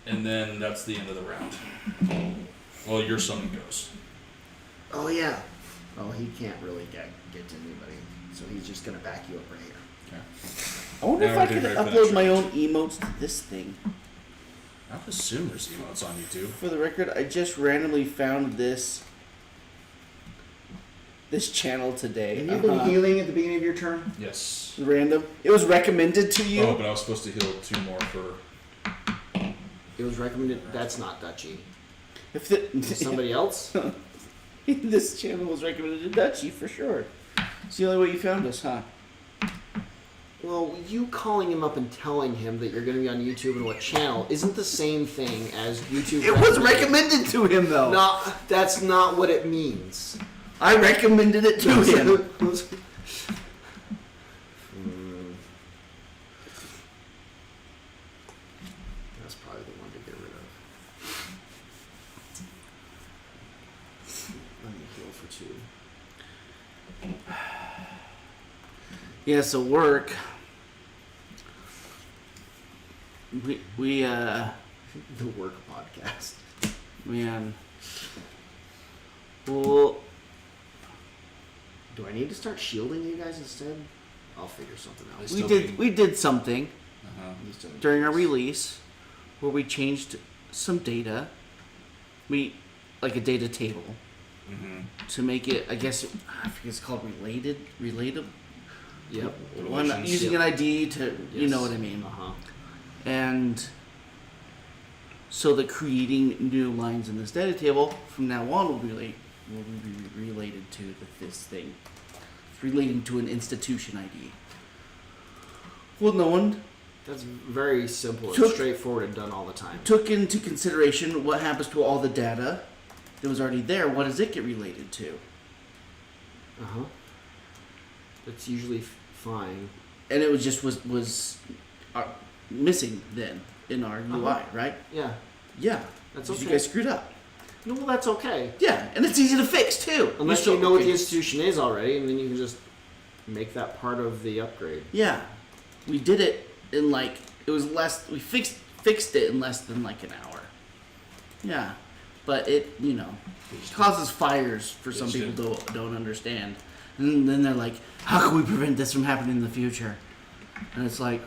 and then that's the end of the round. Well, your summon goes. Oh yeah. Oh, he can't really get to anybody, so he's just gonna back you up right here. Okay. I wonder Now if we I did could right for upload that my choice. own emotes to this thing. I would assume there's emotes on YouTube. For the record, I just randomly found this channel today. Have you been healing at the beginning of your turn? Yes. Random. It was recommended to you. Oh, but I was supposed to heal 2 more for. It was recommended. That's not Dutchy. If the, Is it somebody else? this channel was recommended to Dutchy for sure. It's the only way you found us, huh? Well, you calling him up and telling him that you're going to be on YouTube and what channel isn't the same thing as YouTube. It was recommended to him though. No, that's not what it means. I recommended it to him. That's probably the one to get rid of. Let me heal for 2. Yeah, so work. We The work podcast. man. Well, Do I need to start shielding you guys instead? I'll figure something out. we did something He's doing during our this. release where we changed some data. We like a data table to make it. I guess I think it's called related. Yep. One Relations. using an ID to you know Yes. what I mean. Uh-huh. And so that creating new lines in this data table from now on will be related to this thing. It's relating to an institution ID. Well, no one That's very simple and Took- straightforward and done all the time. took into consideration what happens to all the data that was already there. What does it get related to? Uh-huh. That's usually fine. And it was just was missing then in our UI, right? Yeah. Yeah, That's 'cause okay. You guys screwed up. No, well, that's okay. Yeah, and it's easy to fix too. Unless still- you know what the okay. institution is already, and then you can just make that part of the upgrade. Yeah, we did it in like it was less. We fixed it in less than like an hour. Yeah, but it causes fires for some It people don't understand, and then they're like, how can we prevent this from happening in the future? And it's like.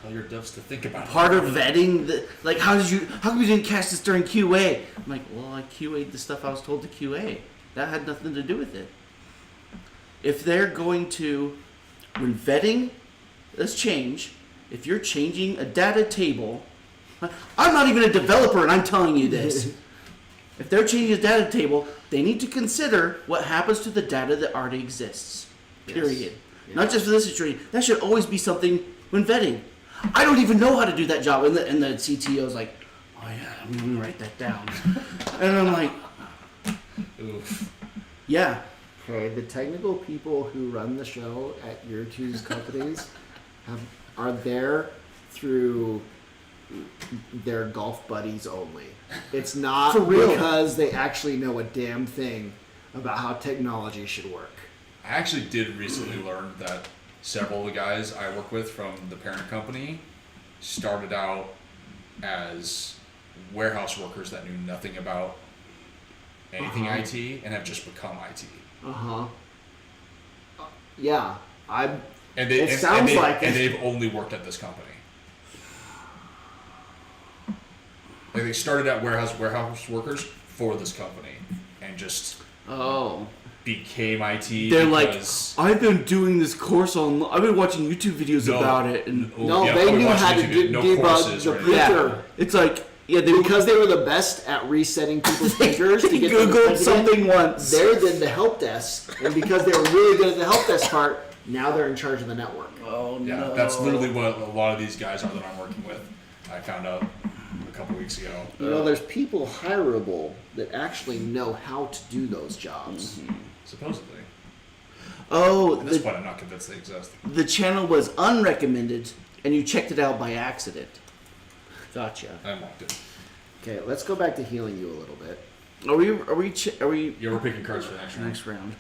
Tell your devs to think about Part it. of vetting like how come you didn't catch this during QA? I'm like, well, I QA'd the stuff I was told to QA. That had nothing to do with it. If they're going to, when vetting this change, if you're changing a data table, I'm not even a developer and I'm telling you this. If they're changing a data table, they need to consider what happens to the data that already exists. Period. Yes. Not just for this situation. That should always be something when vetting. I don't even know how to do that job. And the CTO's like, oh yeah, I'm going to write that down. And I'm like, Oof. yeah. Okay, the technical people who run the show at your two's companies are there through their golf buddies only. It's not For real. because they actually know a damn thing about how technology should work. I actually did recently learn that several of the guys I work with from the parent company started out as warehouse workers that knew nothing about anything Uh-huh. IT and have just become IT. Uh-huh. Yeah, And It sounds like it. and they've only worked at this company. Like they started out warehouse workers for this company and just became IT. They're like, because I've been doing this course on. I've been watching YouTube videos about it, and they knew how to debug the printer. It's like, because they were the best at resetting people's printers to get Googled something once. They're then the help desk, and because they were really good at the help desk part, now they're in charge of the network. Oh yeah, no! That's literally what a lot of these guys are that I'm working with. I found out a couple weeks ago. There's people hireable that actually know how to do those jobs. Mm-hmm. Supposedly. Oh, at this point, I'm not convinced they exist. The channel was unrecommended, and you checked it out by accident. Gotcha. I mocked it. Okay, let's go back to healing you a little bit. Are we? Yeah, we're picking cards for the next round.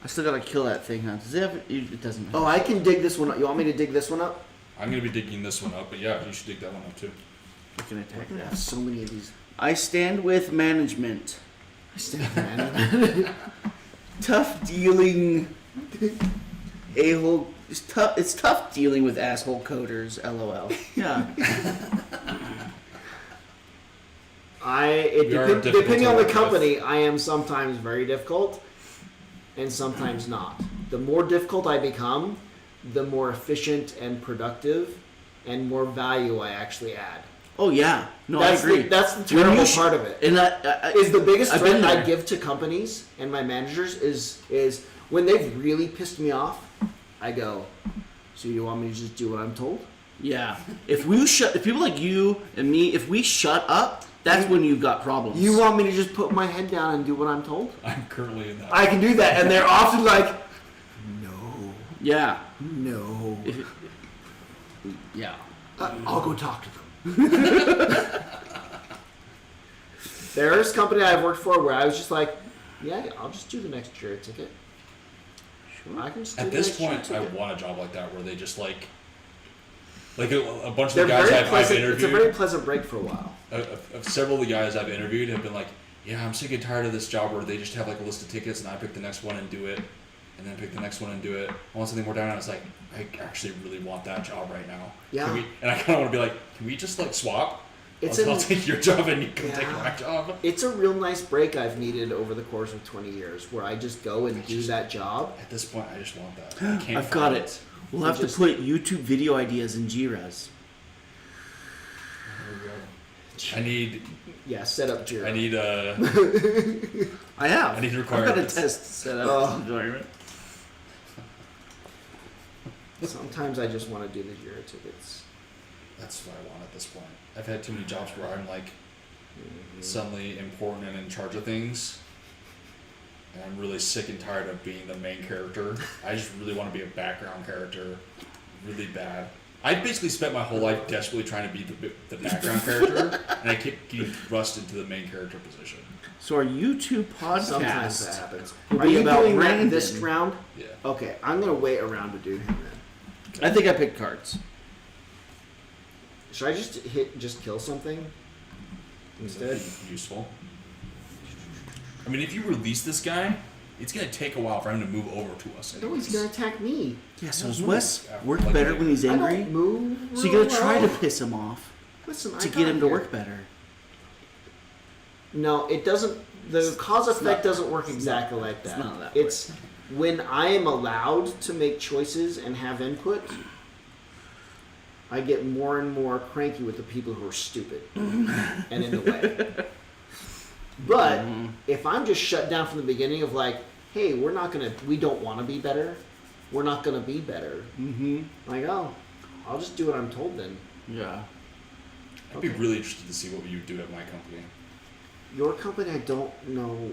I still gotta kill that thing, huh? Does it have? It doesn't. Oh, I can dig this one up. You want me to dig this one up? I'm gonna be digging this one up, but yeah, you should dig that one up too. I can attack I that. have so many of these. I stand with management. Tough dealing. A-hole. It's tough dealing with asshole coders. LOL. Yeah. Depending on the company, I am sometimes very difficult, and sometimes not. The more difficult I become, the more efficient and productive, and more value I actually add. Oh yeah, no, I agree. That's the terrible part of it. And is the biggest threat I give to companies and my managers is when they've really pissed me off. I go, so you want me to just do what I'm told? Yeah. If people like you and me, if we shut up, that's when you've got problems. You want me to just put my head down and do what I'm told? I'm currently in that. I can do that, and they're often like, no. Yeah. No. Yeah. I'll go talk to them. There's a company I've worked for where I was just like, yeah, I'll just do the next Jira ticket. Sure. I can just do At the this next point, Jira ticket. I want a job like that where they just like a bunch of the guys I've interviewed. It's a very pleasant break for a while. Several of the guys I've interviewed have been like, yeah, I'm sick and tired of this job where they just have like a list of tickets and I pick the next one and do it, and then pick the next one and do it. I want something more down, and I was like, I actually really want that job right now. Yeah. And I kind of want to be like, can we just like swap? I'll take your job and you can take my job. It's a real nice break I've needed over the course of 20 years where I just go and do that job. At this point, I just want that. I've got it. We'll have to put YouTube video ideas in Jira's. I need. Yeah, set up Jira. I need I have. I need requirements. I've got a test set up. Sometimes I just want to do the Jira tickets. That's what I want at this point. I've had too many jobs where I'm like suddenly important and in charge of things. And I'm really sick and tired of being the main character. I just really want to be a background character really bad. I basically spent my whole life desperately trying to be the background character, and I kept getting thrust into the main character position. So our YouTube podcast sometimes that happens. Are you about doing Brandon that this round? Yeah. Okay, I'm going to wait around to do him then. I think I picked cards. Should I just kill something instead? Useful. I mean, if you release this guy, it's going to take a while for him to move over to us. No, he's going to attack me. Yeah, so does Wes work better when he's angry? I don't move. So you got to try to piss him off to get him to work better. No, it doesn't. The cause effect doesn't work exactly like that. It's not that It's when I am allowed to make choices and have input, I get more and more cranky with the people who are stupid and in the way. But if I'm just shut down from the beginning of like, hey, we don't want to be better. We're not going to be better. Mm-hmm. Like, oh, I'll just do what I'm told then. Yeah. I'd be really interested to see what you do at my company. Your company, I don't know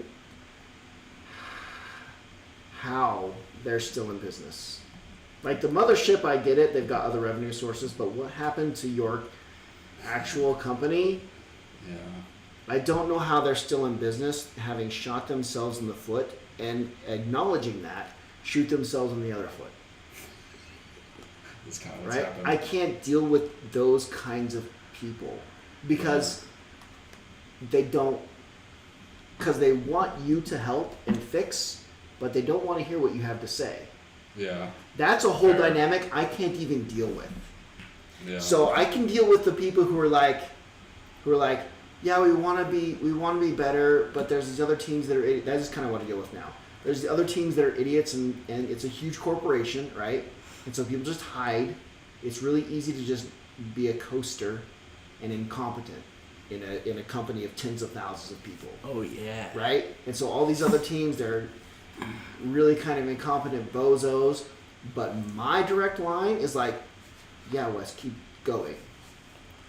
how they're still in business. Like the mothership, I get it. They've got other revenue sources. But what happened to your actual company? Yeah. I don't know how they're still in business, having shot themselves in the foot and acknowledging that, shoot themselves in the other foot. That's kind of what's right? happened. I can't deal with those kinds of people because they want you to help and fix, but they don't want to hear what you have to say. Yeah. That's a whole dynamic I can't even deal with. Yeah. So I can deal with the people who are like, yeah, we want to be better, but there's these other teams that are that's just kind of what I deal with now. There's the other teams that are idiots, and it's a huge corporation, right? And so people just hide. It's really easy to just be a coaster and incompetent in a company of tens of thousands of people. Oh yeah. Right? And so all these other teams, they're really kind of incompetent bozos. But my direct line is like, yeah, Wes, keep going.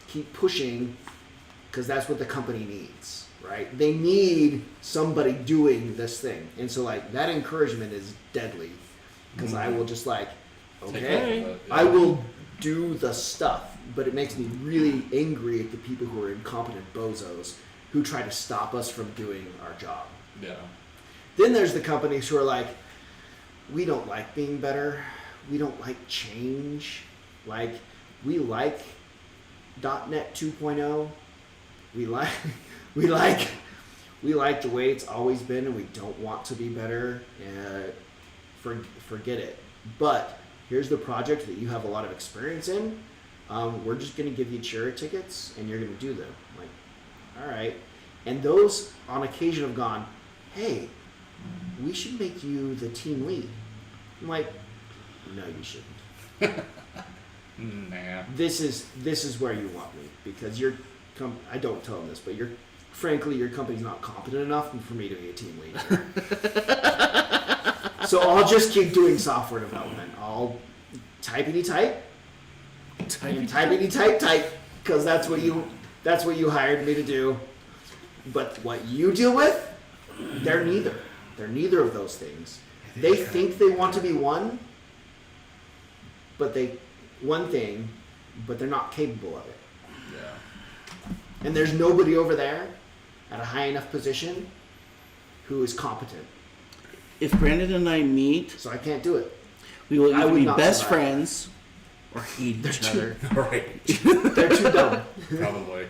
Keep pushing, because that's what the company needs, right? They need somebody doing this thing. And so, like, that encouragement is deadly. Because I will just, like, okay, I will do the stuff. But it makes me really angry at the people who are incompetent bozos who try to stop us from doing our job. Yeah. Then there's the companies who are like, we don't like being better. We don't like change. Like, we like .NET 2.0. We like the way it's always been, and we don't want to be better. Forget it. But here's the project that you have a lot of experience in. We're just going to give you chair tickets, and you're going to do them. I'm like, all right. And those on occasion have gone, hey, we should make you the team lead. I'm like, no, you shouldn't. Nah. This is where you want me, because I don't tell them this, but frankly, your company's not competent enough for me to be a team leader. So I'll just keep doing software development. I'll typity type, because that's what you hired me to do. But what you deal with, they're neither. They're neither of those things. They think they want to be one thing, but they're not capable of it. Yeah. And there's nobody over there at a high enough position who is competent. If Brandon and I meet, So I can't do it. we will I either would be not best survive. friends or hate each other. Right. They're too dumb. Probably.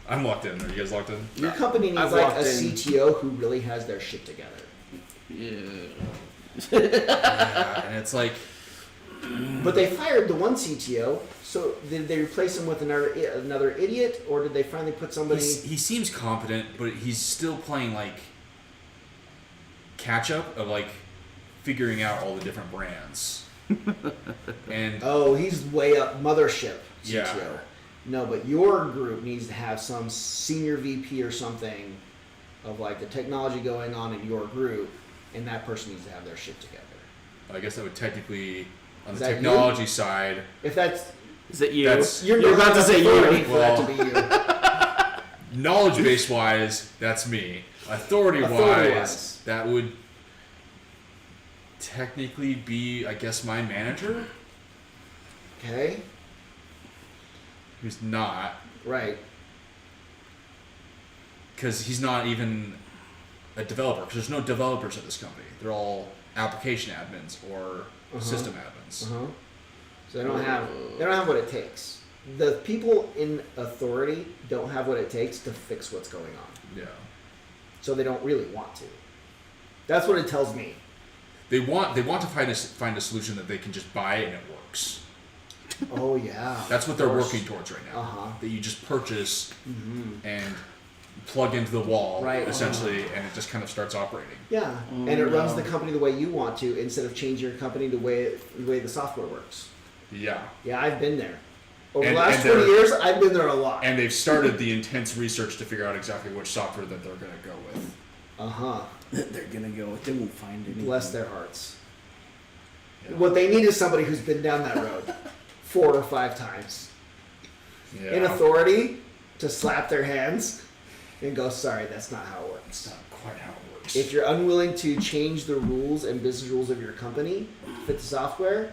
I'm locked in. Are you guys locked in? Your company needs I've like walked a in. CTO who really has their shit together. Yeah, and it's like, But they fired the one CTO, so did they replace him with another idiot, or did they finally put somebody? he seems competent, but he's still playing like catch up of like figuring out all the different brands. And Oh, he's way up mothership CTO. Yeah. No, but your group needs to have some senior VP or something of like the technology going on in your group, and that person needs to have their shit together. I guess that would technically, on Is the that technology side, If that's Is it you? That's- You're about to say authority you. for that to be you. knowledge base wise, that's me. Authority Authority-wise. wise, that would technically be, I guess, my manager, Okay, who's not, right. because he's not even a developer. Because there's no developers at this company. They're all application admins or system admins. Uh-huh. So they don't have what it takes. The people in authority don't have what it takes to fix what's going on. Yeah. So they don't really want to. That's what it tells me. They want to find a solution that they can just buy and it works. Oh yeah. That's what they're working towards right now. Uh-huh. That you just purchase and plug into the wall, Right. essentially, and it just kind of starts operating. Yeah, and it runs the company the way you want to instead of changing your company the way the software works. Yeah. Yeah, I've been there. Over And- the last and 20 they're- years, I've been there a lot. And they've started the intense research to figure out exactly which software that they're going to go with. Uh-huh. They're gonna go with. They won't find anything. Bless their hearts. Yeah. What they need is somebody who's been down that road 4 or 5 times. Yeah. In authority to slap their hands and go, sorry, that's not how it works. Not quite how it works. If you're unwilling to change the rules and business rules of your company to fit the software,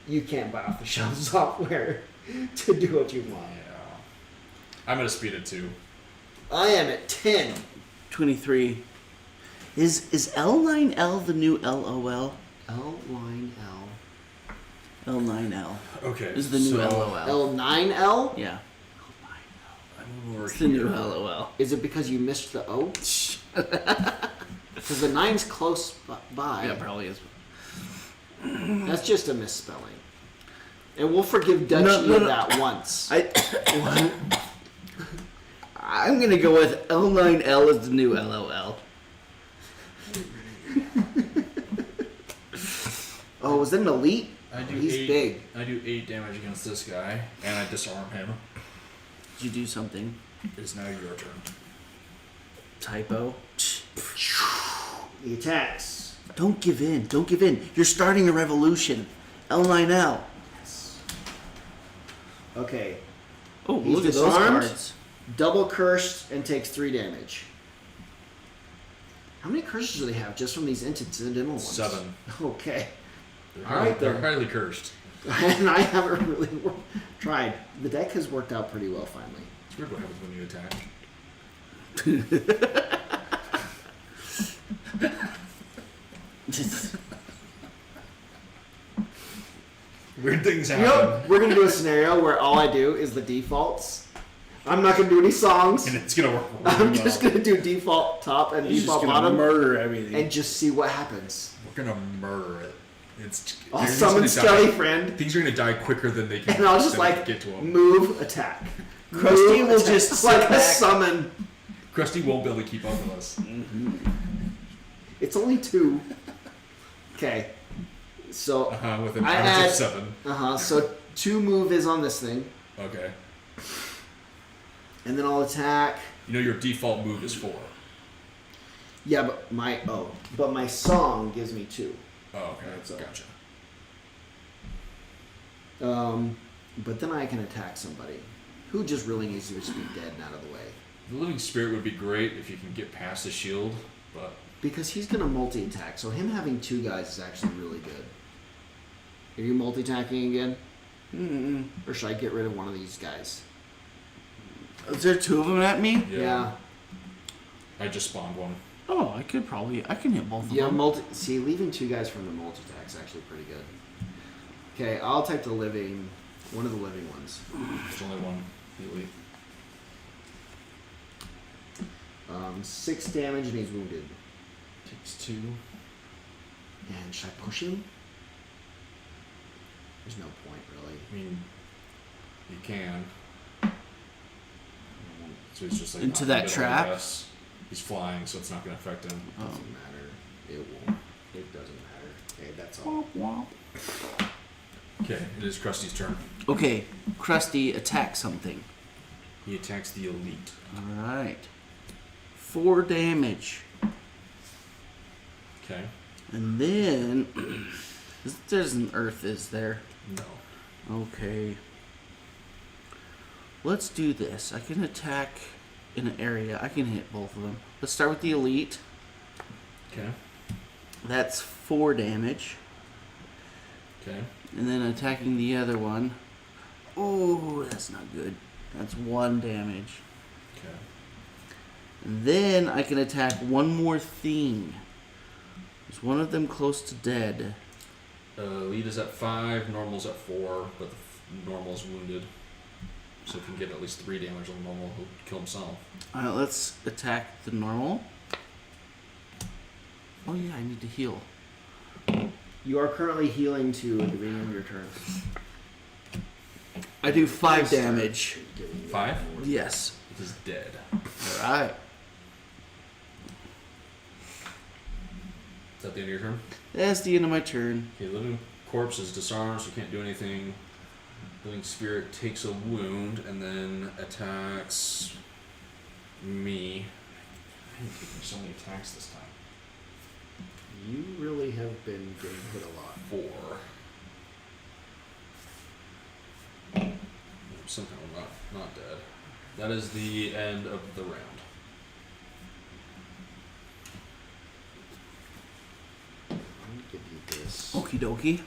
you can't buy off the shelf software to do what you want. Yeah. I'm going to speed it too. I am at 10. 23. Is L9L the new LOL? L9L. L9L Okay. is the new LOL. L9L? Yeah. I'm over It's the new here. LOL. Is it because you missed the O? Because the 9's close by. Yeah, it probably is. That's just a misspelling. And we'll forgive Dutch No. that once. I'm gonna go with L9L is the new LOL. Oh, was that an elite? I do He's 8, big. I do 8 damage against this guy, and I disarm him. Did you do something? It is now your turn. Typo. He attacks. Don't give in. Don't give in. You're starting a revolution. L9L. Okay. Oh, He's look at those disarmed. cards. Double cursed and takes 3 damage. How many curses do they have just from these incidental ones? 7. Okay. They're All right, they're then. highly cursed. And I haven't really tried. The deck has worked out pretty well finally. It's weird what happens when you attack. Weird things happen. You know, we're going to do a scenario where all I do is the defaults. I'm not going to do any songs. And it's gonna work really I'm just well. going to do default top and He's just default gonna bottom murder everything. and just see what happens. We're gonna murder it. It's. I'll they're just summon gonna Skelly die- Friend Things are gonna die quicker than they can. and I'll just than they like can get to them. move, attack. Krusty Move, will attack. just sit like a back. summon. Krusty won't be able to keep up with us. It's only 2. Okay. So, With an I average had- of 7. so 2 move is on this thing. Okay. And then I'll attack. You know your default move is 4. Yeah, but my song gives me 2. Oh, okay. That's all. Gotcha. But then I can attack somebody who just really needs to just be dead and out of the way. The living spirit would be great if you can get past the shield, but Because he's gonna multi-attack, so him having 2 guys is actually really good. Are you multi-attacking again? Mm-mm. Or should I get rid of one of these guys? Is there 2 of them at me? Yeah. I just spawned one. Oh, I can hit both of Yeah, them. see, leaving 2 guys from the multi-attack is actually pretty good. Okay, I'll take one of the living ones. There's only one elite. 6 damage and he's wounded. Takes 2. And should I push him? There's no point, really. I mean, you can. So he's just like Into not that in the middle, trap? I guess. He's flying, so it's not going to affect him. It doesn't matter. It won't. It doesn't matter. Okay, that's all. Womp womp. Okay, it is Krusty's turn. Okay, Krusty, attack something. He attacks the elite. Alright. 4 damage. Okay. And then... there's an earth, is there? No. Okay. Let's do this. I can attack in an area. I can hit both of them. Let's start with the elite. Okay. That's 4 damage. Okay. And then attacking the other one. Oh, that's not good. That's 1 damage. Okay. And then I can attack one more thing. Is one of them close to dead? Elite is at 5, normal's at 4, but the normal's wounded. So if you can get at least 3 damage on the normal, he'll kill himself. Alright, let's attack the normal. Oh yeah, I need to heal. You are currently healing 2 at the beginning of your turn. I do 5 damage. 5? Yes. It is dead. Alright. Is that the end of your turn? That's the end of my turn. Okay, living corpse is disarmed, so can't do anything. Living spirit takes a wound and then attacks me. I didn't take so many attacks this time. You really have been getting hit a lot. 4. Somehow not dead. That is the end of the round. Let me give you this. Okie dokie.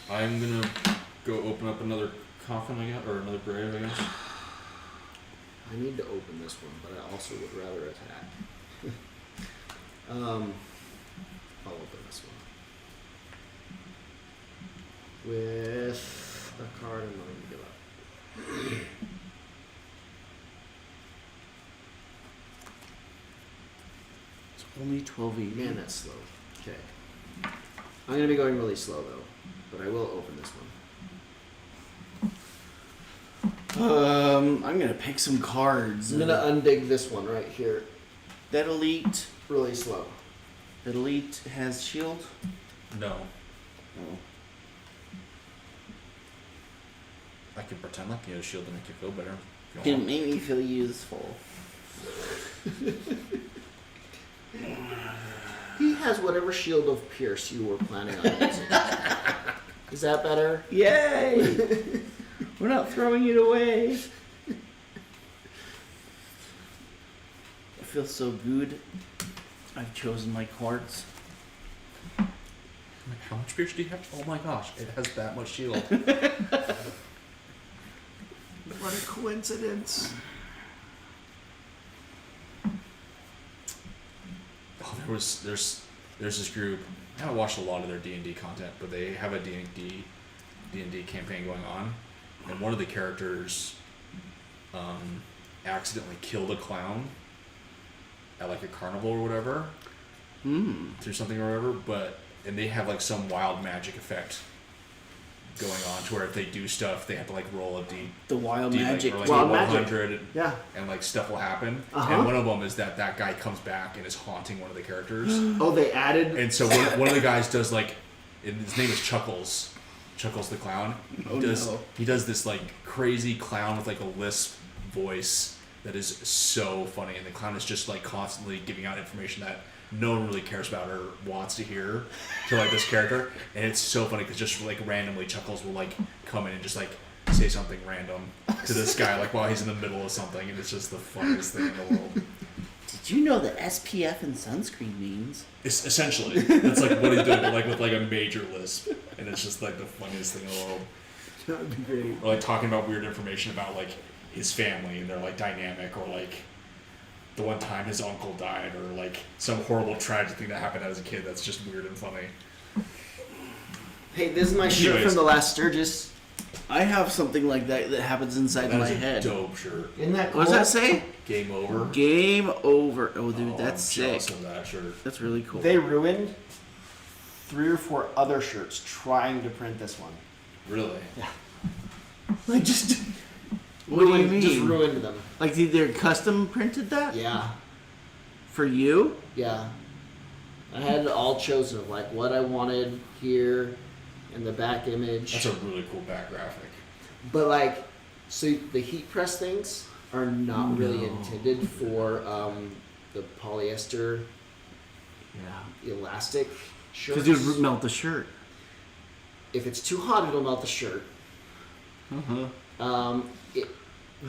I'm gonna go open up another coffin, I guess, or another grave, I guess. I need to open this one, but I also would rather attack. I'll open this one. With a card I'm not going to give up. It's only 12 each. Man, that's slow. Okay. I'm going to be going really slow, though. But I will open this one. I'm gonna pick some cards. I'm gonna undig this one right here, That elite. really slow. That elite has shield. No. Oh. I can pretend like you have a shield to make you feel better. if you Can want. make me feel useful. He has whatever shield of Pierce you were planning on using. Is that better? Yay! We're not throwing it away. I feel so good. I've chosen my cards. I'm like, how much pierce do you have? Oh my gosh, it has that much shield. What a coincidence. Oh, there's this group. I haven't watched a lot of their D&D content, but they have a D&D campaign going on, and one of the characters accidentally killed a clown at like a carnival or whatever through something or whatever, and they have like some wild magic effect going on to where if they do stuff, they have to like roll a The wild D magic. like, Wild 100 magic. Yeah. and like stuff will happen. Uh-huh. And one of them is that guy comes back and is haunting one of the characters. Oh, they added. And so one of the guys does like, and his name is Chuckles the clown. He does this like crazy clown with like a lisp voice that is so funny, and the clown is just like constantly giving out information that no one really cares about or wants to hear to like this character, and it's so funny because just like randomly Chuckles will like come in and just like say something random to this guy like while he's in the middle of something, and it's just the funniest thing in the world. Did you know that SPF and sunscreen means? It's essentially that's like what he's doing, but like with like a major lisp, and it's just like the funniest thing in the world. That would be great. Or like talking about weird information about like his family and their like dynamic, or like the one time his uncle died, or like some horrible tragic thing that happened as a kid that's just weird and funny. Hey, this is my shirt Anyways. from the last Sturgis. I have something like that happens inside That my is a head. dope shirt. Isn't that cool? What does that say? Game over. Game over. Oh, dude, Oh, that's I'm sick. jealous of that shirt. That's really cool. They ruined 3 or 4 other shirts trying to print this one. Really? Like just. What do you ruined- mean? Just ruined them. Like they're custom printed that Yeah. for you? Yeah. I had it all chosen of like what I wanted here and the back image. That's a really cool back graphic. But like, so the heat press things are not really intended for the polyester Yeah. elastic shirts. Because you'd melt the shirt. If it's too hot, it'll melt the shirt. Uh-huh.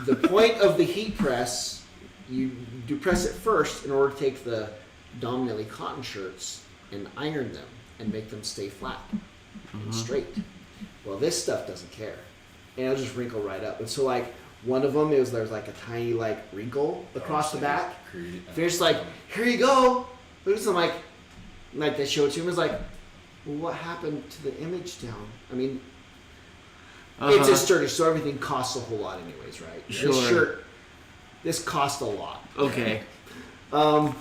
The point of the heat press, you do press it first in order to take the dominantly cotton shirts and iron them and make them stay flat and straight. Well, this stuff doesn't care, and it'll just wrinkle right up. And so, like one of them, there's like a tiny like wrinkle across the back. They're just like, here you go. Look at some like they show it to him. It's like, well, what happened to the image down? I mean. It's a sturdy, so everything costs a whole lot anyways, right? Sure. This shirt, this cost a lot. Okay. But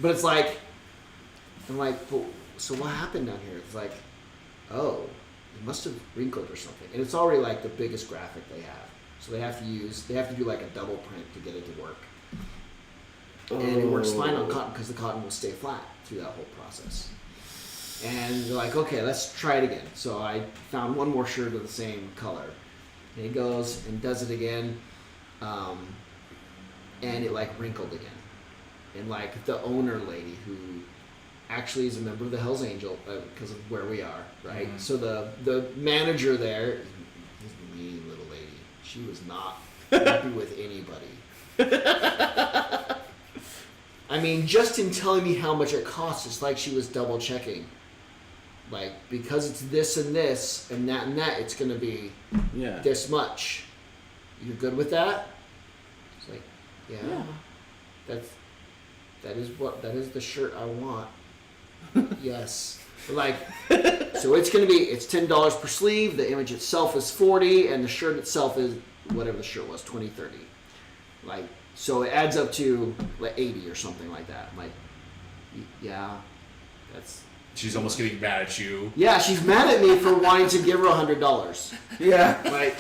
it's like, I'm like, well, so what happened down here? It's like, oh, it must have wrinkled or something. And it's already like the biggest graphic they have. So they have to do like a double print to get it to work. And it works fine on cotton because the cotton will stay flat through that whole process. And they're like, okay, let's try it again. So I found one more shirt of the same color. And he goes and does it again. And it like wrinkled again. And like the owner lady, who actually is a member of the Hells Angel because of where we are, right? Mhm. So the manager there, is a mean little lady. She was not happy with anybody. I mean, just in telling me how much it costs, it's like she was double checking. Like, because it's this and this and that, it's going to be Yeah. this much. You're good with that? It's like, yeah. That is the shirt I want. Yes. But like, so it's $10 per sleeve. The image itself is $40, and the shirt itself is whatever the shirt was, $20, $30. Like, so it adds up to like $80 or something like that. I'm like, yeah, that's. She's almost getting mad at you. Yeah, she's mad at me for wanting to give her $100. Yeah. Like,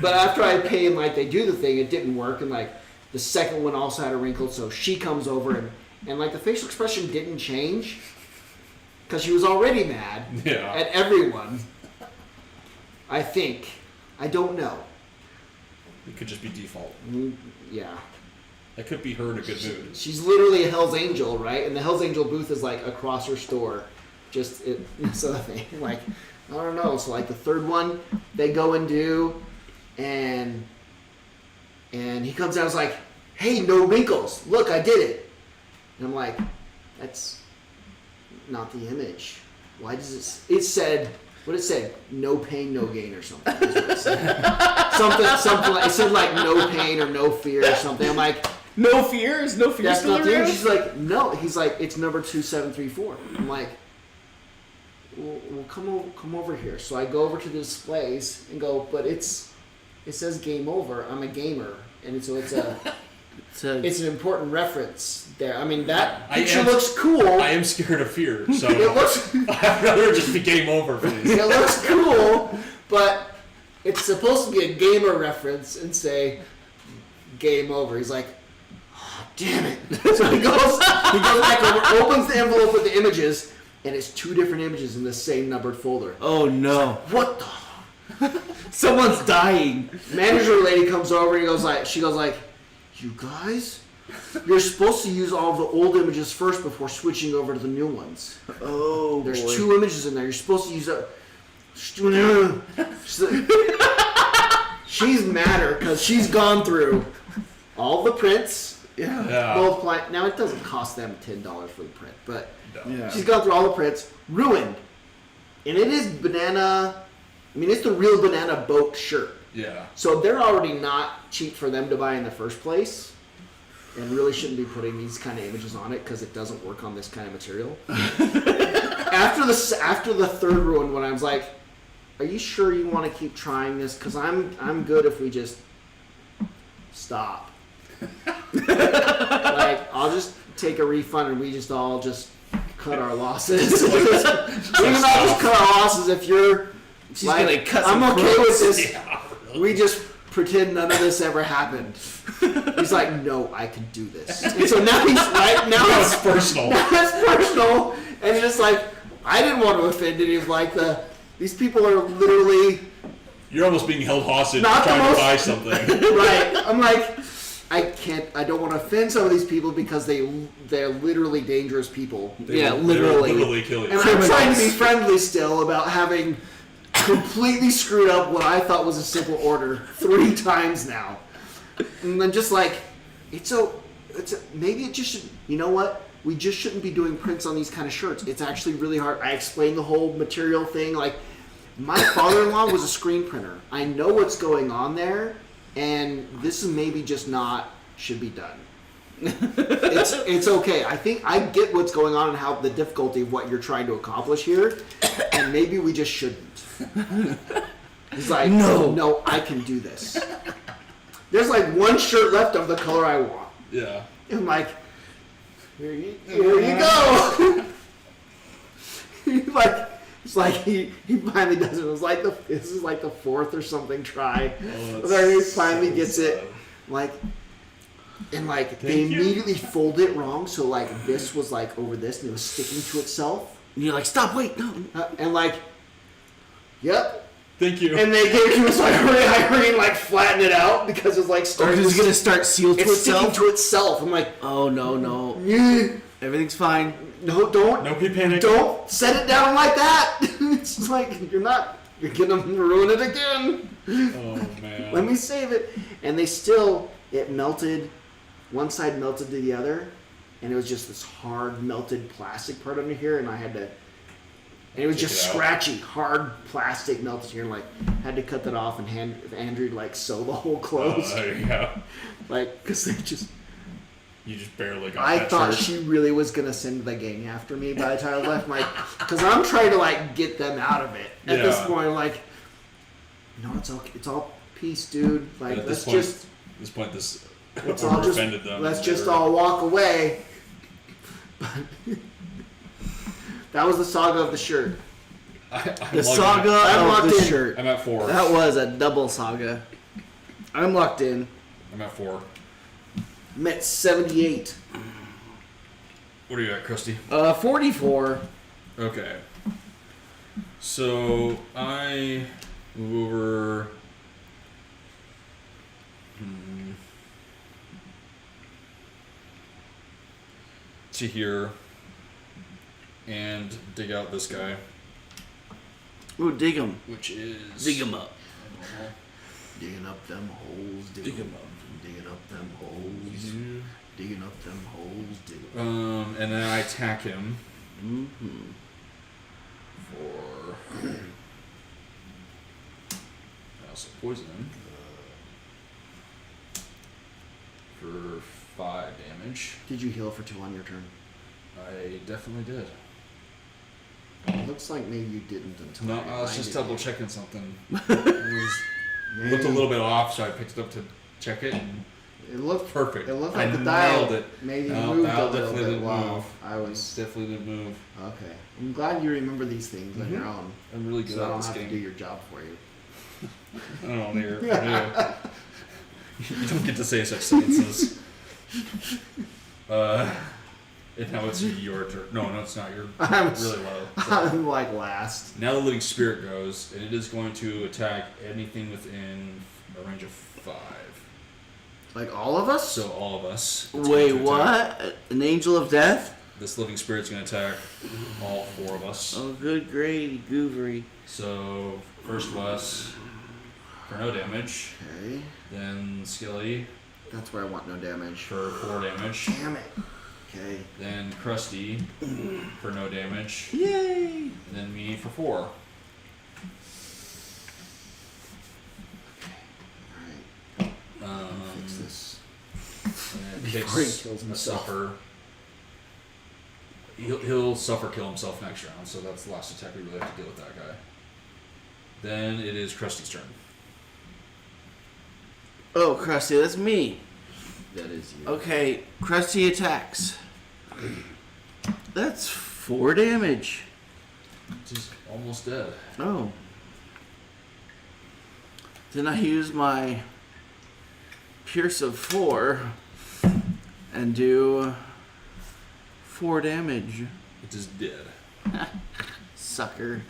But after I pay and like they do the thing, it didn't work, and like the second one also had a wrinkle, so she comes over and like the facial expression didn't change because she was already mad at everyone. I think. I don't know. It could just be default. Yeah. That could be her in a good mood. She's literally a Hell's Angel, right? And the Hell's Angel booth is like across her store. So like, I don't know. So like the third one, they go and do, and he comes out and is like, "Hey, no wrinkles. Look, I did it." And I'm like, "That's not the image. Why does it? It said." What it said, no pain, no gain, or something. Is what it said. something like it said like no pain or no fear or something. I'm like, no fear? Is no fear that's still not the around? image. She's like, no. He's like, it's number 2734. I'm like, well, come over here. So I go over to the displays and go, but it says game over. I'm a gamer, and so it's an important reference there. I mean, that picture looks cool. I am scared of fear, so it looks. I'd rather just be game over, please. It looks cool, but it's supposed to be a gamer reference and say game over. He's like, oh, damn it. So he goes back over, opens the envelope with the images, and it's 2 different images in the same numbered folder. Oh no. What the? Someone's dying. Manager lady comes over and she goes like, you guys, you're supposed to use all of the old images first before switching over to the new ones. Oh, There's boy. 2 images in there. You're supposed to use that. She's madder because she's gone through all the prints. Yeah. Both now it doesn't cost them $10 for the print, but Yeah. she's gone through all the prints, ruined, and it is banana. I mean, it's the real banana boat shirt. Yeah. So they're already not cheap for them to buy in the first place, and really shouldn't be putting these kind of images on it because it doesn't work on this kind of material. After the third ruin, when I was like, "Are you sure you want to keep trying this? Because I'm good if we just stop. Like I'll just take a refund and we just all just cut our losses. We can all just cut our losses if you're." She's like, gonna cut I'm some okay with throats. this. Yeah, really. We just pretend none of this ever happened. He's like, no, I can do this. And so now he's right now Now it's it's personal. Now it's personal, and it's just like I didn't want to offend any of like these people are literally You're almost being held hostage Not the trying to most- buy something. right. I'm like, I don't want to offend some of these people because they're literally dangerous people. Yeah, They will literally. literally kill you. And I'm trying to be friendly still about having completely screwed up what I thought was a simple order 3 times now. And I'm just like, maybe it just should, you know what? We just shouldn't be doing prints on these kind of shirts. It's actually really hard. I explained the whole material thing. Like, my father-in-law was a screen printer. I know what's going on there, and this is maybe just not should be done. It's okay. I think I get what's going on and how the difficulty of what you're trying to accomplish here, and maybe we just shouldn't. He's like, no, I can do this. There's like 1 shirt left of the color I want. Yeah. And I'm like, here you go. It's like he finally does it. It was like this is like the 4th or something try. Oh, Where he finally so gets it. sad. Like, and like Thank they you. immediately fold it wrong, so like this was like over this, and it was sticking to itself. And you're like, stop, wait, no. And like, yep. Thank you. And they gave it to us like hurry and like flatten it out because it's like starting. It's gonna start sealed to It's sticking itself. to itself. I'm like, Oh no. yeah. Everything's fine. No, don't. No panic. Don't set it down like that. It's like you're gonna ruin it again. Oh man. Let me save it. And it melted. One side melted to the other, and it was just this hard melted plastic part under here, and I had to. And it was just Take it out. scratchy, hard plastic melted here, and like had to cut that off and hand Andrew like sew the whole clothes, There you go. like because they just. You just barely got I that thought shirt. she really was gonna send the gang after me by the time I left, like, because I'm trying to like get them out of it. At this Yeah. point, like, no, it's okay, it's all peace, dude. Like, At let's this point, just this all just offended them. let's They just were- all walk away. That was the saga of the shirt. The saga of the shirt. I'm at 4. That was a double saga. I'm locked in. I'm at 4. I'm at 78. What are you at, Krusty? 44. Okay. So I move over. To here and dig out this guy, Ooh, dig him. which is Dig him up. Digging up them holes, Dig 'em up. Digging up them holes. Digging up them holes, digging And then I attack him Mm-hmm. for. I also poison him for 5 damage. Did you heal for 2 on your turn? I definitely did. It looks like maybe you didn't until No, I I was just reminded double checking something. you. It looked a little bit off, so I picked it up to check it. And It looked perfect. It looked I like the dial nailed it. maybe No, moved dial a little definitely bit didn't while move. I was Definitely didn't move. okay. I'm glad you remember these things on your own, I'm really good so I at don't this have game. to do your job for you. I don't know, near you don't get to say such sentences. And now it's your turn. No, it's not. You're I'm really low. So. I'm like last. Now the living spirit goes, and it is going to attack anything within a range of 5. Like all of us? So all of us. It's Wait, going to attack. what? An angel of death? This living spirit's going to attack all 4 of us. Oh, good grade, goovery. So first of us for no damage. Okay. Then Skilly That's where I want no damage. for 4 damage. Damn it. Okay. Then Krusty for no damage. Yay! And then me for 4. Alright. Fix this. And Before he takes kills a himself. suffer. He'll suffer kill himself next round, so that's the last attack we really have to deal with that guy. Then it is Krusty's turn. Oh, Krusty, that's me. That is you. Okay, Krusty attacks. That's 4 damage. He's almost dead. Oh. Then I use my Pierce of 4 and do 4 damage. It is dead. Sucker.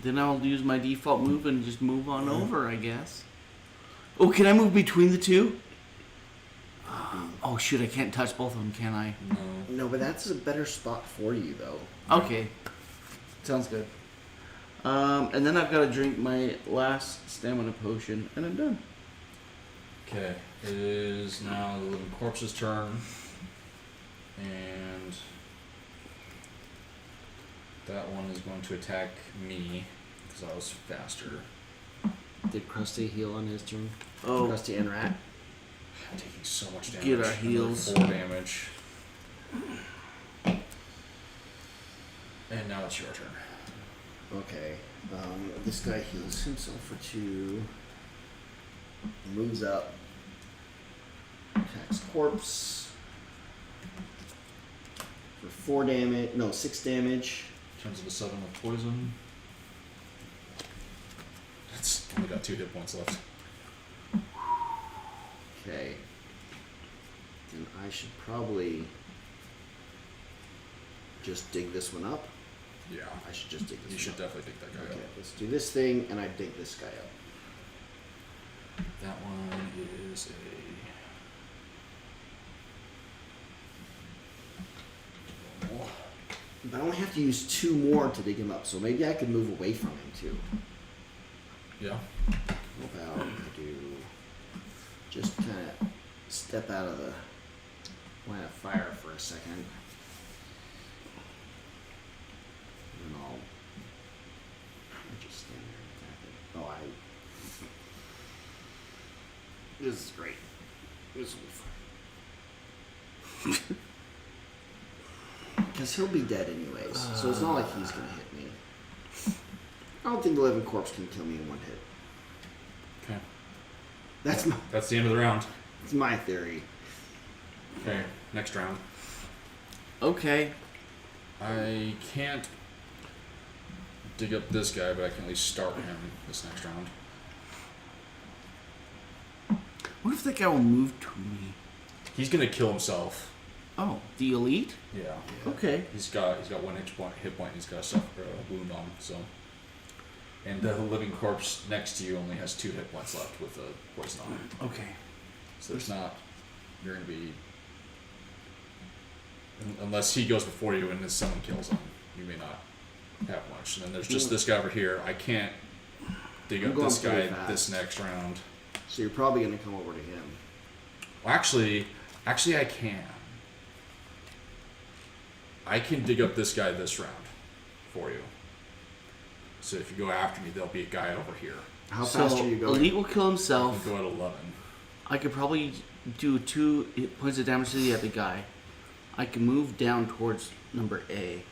Then I'll use my default move and just move on over, I guess. Oh, can I move between the two? Oh, shoot, I can't touch both of them, can I? No. No, but that's a better spot for you though. Okay. Sounds good. And then I've got to drink my last stamina potion, and I'm done. Okay. It is now the living corpse's turn. And that one is going to attack me because I was faster. Did Krusty heal on his turn? Oh, Krusty and Rat? I'm taking so much damage. Get our Another heals. 4 damage. And now it's your turn. Okay. This guy heals himself for 2. Moves up. Attacks corpse. For 4 damage. No, 6 damage. Turns into 7 with poison. It's only got 2 hit points left. Okay. Then I should probably just dig this one up. Yeah. I should just dig this You one should up. definitely dig that guy Okay, up. let's do this thing, and I dig this guy up. That one is a. But I only have to use 2 more to dig him up, so maybe I could move away from him too. Yeah. How about I do just kind of step out of the line of fire for a second. And then I'll just stand there and attack it. This is great. This will be fun. Because he'll be dead anyways, so it's not like he's going to hit me. I don't think the living corpse can kill me in 1 hit. Okay. That's the end of the round. my theory. Okay. Next round. okay. I can't dig up this guy, but I can at least start him this next round. What if that guy will move to me? He's gonna kill himself. Oh, the elite? Yeah. Okay. He's got one hit point. He's got a wound on him. So, and the living corpse next to you only has 2 hit points left with a poison on him. Okay. So there's not. You're gonna be. Unless he goes before you and then someone kills him, you may not have much. And then there's just this guy over here. I can't dig up this guy this next round. So you're probably going to come over to him. Well, actually, I can. I can dig up this guy this round for you. So if you go after me, there'll be a guy over here. How fast are you going? Elite will kill I himself. can go at 11. I could probably do 2 hit points of damage to the epic guy. I can move down towards number A.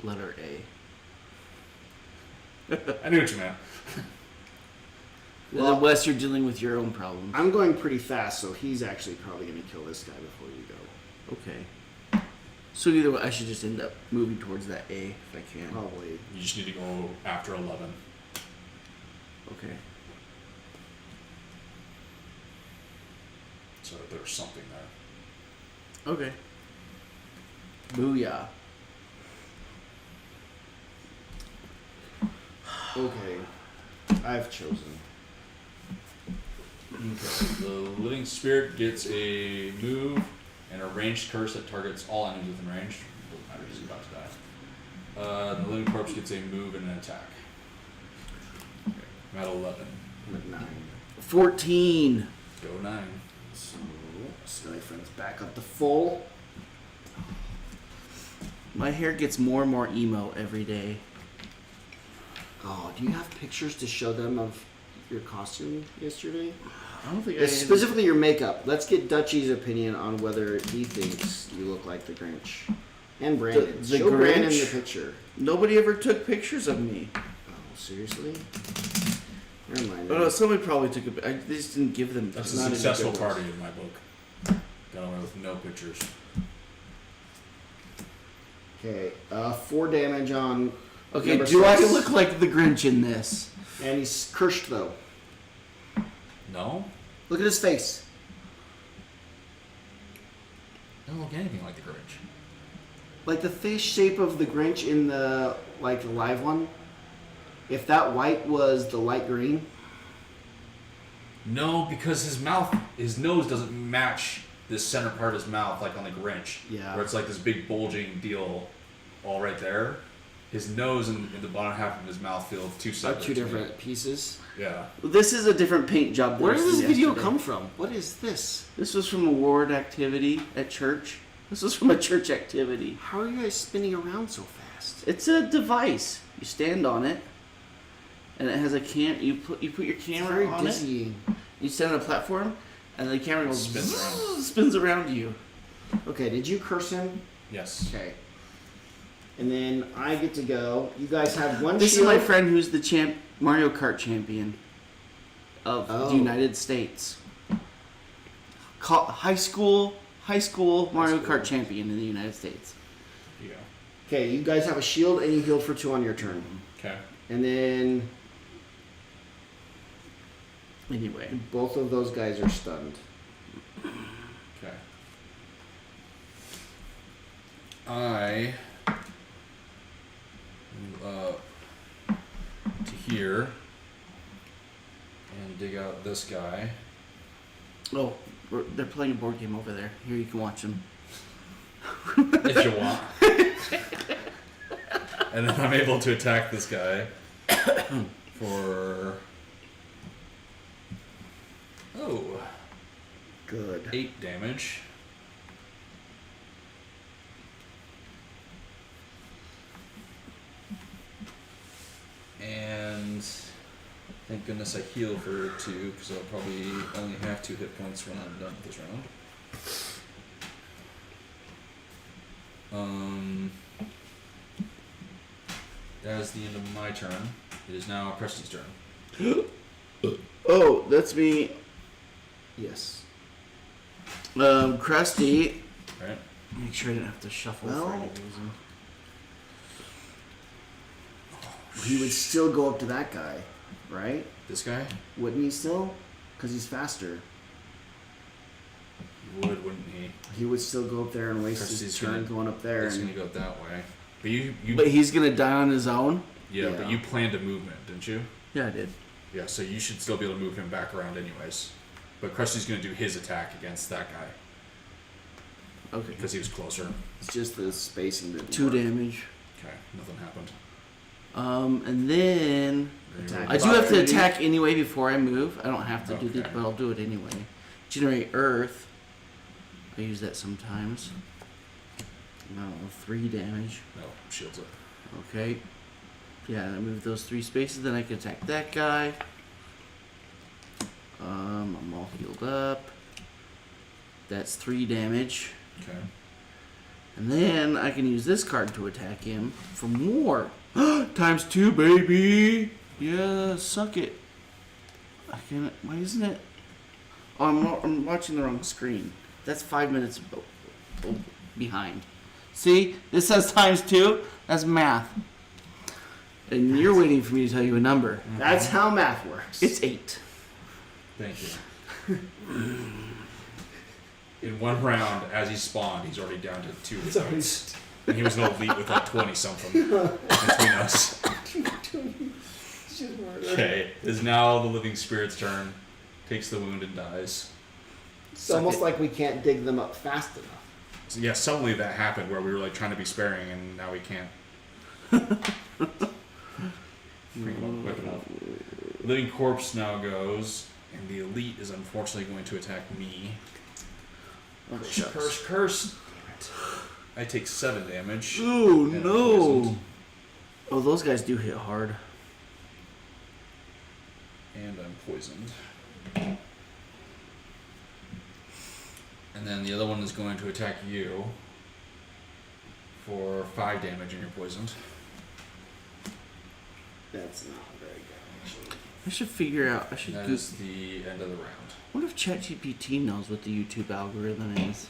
Letter A. I knew what you meant. Well, unless you're dealing with your own problems. I'm going pretty fast, so he's actually probably going to kill this guy before you go. Okay. So either way, I should just end up moving towards that A if I can. Probably. You just need to go after 11. Okay. So that there's something there. Okay. Booyah. Okay. I've chosen. Okay. The living spirit gets a move and a ranged curse that targets all enemies within range. Doesn't matter, he's about to die. The living corpse gets a move and an attack. Okay. I'm at 11. I'm at 9. 14. Go 9. So, my friend's back up to full. My hair gets more and more emo every day. Oh, do you have pictures to show them of your costume yesterday? I don't think Specifically your makeup. Let's get Dutchy's opinion on whether he thinks you look like the Grinch. And Brandon. The Show Brandon Grinch? the picture. Nobody ever took pictures of me. Oh, seriously? Never mind. Oh, no, somebody probably took a. They just didn't give them. That's a Not successful any good ones. party in my book. Got away with no pictures. Okay, 4 damage on. Okay, number do I 6. look like the Grinch in this? And he's cursed though. No? Look at his face. Doesn't look anything like the Grinch. Like the face shape of the Grinch in the the live one. If that white was the light green. No, because his nose doesn't match this center part of his mouth like on the Grinch. Yeah. Where it's like this big bulging deal all right there. His nose and the bottom half of his mouth feel 2 separate. 2 to me. different pieces. Yeah. This is a different paint job. than Where I did did this video yesterday. come from? What is this? This was from a ward activity at church. This was from a church activity. How are you guys spinning around so fast? It's a device. You stand on it, and it has a You put your It's camera very on it. dizzying. You stand on a platform, and the camera goes Spins around you. Okay, did you curse him? Yes. Okay. And then I get to go. You guys have one This shield. is my friend who's the Mario Kart champion of the United States. High school Mario Kart champion in the United States. Here you go. Okay, you guys have a shield and you healed for 2 on your turn. Okay. And then Anyway, both of those guys are stunned. Okay. I move up to here and dig out this guy. oh, they're playing a board game over there. Here, you can watch them. If you want. And then I'm able to attack this guy for Good. 8 damage. And thank goodness I heal for 2 because I'll probably only have 2 hit points when I'm done with this round. That is the end of my turn. It is now Preston's turn. Oh, that's me. Yes. Krusty Right? Make sure I didn't have to shuffle for any reason. He would still go up to that guy, right? This guy? Wouldn't he still? Because he's faster. He would, wouldn't he? He would still go up there and waste his turn going up there. He's gonna go that way. But you. But he's gonna die on his own. Yeah, but you planned a movement, didn't you? Yeah, I did. Yeah, so you should still be able to move him back around anyways. But Krusty's gonna do his attack against that guy. Okay. Because he was closer. It's just the spacing that 2 damage. Okay, nothing happened. And then Attack. I do have to attack anyway before I move. I don't have to do Okay. that, but I'll do it anyway. Generate Earth. I use that sometimes. I don't know, 3 damage. No, shields it. Okay. Yeah, I move those 3 spaces, then I can attack that guy. I'm all healed up. That's 3 damage. Okay. And then I can use this card to attack him for more. Times 2, baby! Yeah, suck it. I can. Why isn't it? Oh, I'm watching the wrong screen. That's 5 minutes behind. See? This says times 2. That's math. And you're waiting for me to tell you a number. Mm-hmm. That's how math works. It's 8. Thank you. In one round, as he spawned, he's already down to 2 points. And he was an elite with like 20-something between us. Okay, is now the living spirit's turn. Takes the wound and dies. It's almost like we can't dig them up fast enough. So yeah, suddenly that happened where we were like trying to be sparing and now we can't. Bring him up quick enough. Living corpse now goes, and the elite is unfortunately going to attack me. Oh, Curse. Damn it. I take 7 damage. Oh, and I'm no. poisoned. Oh, those guys do hit hard. And I'm poisoned. And then the other one is going to attack you for 5 damage and you're poisoned. That's not very good, actually. I should figure out. I should. That is the end of the round. What if ChatGPT knows what the YouTube algorithm is?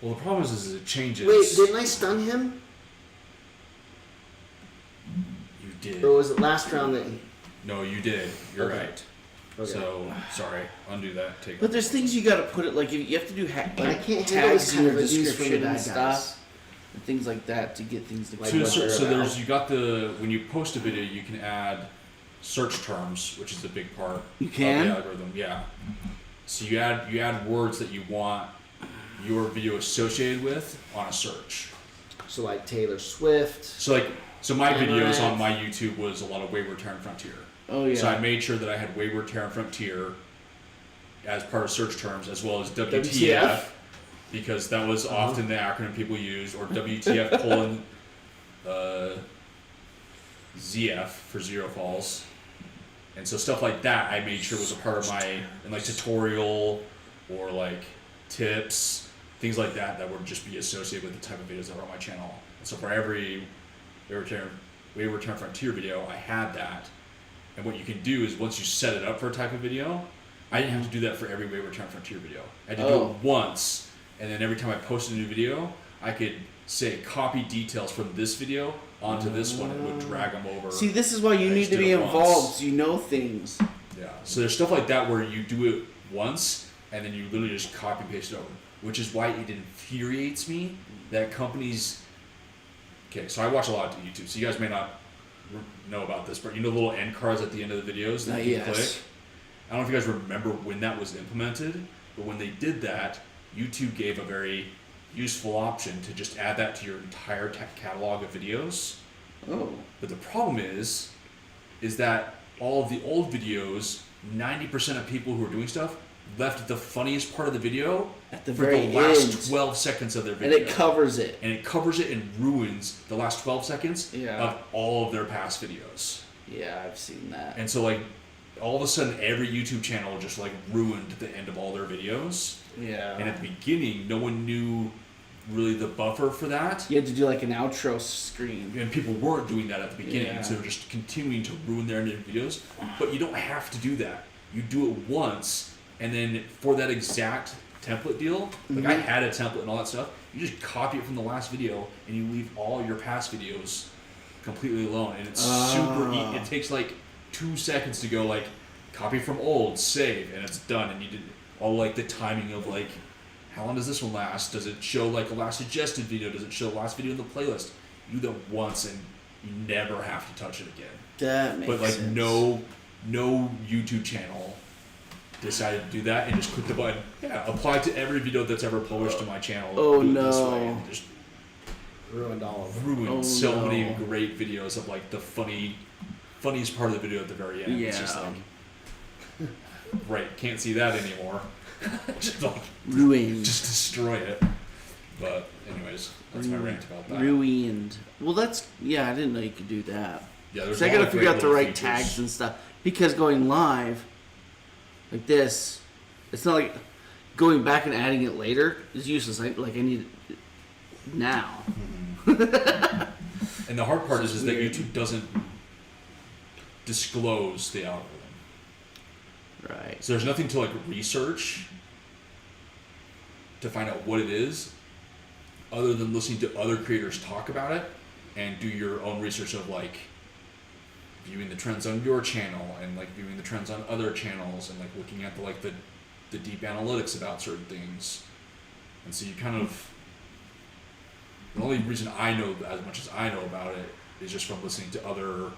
Well, the problem is it changes. Wait, didn't I stun him? You did. Or was it last round that he... No, you did. You're Okay. right. Okay. So, sorry. Undo that. Take But there's things you gotta put it like you have to do I like can't handle this tags kind in of your abuse from the description bad and guys. stuff and things like that to get things to Like So, what so, they're so about. there's you got the when you post a video, you can add search terms, which is the big part You of can? the algorithm. Yeah. So you add words that you want your video associated with on a search. So like Taylor Swift. So my videos Amaranth. on my YouTube was a lot of Wayward Terran Frontier. Oh yeah. So I made sure that I had Wayward Terran Frontier as part of search terms, as well as WTF, because that was often the acronym people used, or WTF colon ZF for Zero Falls. And so stuff like that I made sure was a part of my, and like tutorial or like tips, things like that that would just be associated with the type of videos that were on my channel. And so for every Wayward Terran Frontier video, I had that. And what you can do is once you set it up for a type of video, I didn't have to do that for every Wayward Terran Frontier video. I had to do it once, and then every time I posted a new video, I could say copy details from this video onto this one and would drag them over. See, this is why you I need just to did be it involved. once. So you know things. Yeah. So there's stuff like that where you do it once and then you literally just copy and paste it over, which is why it infuriates me that companies. Okay, so I watch a lot of YouTube, so you guys may not know about this, but you know the little end cards at the end of the videos that you click? I don't know if you guys remember when that was implemented, but when they did that, YouTube gave a very useful option to just add that to your entire catalog of videos. Oh. But the problem is that all of the old videos, 90% of people who are doing stuff left the funniest part of the video At the for very the last end. 12 seconds of their And video. it covers it. And it covers it and ruins the last 12 seconds Yeah. of all of their past videos. Yeah, I've seen that. And so like all of a sudden every YouTube channel just like ruined the end of all their videos. Yeah. And at the beginning no one knew really the buffer for that. You had to do like an outro screen. And people weren't doing that at the beginning, Yeah. so they were just continuing to ruin their end of videos. But you don't have to do that. You do it once, and then for that exact template deal. Like I had a template and all that stuff. You just copy it from the last video and you leave all your past videos completely alone, and it's super easy. It takes like 2 seconds to go like copy from old, save, and it's done. And you did all like the timing of like how long does this one last? Does it show like a last suggested video? Does it show the last video in the playlist? You do that once and you never have to touch it again. That makes But like sense. no YouTube channel decided to do that and just click the button. Yeah, apply to every video that's ever published to my channel. Oh, do it this no. way, and just Ruined all of them. ruined so many great videos of like the funniest part of the video at the very end. It's just like, right, can't see that anymore. Just like Ruined. just destroy it. But anyways, that's my rant about that. Ruined. Well, that's I didn't know you could do that. Yeah, there's. So a I lot gotta of figure great out the little right features. tags and stuff because going live like this, it's not like going back and adding it later is useless. Like I need it now. And the hard part is that weird. YouTube doesn't disclose the algorithm. Right. So there's nothing to like research to find out what it is, other than listening to other creators talk about it and do your own research of like viewing the trends on your channel and like viewing the trends on other channels and like looking at the deep analytics about certain things. And so you kind of, the only reason I know as much as I know about it is just from listening to other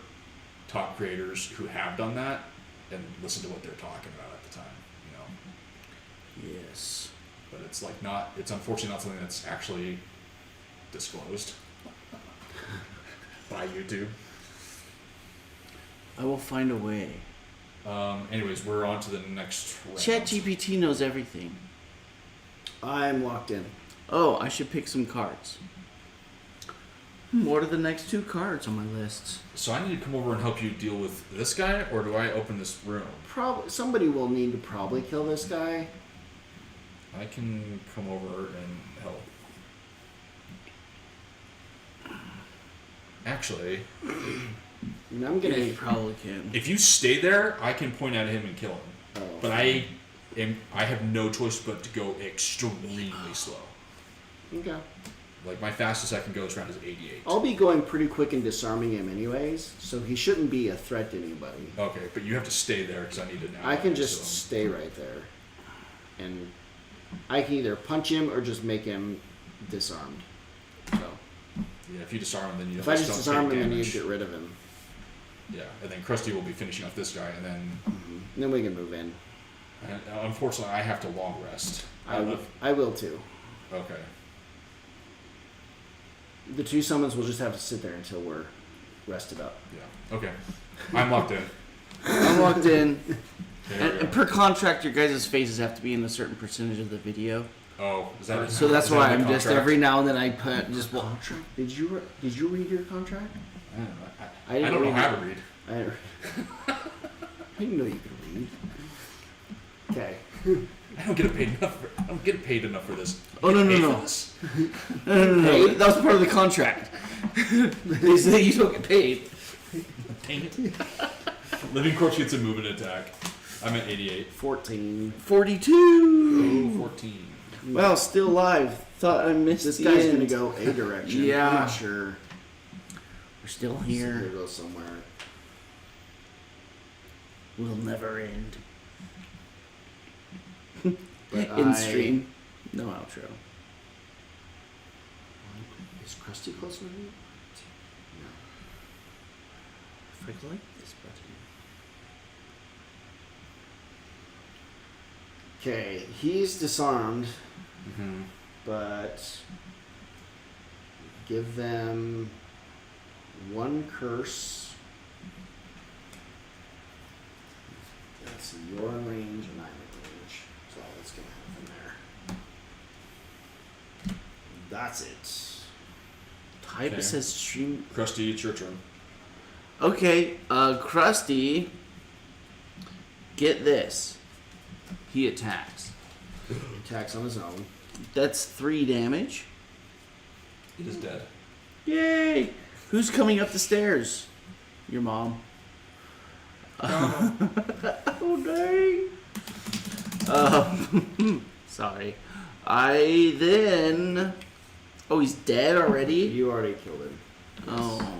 top creators who have done that and listen to what they're talking about at the time, you know. Yes. But it's like not, it's unfortunately not something that's actually disclosed by YouTube. I will find a way. Anyways, we're on to the next round. ChatGPT knows everything. I'm locked in. Oh, I should pick some cards. What are the next 2 cards on my list? So I need to come over and help you deal with this guy, or do I open this room? Probably somebody will need to probably kill this guy. I can come over and help. Actually, And I'm gonna. You probably can. if you stay there, I can point at him and kill him. Oh. But I have no choice but to go extremely slow. Okay. Like my fastest I can go is around is 88. I'll be going pretty quick and disarming him anyways, so he shouldn't be a threat to anybody. Okay, but you have to stay there because I need to know. I can just stay right there, and I can either punch him or just make him disarmed. So Yeah, if you disarm him, then you if I don't just take disarm him, then you damage. get rid of him. Yeah, and then Krusty will be finishing off this guy, and then And then we can move in. unfortunately I have to long rest. I will too. Okay. The 2 summons will just have to sit there until we're rested up. Yeah. Okay. I'm locked in. I'm locked in. There we And go. per contract, your guys' faces have to be in a certain percentage of the video. Oh, is that So that's is that why in the I'm just contract? every now and then I put just well, Contract? Did you read your contract? I don't know. I I didn't don't know read how it. to read. I didn't, I didn't know you could read. Okay. I don't get paid enough. I don't get paid enough for this. Oh, no, You no, pay no. for this? no, that was part of the contract. They say you don't get paid. Dang it. Living Corpse gets a move and attack. I'm at 88. 14. 42. Oh, 14. Wow, still alive. Thought I missed This the guy's end. gonna go a direction. Yeah. I'm not sure. We're still He's here. gonna go somewhere. We'll never end. But In stream. No outro. Is Krusty close enough? No. If I like this button. Okay, he's disarmed, Mm-hmm. but give them 1 curse. Let's see, you're in range and I'm in range. So that's gonna happen there. That's it. Type Okay. it says stream. Krusty, it's your turn. Okay, Krusty. Get this. He attacks. He attacks on his own. That's 3 damage. It is dead. Yay! Who's coming up the stairs? Your mom. Oh dang! Sorry. I then... Oh, he's dead already? You already killed him. Oh.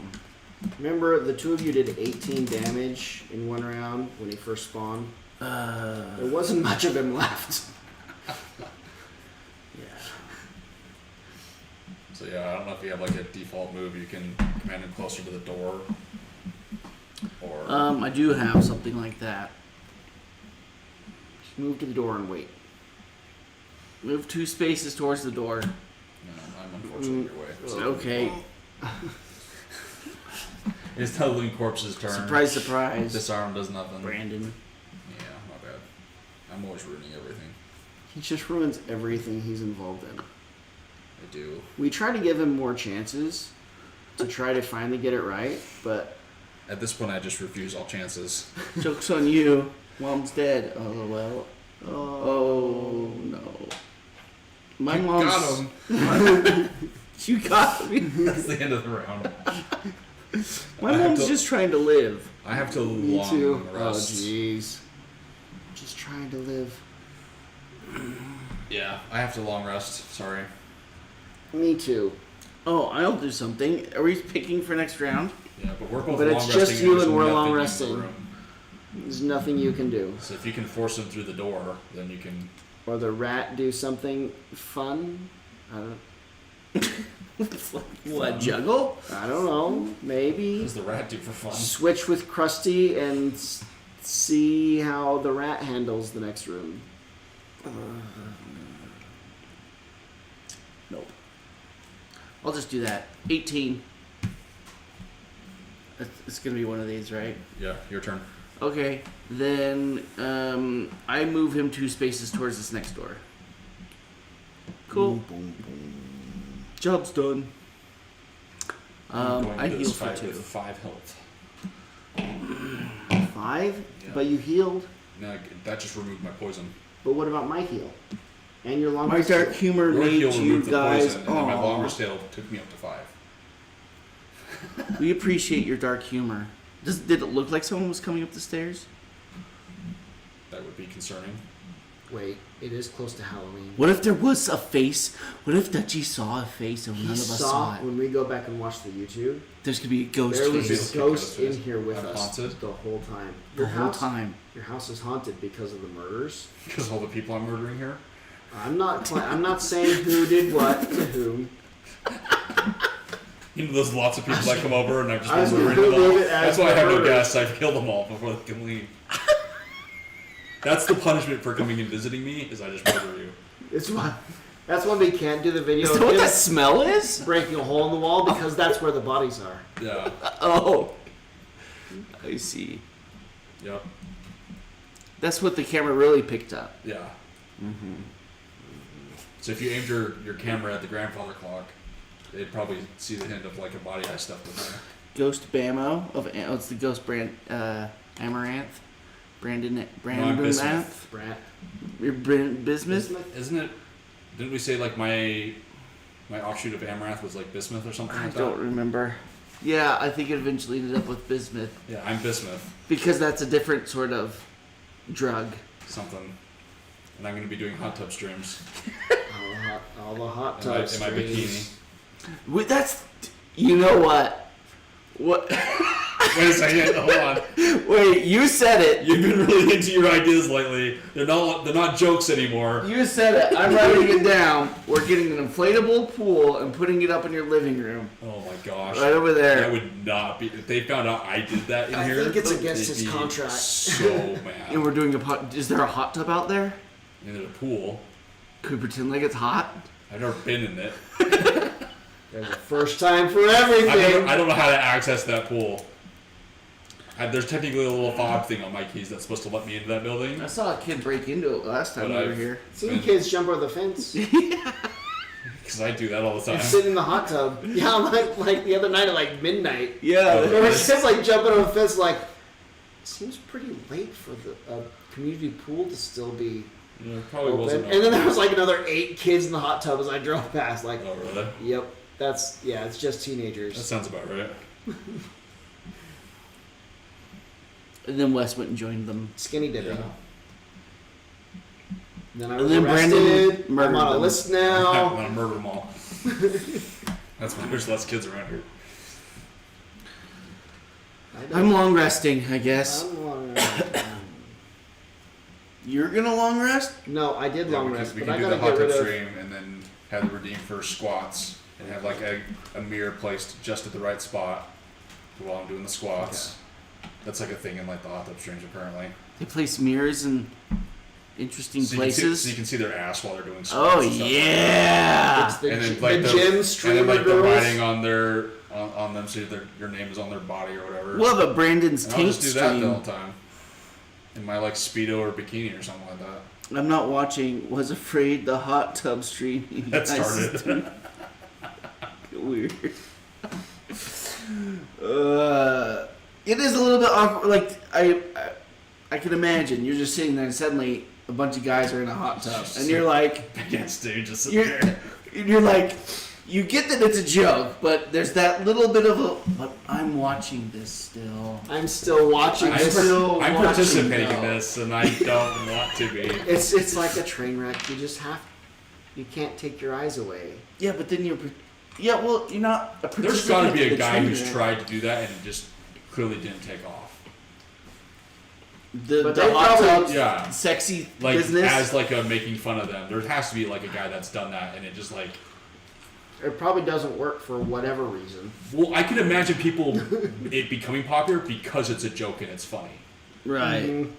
Remember, the two of you did 18 damage in one round when he first spawned? There wasn't much of him left. Yeah. So yeah, I don't know if you have like a default move. You can command him closer to the door. Or I do have something like that. Just move to the door and wait. Move 2 spaces towards the door. no, I'm unfortunately your way. So Okay. it's the Loon Corpse's turn. Surprise, surprise. Disarm does nothing. Brandon. Yeah, not bad. I'm always ruining everything. He just ruins everything he's involved in. I do. We try to give him more chances to try to finally get it right, but At this point, I just refuse all chances. Joke's on you. Mom's dead. Oh, well. Oh, no. My mom's... Got him. You got me. That's the end of the round. My I have mom's to- just trying to live. I have to me long too. rest. Oh, jeez. Just trying to live. Yeah, I have to long rest. Sorry. Me too. Oh, I'll do something. Are we picking for next round? Yeah, but we're both But long it's resting. just you there's and we're nothing long in the resting. room. There's nothing you can do. So if you can force him through the door, then you can. Or the rat do something fun. I don't. What, juggle? I don't know. What Maybe does the rat do for fun? switch with Krusty and see how the rat handles the next room. Nope. I'll just do that. 18. It's gonna be one of these, right? Yeah, your turn. Okay. Then I move him 2 spaces towards this next door. Cool. Job's done. I'm going I to heal this for fight 2. with 5 health. 5? Yeah. But you healed. No, that just removed my poison. But what about my heal? And your long My rest dark heal? humor Your made heal you removed the guys. poison, and then my Aw. longer tail took me up to 5. We appreciate your dark humor. Did it look like someone was coming up the stairs? That would be concerning. Wait, it is close to Halloween. What if there was a face? What if Dutchie saw a face and none He of us saw saw it? when we go back and watch the YouTube. There's gonna be a ghost There was face a ghost in Ghost here with I'm us haunted? the whole time. the whole time. Your house is haunted because of the murders. Because all the people I'm murdering here. I'm not saying who did what to whom. You know, there's lots of people that come over and I've just I was been gonna murdering them all. leave it as That's why I have no murder. guests. I've killed them all before they can leave. That's the punishment for coming and visiting me, is I just murder you. That's why we can't do the video Is of that what him that smell is? breaking a hole in the wall because that's where the bodies are. Yeah. Oh, I see. Yep. That's what the camera really picked up. Yeah. So if you aimed your camera at the grandfather clock, they'd probably see the hint of like a body I stuffed in there. Ghost Bamo of it's the Ghost brand Amaranth, Brandon bismuth. Amaranth, Brat. your bismuth. Isn't it? Didn't we say like my offshoot of Amaranth was like bismuth or something I like don't that? remember. Yeah, I think it eventually ended up with bismuth Yeah, I'm bismuth. because that's a different sort of drug. Something. And I'm going to be doing hot tub streams All the hot in my tubs. bikini. Wait, that's you know what? What? Wait a second, hold on. Wait, you said it. You've been really into your ideas lately. They're not jokes anymore. You said it. I'm writing it down. We're getting an inflatable pool and putting it up in your living room. Oh my gosh. Right over there. That would not be. If they found out I did that in I here, think it's against they'd his be contract. So mad. And we're doing a pot. Is there a hot tub out there? And there's a pool. Could we pretend like it's hot? I've never been in it. There's a first time for everything. I don't know how to access that pool. There's technically a little fob thing on my keys that's supposed to let me into that building. I saw a kid break into it last time But we were I've- here. Seen kids jump over the fence. Because I do that all the time. And sit in the hot tub. Yeah, like the other night at like midnight. Yeah. There were kids like jumping over the fence like, seems pretty late for the community pool to still be Yeah, it probably open. wasn't. And then there was like another 8 kids in the hot tub as I drove past. Like, Oh really? yep, it's just That teenagers. sounds about right. And then Wes went and joined them. Skinny dipping. Yeah. Then I And was then Brandon arrested. I'm murdered on a them. list I'm now. gonna murder them all. That's why there's less kids around here. I'm long resting, I guess. I'm long You're gonna long rest? No, I did long rest, We but can I do gotta the hot get tub rid of. stream and then have the redeem for squats and have like a mirror placed just at the right spot while I'm doing the squats. That's like a thing in like the hot tub streams apparently. They place mirrors in interesting places. So you can see their ass while they're doing squats. Oh and stuff yeah! It's the, and then the like gym and streamer then like the girls. writing on their on them, so your name is on their body or whatever. We'll have a Brandon's and I'll taint just do that the stream. whole time. In my like speedo or bikini or something like that. I'm not watching. Was afraid the hot tub stream. That started. Weird. It is a little bit awkward. Like I can imagine you're just sitting there and suddenly a bunch of guys are in a hot tub and you're like, Yes, dude, just sit you're, there. you're like, you get that it's a joke, but there's that little bit of a. But I'm watching this still. I'm still watching I'm, this. still I'm watching, participating in though. this, and I don't want to be. It's like a train wreck. You just have. You can't take your eyes away. Yeah, but then you're. Yeah, well, you're not a There's got to participant be in a the guy train who's wreck. tried to do that and just clearly didn't take off. The But the they hot probably- tub, Yeah. sexy Like business. as like a making fun of them. There has to be like a guy that's done that, and it just like. It probably doesn't work for whatever reason. Well, I can imagine people it becoming popular because it's a joke and it's funny. right. Mhm.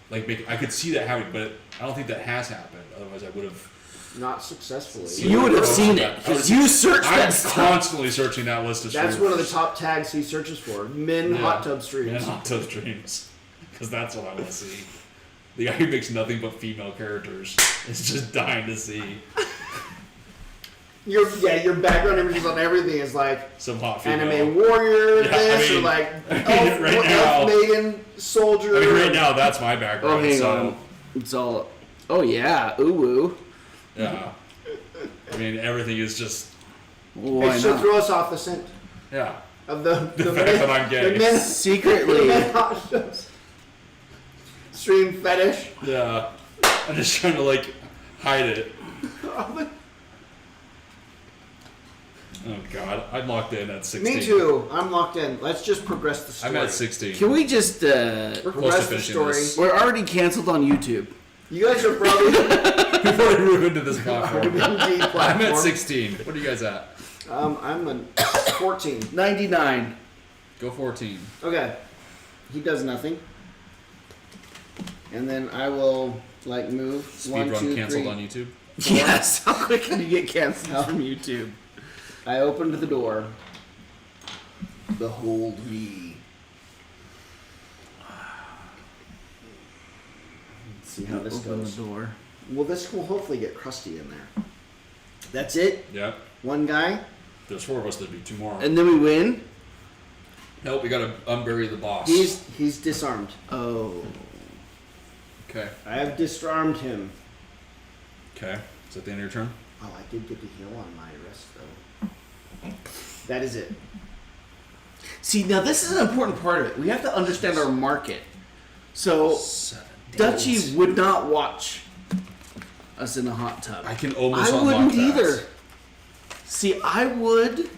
Like I could see that happening, but I don't think that has happened. Otherwise, I would have. Not successfully. You would have seen it because you searched I'm that stuff. constantly searching that list of. That's streamers. one of the top tags he searches for. Men Yeah. hot tub streams. Man, hot tub streams, because that's what I want to see. The guy who makes nothing but female characters is just dying to see Your background images on everything is like some hot female. anime warrior Yeah, this I mean, or like right now- elf maiden soldier. I mean, right now that's my Oh, background. hang so, on. It's all. Oh yeah. Ooh woo. Yeah. I mean, everything is just Why It should not? throw us off the scent yeah. of the The fact that I'm gay. The men Secretly. hot tubs stream fetish. Yeah. I'm just trying to like hide it. Oh God, I'm locked in at 16. Me too. I'm locked in. Let's just progress the story. I'm at 16. Can we just? We're close to Progress the finishing story. this. We're already canceled on YouTube. You guys are probably We've already ruined this platform. indeed I'm platform. at 16. What are you guys at? I'm a 14. 99. Go 14. Okay. He does nothing. And then I will like move. One, Speedrun two, canceled three. on YouTube. Yes. How quick can you get canceled from YouTube? I opened the door. Behold me. Let's see how this Open goes. the door. Well, this will hopefully get crusty in there. That's it. Yep. One guy. There's 4 of us. There'd be 2 more. And then we win. Nope, we gotta unbury the boss. He's disarmed. Oh. Okay. I have disarmed him. Okay. Is that the end of your turn? Oh, I did get to heal on my wrist though. That is it. See, now this is an important part of it. We have to understand our market. So, 7 Dutchie would not watch us in a hot tub. I can almost I unlock wouldn't that. either. See, I would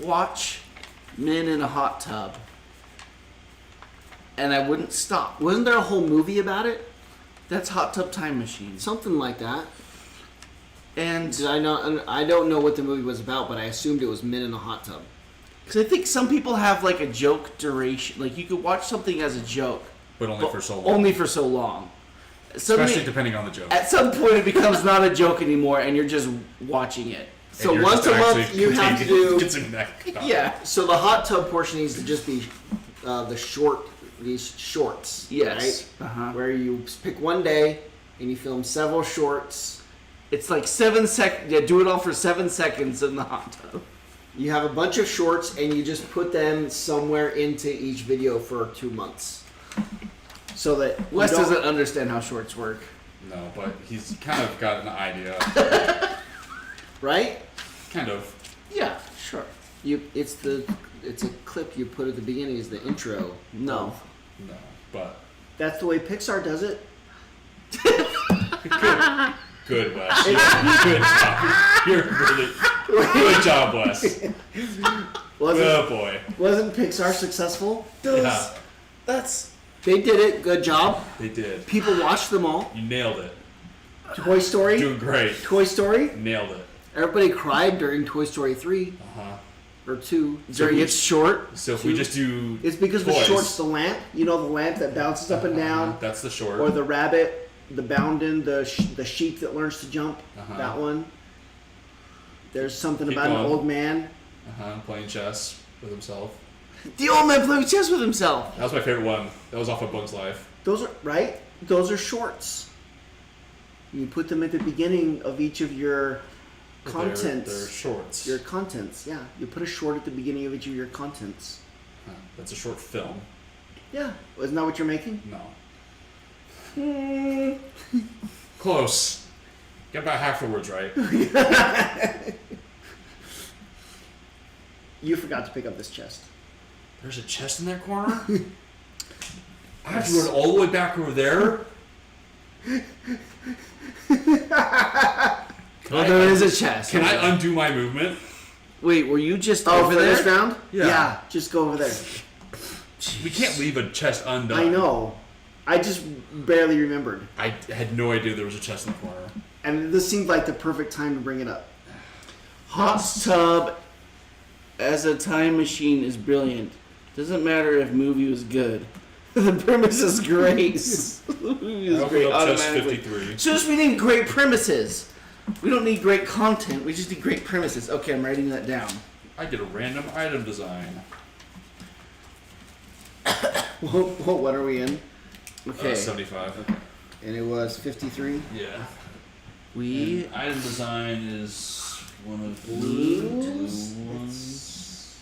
watch men in a hot tub. And I wouldn't stop. Wasn't there a whole movie about it? That's Hot Tub Time Machine. Something like that. And Did I not? I don't know what the movie was about, but I assumed it was men in a hot tub. because I think some people have like a joke duration. Like you could watch something as a joke, But only but for so long. only for so long. Suddenly, Especially depending on the joke. at some point, it becomes not a joke anymore, and you're just watching it. So And you're once just a month actually you have to continuing- do. consuming that content. Yeah. So the hot tub portion needs to just be these shorts. Yes. Right? Uh-huh. Where you pick one day and you film several shorts. It's like 7 seconds. Yeah, do it all for 7 seconds in the hot tub. You have a bunch of shorts and you just put them somewhere into each video for 2 months. So that you Wes don't- doesn't understand how shorts work. No, but he's kind of got an idea. right? Kind of. Yeah, sure. It's a clip you put at the beginning as the intro. No. No, but That's the way Pixar does it. Good, Wes. Good job. You're really good job, Wes. Oh boy. Wasn't Pixar successful? Yeah, They did it. Good job. they did. People watched them all. You nailed it. Toy Story. Doing great. Toy Story. Nailed it. Everybody cried during Toy Story 3 or 2. During its short. So if we just do, It's because toys. the short's the lamp. You know, the lamp that bounces up and down. That's the short. Or the rabbit, the boundin', the sheep that learns to jump. That one. There's something Keep about going. an old man. Playing chess with himself. The old man playing chess with himself. That was my favorite one. That was off of Bug's Life. Those are right. Those are shorts. You put them at the beginning of each of your contents. They're shorts. Your contents, yeah. You put a short at the beginning of each of your contents. That's a short film. Yeah. Isn't that what you're making? No. Close. Get about half the words right. You forgot to pick up this chest. There's a chest in that corner? I have to run all the way back over there? There is a chest. Can I undo my movement? Wait, were you just Oh, over for there? this round? Yeah. Just go over there. We can't leave a chest undone. I know. I just barely remembered. I had no idea there was a chest in the corner. And this seemed like the perfect time to bring it up. Hot tub as a time machine is brilliant. Doesn't matter if movie was good. The premise is great. The movie is I great opened up chest automatically. 53. So just we need great premises. We don't need great content. We just need great premises. Okay, I'm writing that down. I get a random item design. What are we in? Okay. 75. And it was 53. Yeah. We And item design is one of the Blues? blue ones. Is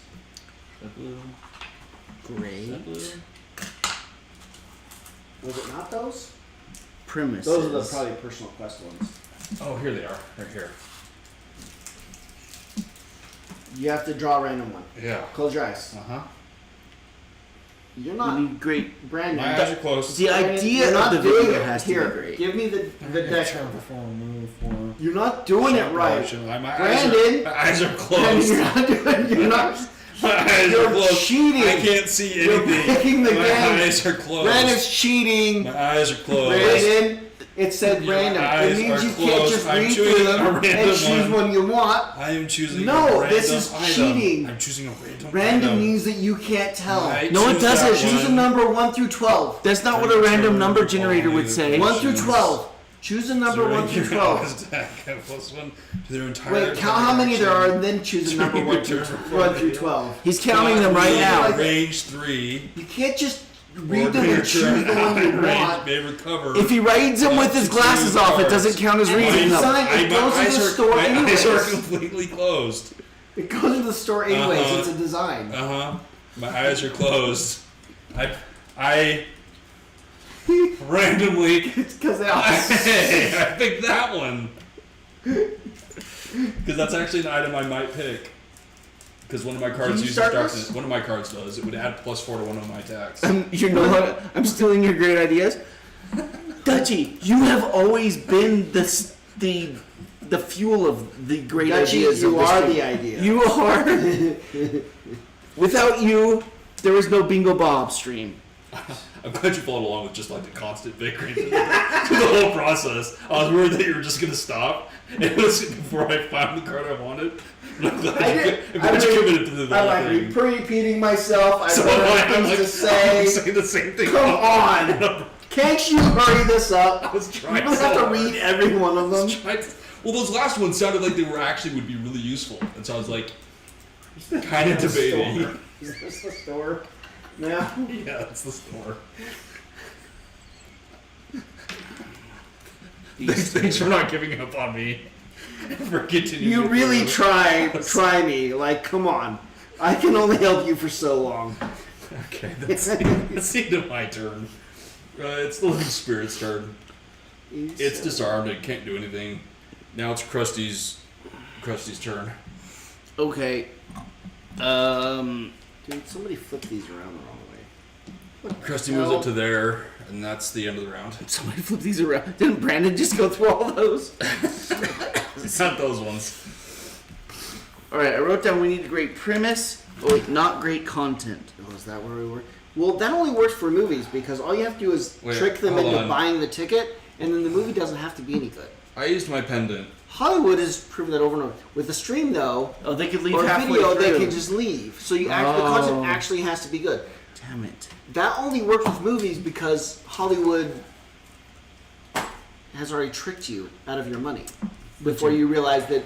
that blue? great Is that blue? Was it not those? premises. Those are the probably personal quest ones. Oh, here they are. They're here. You have to draw a random one. Yeah. Close your eyes. Uh-huh. You're We not need great. Brandon. My eyes are closed. The idea You're not of the doing video it. has to Here, be great. give me the deck. move for. You're not doing it right. My Brandon! eyes are Brandon, closed. you're not doing. You're not. My eyes You're are closed. cheating. I can't see You're anything. breaking the My game. eyes are closed. Brandon's cheating. My eyes are closed. Brandon, it said Your random. It eyes means are you can't closed. just I'm read choosing through a them and random choose one. one you want. I am choosing No, a random this is item. cheating. I'm choosing a random Random item. means that you can't tell. I No, it choose doesn't. that Choose a one. number 1 through 12. That's not what a random number generator would say. 1 through 12. Choose a number 1 through 12. Plus one to their entire. Wait, count how many there are and then choose a number 1 through Turn 1 through 12. He's counting them right now. Range 3. You can't just read them and choose the one you want. May recover. If he reads them with his glasses off, it doesn't count as And reading it's them. designed- it goes to the store my eyes anyways. are completely closed. It goes to the store anyways. Uh-huh. It's a design. My eyes are closed. I randomly. It's because they all. Hey, I picked that one. Because that's actually an item I might pick. Because one of my cards Can you uses start darkness. this? One of my cards does. It would add +4 to one of my attacks. I'm stealing your great ideas. Dutchy, you have always been the fuel of the great Dutchy, ideas. you of are stream. the idea. You are. Without you, there was no Bingo Bob stream. I'm glad you followed along with just like the constant bickering through the whole process. I was worried that you were just gonna stop. It was before I found the card I wanted. And I'm glad you committed to the I'm whole like thing. repeating myself. I So have other I'm things to I'm say. saying the same thing. Come on! Can't you hurry this up? I was You trying don't so have to hard. read every one of them. Well, those last ones sounded like they were actually would be really useful, and so I was like, kind of debating. Is this the store? Now? Yeah, that's the store. Thanks for not giving up on me. For continuing. You to really improve. try me. Like, come on. I can only help you for so long. Okay, that's the end of my turn. It's the Living Spirit's turn. It's disarmed. It can't do anything. Now it's Krusty's turn. Okay. Dude, somebody flipped these around the wrong way. Krusty moves up to there, and that's the end of the round. Somebody flip these around. Didn't Brandon just go through all those? It's not those ones. All right, I wrote down we need a great premise. Oh, wait, not great content. Oh, is that where we were? Well, that only works for movies because all you have to do is trick them hold into on. buying the ticket, and then the movie doesn't have to be any good. I used my pendant. Hollywood has proven that over and over. With the stream, though, Oh, they could leave or halfway video, through. they can just leave. So the content actually has to be good. Damn it. That only works with movies because Hollywood has already tricked you out of your money before you realize that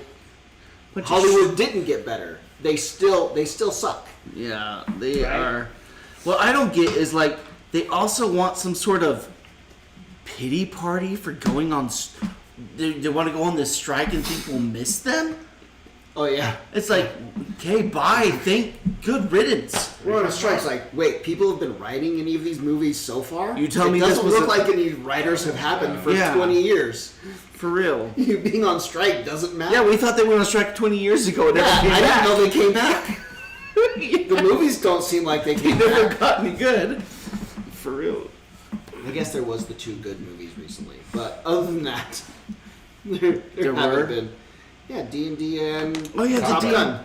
Hollywood didn't get better. They still suck. Yeah, they Right? are. What I don't get is like they also want some sort of pity party for going on. They want to go on this strike and think we'll miss them. Oh yeah, It's like, okay, bye. Good riddance. we're on a strike. It's like, wait, people have been writing any of these movies so far? You tell me it this doesn't was look a- like any writers have happened for Yeah. 20 years. For real. You being on strike doesn't matter. Yeah, we thought they went on strike 20 years ago and never Yeah, came I back. didn't know they came back. The movies don't seem like they came never back. got any good. For real. I guess there was the 2 good movies recently, but other than that, there There haven't were? been. Yeah, D&D and Oh, yeah, Top the Gun.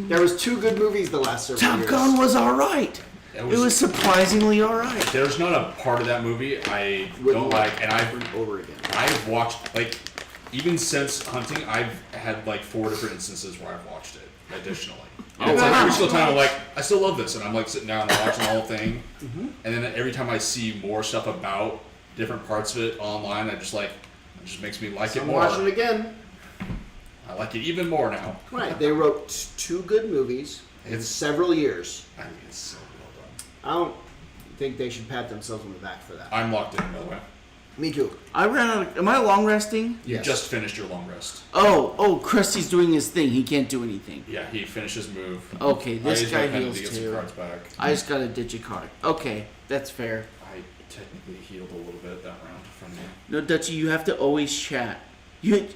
There was 2 good movies the last several Top years. Gun was alright. It was surprisingly alright. There's not a part of that movie I Wouldn't don't like, and over and over again. I've watched, like, even since Hunting, I've had like 4 different instances where I've watched it additionally. And it's like every single time I'm like, I still love this, and I'm like sitting down and watching the whole thing, and then every time I see more stuff about different parts of it online, it just makes me like it I'm more. watching it again. I like it even more now. Right, they wrote 2 good movies in several years. I think it's so well done. I don't think they should pat themselves on the back for that. I'm locked in, by the way. Me too. I ran out of, am I long resting? You Yes. just finished your long rest. Oh, Krusty's doing his thing. He can't do anything. Yeah, he finished his move. Okay, I this used my guy pendant heals to get some too. cards back. I just got a digicard. Okay, that's fair. I technically healed a little bit that round from you. No, Dutchie, you have to always chat. You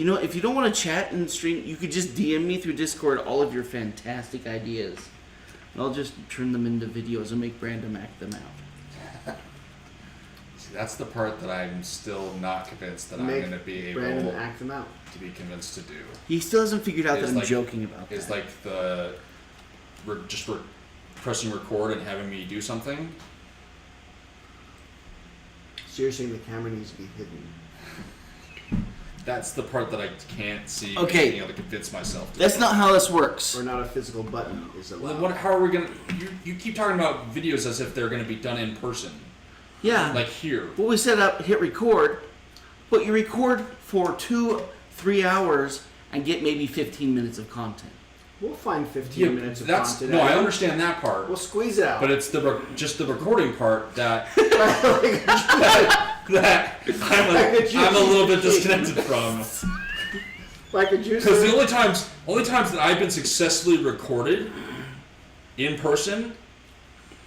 know, if you don't want to chat in the stream, you could just DM me through Discord all of your fantastic ideas. And I'll just turn them into videos and make Brandon act them out. See, that's the part that I'm still not convinced that Make I'm going to be able Brandon act them out. to be convinced to do. He still hasn't figured out that It's I'm like- joking about that. Is like pressing record and having me do something. So you're saying the camera needs to be hidden. That's the part that I can't see Okay. being able to convince myself to. That's not how this works. Or not a physical button is Well, allowed. then what, how are we going to... You keep talking about videos as if they're going to be done in person. Yeah. Like here. Well, we set up hit record, but you record for 2-3 hours and get maybe 15 minutes of content. We'll find 15 minutes of that's content. no, I out. understand that part. We'll squeeze it out. But it's just the recording part that Like I'm a little bit disconnected from. like a juicer. Because the only times that I've been successfully recorded in person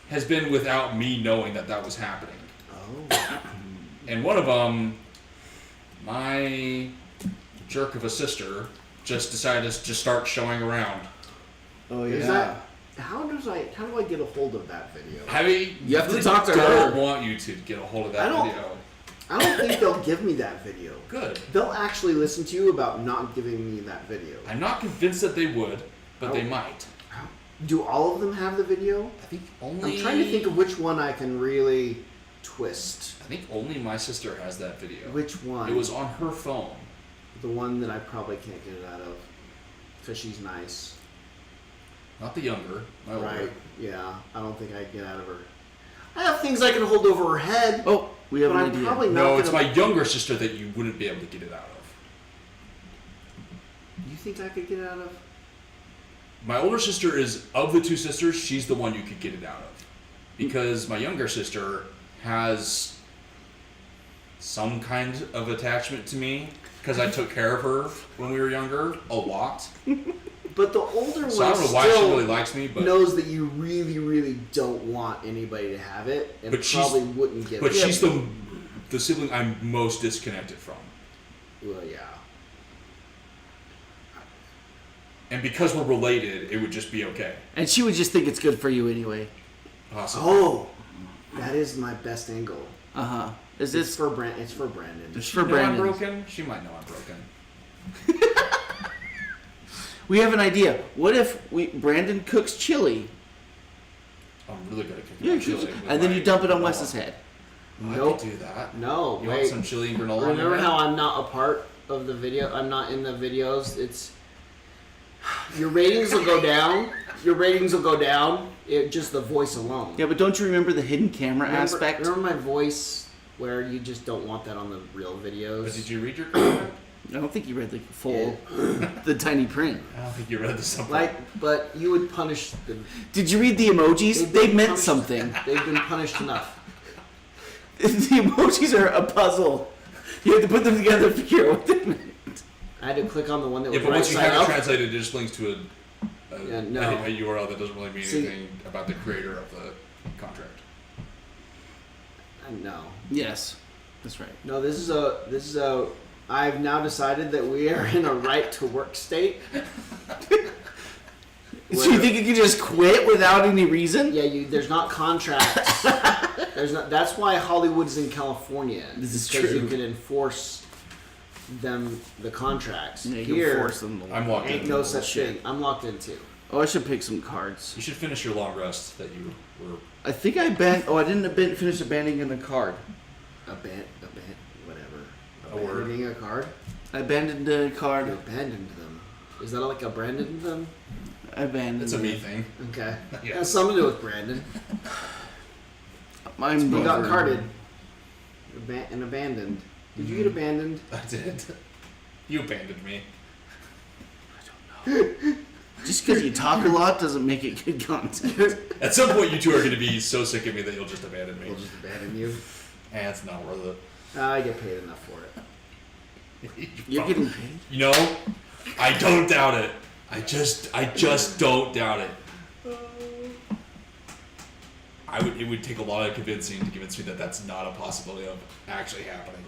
has been without me knowing that was happening. Oh. And one of them, my jerk of a sister just decided to just start showing around. Oh Is that how do I get a hold of that video? You have to really talk to don't her. want you to get a hold of that I don't- video. I don't think they'll give me that video. Good. They'll actually listen to you about not giving me that video. I'm not convinced that they would, but they Oh. might. Do all of them have the video? I think only. I'm trying to think of which one I can really twist. I think only my sister has that video. Which one? It was on her phone. the one that I probably can't get it out of because she's nice. Not the younger. My older. Right? Yeah. I don't think I can get out of her. I have things I can hold over her head. Oh, we have But an I'm idea. probably not. No, it's gonna... my younger sister that you wouldn't be able to get it out of. You think I could get it out of? My older sister is, of the 2 sisters, she's the one you could get it out of. Because my younger sister has some kind of attachment to me. Because I took care of her when we were younger, a lot. But the older So I one don't know why she still really likes me, but knows that you really, really don't want anybody to have it, and But she's- probably wouldn't give but it. she's the sibling I'm most disconnected from. Well, yeah. And because we're related, it would just be okay. And she would just think it's good for you anyway. Possibly. Oh, That is my best angle. Is It's this for Brandon. It's for Brandon. It's She for know I'm Brandon? broken. She might know I'm broken. We have an idea. What if Brandon cooks chili, I'm really good at cooking Yeah, chili. with and then my you dump it on granola. Wes's head? I Nope. could do that. No, You want wait. some chili and granola? on Remember your how head? I'm not a part of the video? I'm not in the videos. It's your ratings will go down. Your ratings will go down. Just the voice alone. Yeah, but don't you remember the hidden camera aspect? Remember my voice where you just don't want that on the real videos. But did you read your comment? I don't think you read the full, the tiny print. I don't think you read the subtitle. But you would punish them. Did you read the emojis? They've They been meant punished- something. They've been punished enough. The emojis are a puzzle. You have to put them together to figure out what they meant. I had to click on the one that Yeah, was but right once you side have it up. translated, it just links to a URL that doesn't really mean See- anything about the creator of the contract. No. Yes, that's right. No, this is a. I've now decided that we are in a right to work state. So you think you can just quit without any reason? Yeah, there's not contracts. There's not. That's why Hollywood's in California. This is because true. you can enforce the contracts. Yeah, you Here, can force them. I'm locked ain't in. no such thing. I'm locked in too. Oh, I should pick some cards. You should finish your long rest that you were. I think I I didn't finish abandoning a card. Whatever. A word. Abandoning a card. I abandoned a You card. abandoned them. Is that like abandoned them? I abandoned. It's a me it. thing. Okay. Yeah. Has something to do with Brandon. I'm You got over. carded. And abandoned. Did you get abandoned? I did. You abandoned me. Just because you talk a lot doesn't make it good content. At some point, you two are going to be so sick of me that you'll just abandon me. We'll just abandon you. And it's not worth it. I get paid enough for it. You're getting paid. You know, I don't doubt it. I just don't doubt it. It would take a lot of convincing to convince me that that's not a possibility of actually happening.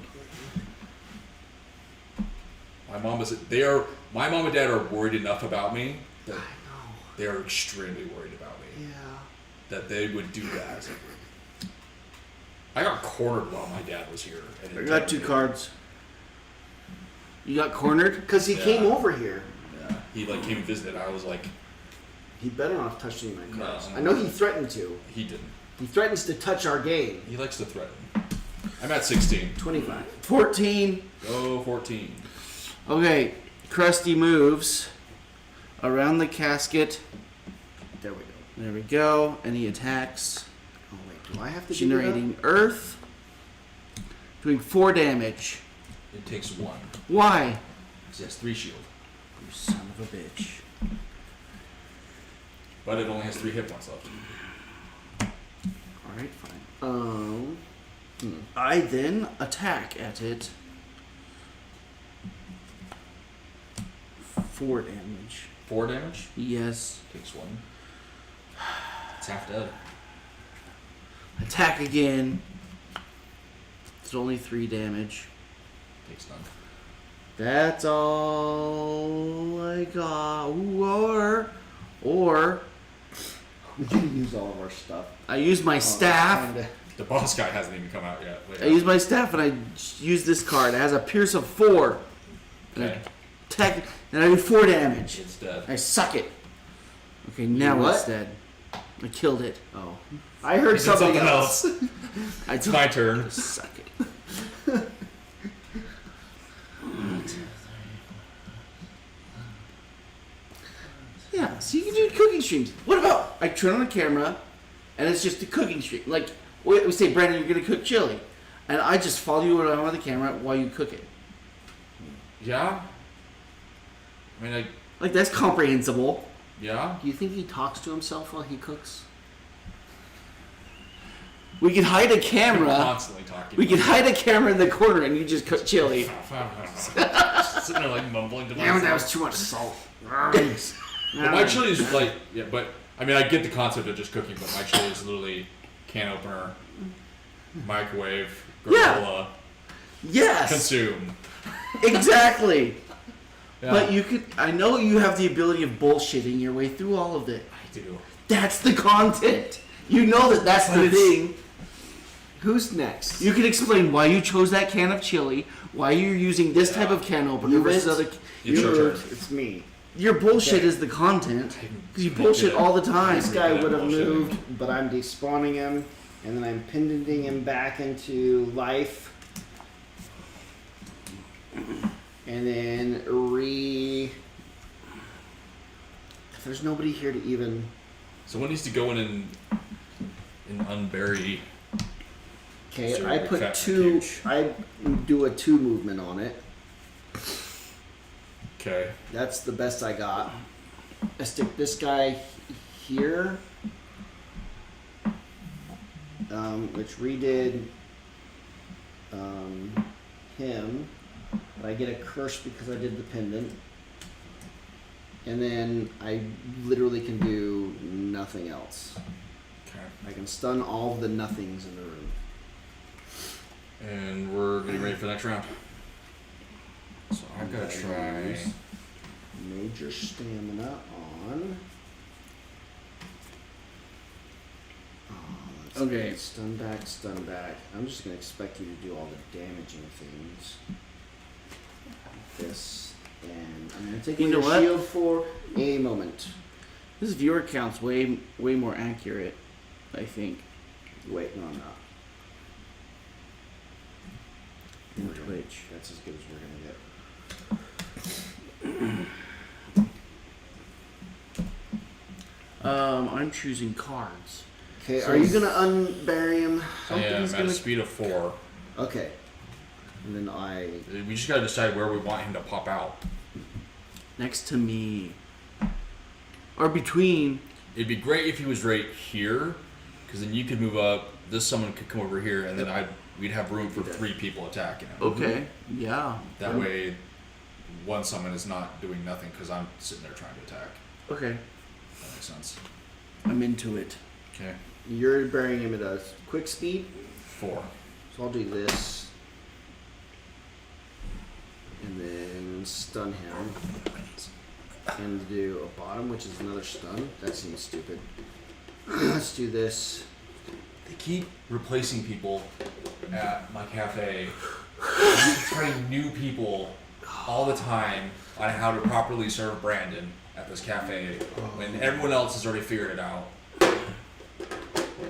My mom and dad are worried enough about me that I know. they are extremely worried about me Yeah. that they would do that. I got cornered while my dad was here. And I got 2 cards. You got cornered? Because he Yeah. came over here. Yeah, he came and visited. I was like, He better not have touched any of my cards. No. I know he threatened to. he didn't. He threatens to touch our game. He likes to threaten. I'm at 16. 25. 14. Go 14. Okay, Krusty moves around the casket. There we go. There we go. And he attacks, Oh wait, do I have to do generating earth, doing 4 damage. It takes 1. Why? Because he has 3 shield. You son of a bitch. But it only has 3 hit points left. Alright, fine. that? I then attack at it. 4 damage. 4 damage? Yes. Takes 1. It's half dead. Attack again. It's only 3 damage. Takes none. That's all I got. Ooh, or We didn't use all of our stuff. I use my staff. The boss guy hasn't even come out yet. Wait, I use my staff and I use this card. It has a pierce of 4. And I Okay. attack, and I do 4 damage. It's dead. I suck it. Okay, now what? it's dead. I killed it. Oh. I heard He did something else. I It's my turn. suck it. Yeah, so you can do cooking streams. What about I turn on the camera and it's just a cooking stream? Like we say, Brandon, you're gonna cook chili, and I just follow you around with the camera while you cook it. Yeah? I mean, Like that's comprehensible. yeah? Do you think he talks to himself while he cooks? We could hide a I'm camera. constantly talking. We could hide a camera in the corner and you just cook chili. Sitting there mumbling to myself. That was too much salt. But my chili is but I mean, I get the concept of just cooking, but my chili is literally can opener, microwave, granola, Yes, consume. exactly. Yeah, But you could. I know you have the ability of bullshitting your way through all of it. I do. That's the content. You know that's But the it's- thing. Who's next? You can explain why you chose that can of chili, why you're using this type of can opener versus other. It's your turn. It's me. Your bullshit Okay. is the content. Because you bullshit all the time. This guy would have bullshit. moved, but I'm despawning him, and then I'm pending him back into life, and then If there's nobody here to even. Someone needs to go in and unbury. Okay, Zero I big put fat 2. cage. I do a 2 movement on it. Okay. That's the best I got. I stick this guy here, which redid him. But I get a curse because I did the pendant. And then I literally can do nothing else. Okay. I can stun all the nothings in the room. And we're getting ready for the next round. So I've got to try. Use major stamina on. Okay. Stun back, stun back. I'm just gonna expect you to do all the damaging things. This, and I'm gonna take You away know your what? shield for a moment. This viewer count's way more accurate, I think. Wait, no, I'm not. In Twitch. That's as good as we're gonna get. I'm choosing cards. Okay, So are you gonna unbury him? I am Something's at a speed of 4. Okay. And then I. We just got to decide where we want him to pop out. Next to me. Or between. It'd be great if he was right here, because then you could move up. This someone could come over here, and then we'd have room for 3 people attacking him. Okay. Yeah. That way, one summon is not doing nothing because I'm sitting there trying to attack. Okay. That makes sense. I'm into it. Okay. You're burying him at a quick speed, 4. so I'll do this. And then stun him. And do a bottom, which is another stun. That seems stupid. Let's do this. They keep replacing people at my cafe. I'm training new people all the time on how to properly serve Brandon at this cafe when everyone else has already figured it out.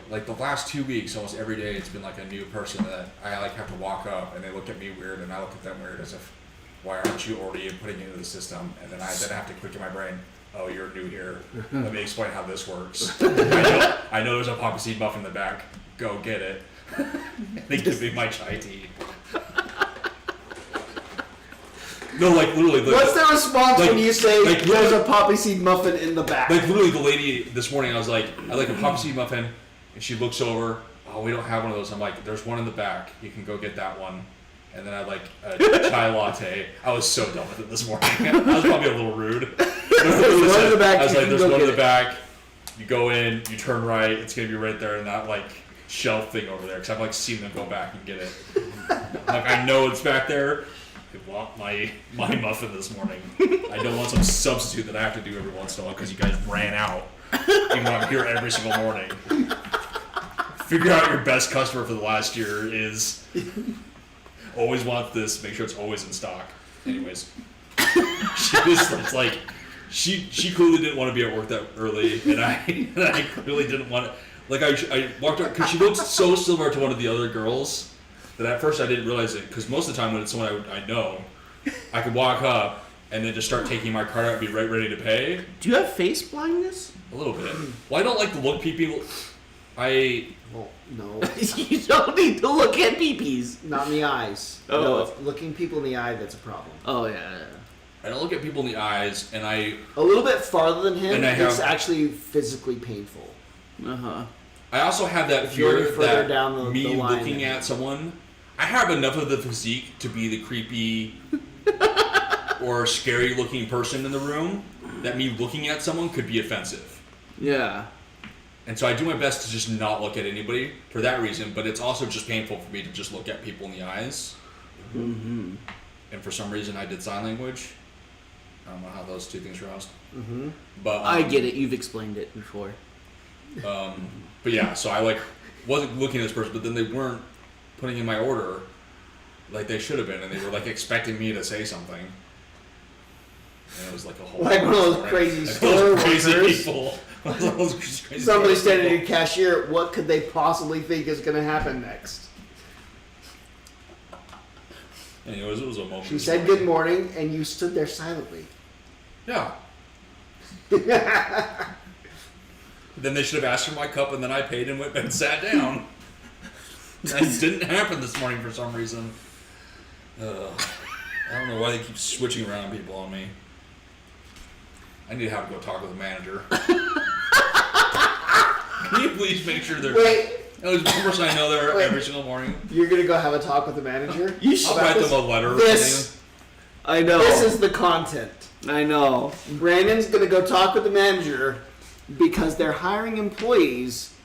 Like the last 2 weeks, almost every day, it's been like a new person that I like have to walk up and they look at me weird and I look at them weird as if, why aren't you already putting it into the system? And then I have to click in my brain, oh, you're new here. Let me explain how this works. I know there's a poppy seed muff in the back. Go get it. They give me my chai tea. No, like literally. What's the response like- when you say like- there's a poppy seed muffin in the back? Like literally, the lady this morning, I was like, I like a poppy seed muffin, and she looks over. Oh, we don't have one of those. I'm like, there's one in the back. You can go get that one. And then I like a chai latte. I was so done with it this morning. I was probably a little rude. There's one in the back. I was You like, can there's go one in get the it. back. You go in, you turn right. It's gonna be right there in that like shelf thing over there. Because I've like seen them go back and get it. Like I know it's back there. I want my muffin this morning. I don't want some substitute that I have to do every once in a while because you guys ran out. Even though I'm here every single morning. Figure out your best customer for the last year is always want this. Make sure it's always in stock. Anyways, she clearly didn't want to be at work that early, and I clearly didn't want to. Like I walked out because she looked so similar to one of the other girls that at first I didn't realize it. Because most of the time when it's someone I know, I could walk up and then just start taking my card out and be right ready to pay. Do you have face blindness? A little bit. Well, I don't like to look people. Well, no. You don't need to look at peepees. Not in the eyes. Oh. No, it's looking people in the eye that's a problem. Oh yeah. I don't look at people in the eyes, and I A little bit farther than him, And I it's have- actually physically painful. also have that If you're fear further that down the me line looking than at someone, I have enough of the physique to be the creepy or scary looking person in the room that me looking at someone could be offensive. Yeah. And so I do my best to just not look at anybody for that reason, but it's also just painful for me to just look at people in the eyes. Mm-hmm. And for some reason I did sign language. I don't know how those two things crossed. Mm-hmm. But I get it. You've explained it before. But yeah, so I like wasn't looking at this person, but then they weren't putting in my order like they should have been, and they were like expecting me to say something. And it was like a whole Like one of those crazy store workers. People. Those crazy Somebody people. standing at a cashier. What could they possibly think is going to happen next? Anyways, it was a moment. She said good morning, and you stood there silently. Yeah. Then they should have asked for my cup, and then I paid and went and sat down. That didn't happen this morning for some reason. I don't know why they keep switching around people on me. I need to have to go talk with the manager. Can you please make sure they're... Wait. At least one person I know there every single morning. You're going to go have a talk with the manager? I'll write them a letter. I know. This is the content. I know. Brandon's going to go talk with the manager because they're hiring employees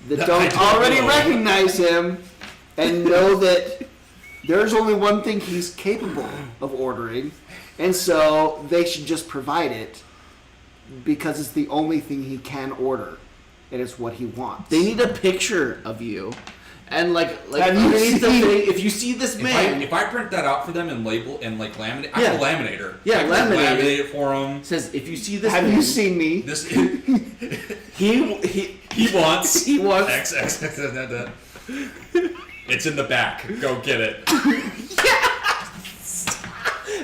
that don't already recognize him and know that there's only one thing he's capable of ordering, and so they should just provide it because it's the only thing he can order, and it's what he wants. They need a picture of you. And like Have you underneath the seen- thing, if you see this man, If I print that out for them and label and like laminate, I'm Yeah. a laminator. Yeah, I can laminate laminate it for them. says if you see this Have man, you seen me? This he he wants he wants X. It's in the back. Go get it.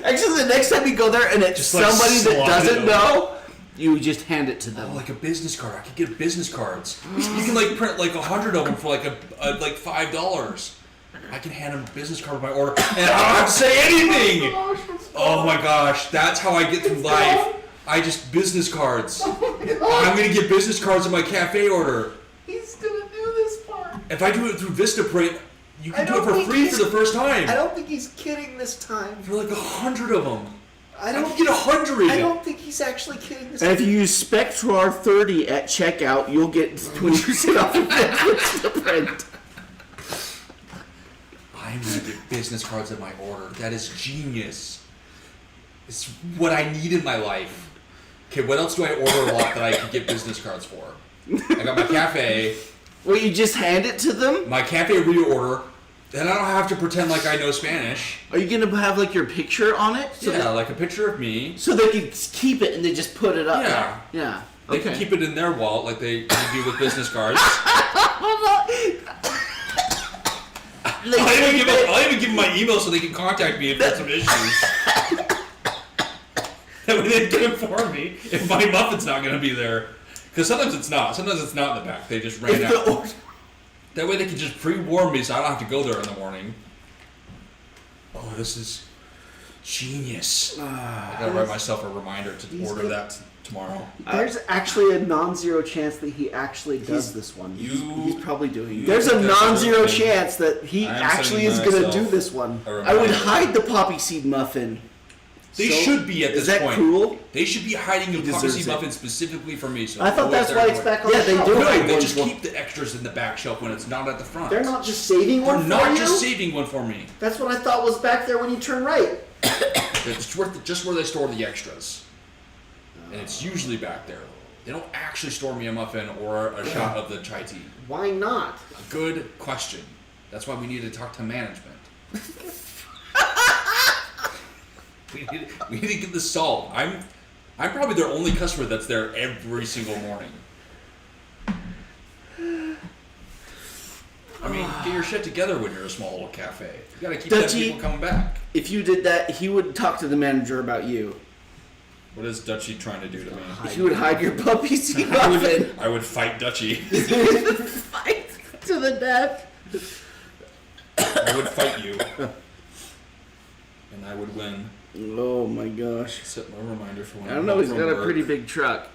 Actually, the next time you go there and it's Just, like, somebody that slide it doesn't over. know, you just hand it to them. Oh, like a business card. I could get business cards. You can like print like 100 of them for like like $5. I can hand them a business card with my order, and I don't have to say anything. Oh my gosh, that's how I get through life. I just business cards. I'm gonna get business cards in my cafe order. He's going to do this part. If I do it through VistaPrint, you I can do it don't for think free he's- for the first time. I don't think he's kidding this time. For like 100 of them. I I don't can get 100. I don't think he's actually kidding this And time. if you use Spectrar 30 at checkout, you'll get 20% off of the print. I'm gonna get business cards in my order. That is genius. It's what I need in my life. Okay, what else do I order a lot that I can get business cards for? I got my cafe, Well, you just hand it to them? my cafe reorder, and I don't have to pretend like I know Spanish. Are you gonna have like your picture on it? So Yeah, like a picture of me. so they can keep it and they just put it up Yeah. there. Yeah. They Okay. can keep it in their wallet like they do with business cards. I'll even give them my email so they can contact me if there's some issues. That way they can inform me if my muffin's not going to be there. Because sometimes it's not. Sometimes it's not in the back. They just ran out. That way they can just pre-warn me so I don't have to go there in the morning. Oh, this is genius. I gotta write myself a reminder to order that tomorrow. There's actually a non-zero chance that he actually does this one. He's probably doing it. There's a That's non-zero everything. chance that he I'm actually is sending going to myself do this one. a I would reminder. hide the poppy seed muffin. They So- should be at this Is that point. cruel? They should be hiding a deserves poppy it. muffin specifically for me. So I thought that's why it's back on Yeah, the they shelf. do. No, Right, they ones just will- keep the extras in the back shelf when it's not at the front. They're not just saving They're one for not you? just saving one for me. That's what I thought was back there when you turn right. It's just where they store the extras. And it's usually back there. They don't actually store me a muffin or a shot of the chai tea. Why not? A good question. That's why we need to talk to management. we need to get this solved. I'm probably their only customer that's there every single morning. I mean, get your shit together when you're a small little cafe. You gotta keep them Dutchie- people coming back. If you did that, he would talk to the manager about you. What is Dutchie trying to do to me? He would hide your puppy seed muffin. I would fight Dutchie. Fight to the death. I would fight you. And I would win. Oh my gosh. Set my reminder for when I don't know, he's home got from a work. pretty big truck.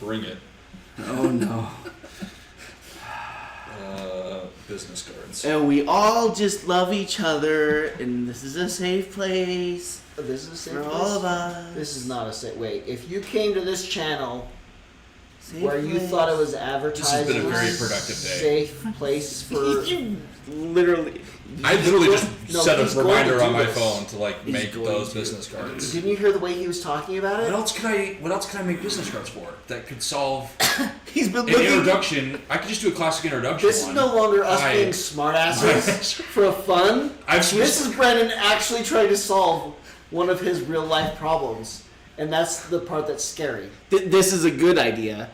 Bring it. Oh no. Business cards. And we all just love each other, and this is a safe place This is a safe for place? all of us. This is not a safe. Wait, if you came to this channel where you thought it was advertised. This has been a very as productive day. Safe place for. You literally. I literally just set he's a reminder going to on do my this. phone to like He's make going those to. business cards. Didn't you hear the way he was talking about it? What else can I make business cards for that could solve He's been an looking. introduction? I could just do a classic introduction. This is no longer us I- being smartasses for fun. I've switched. This is Brandon actually trying to solve one of his real life problems, and that's the part that's scary. This is a good idea.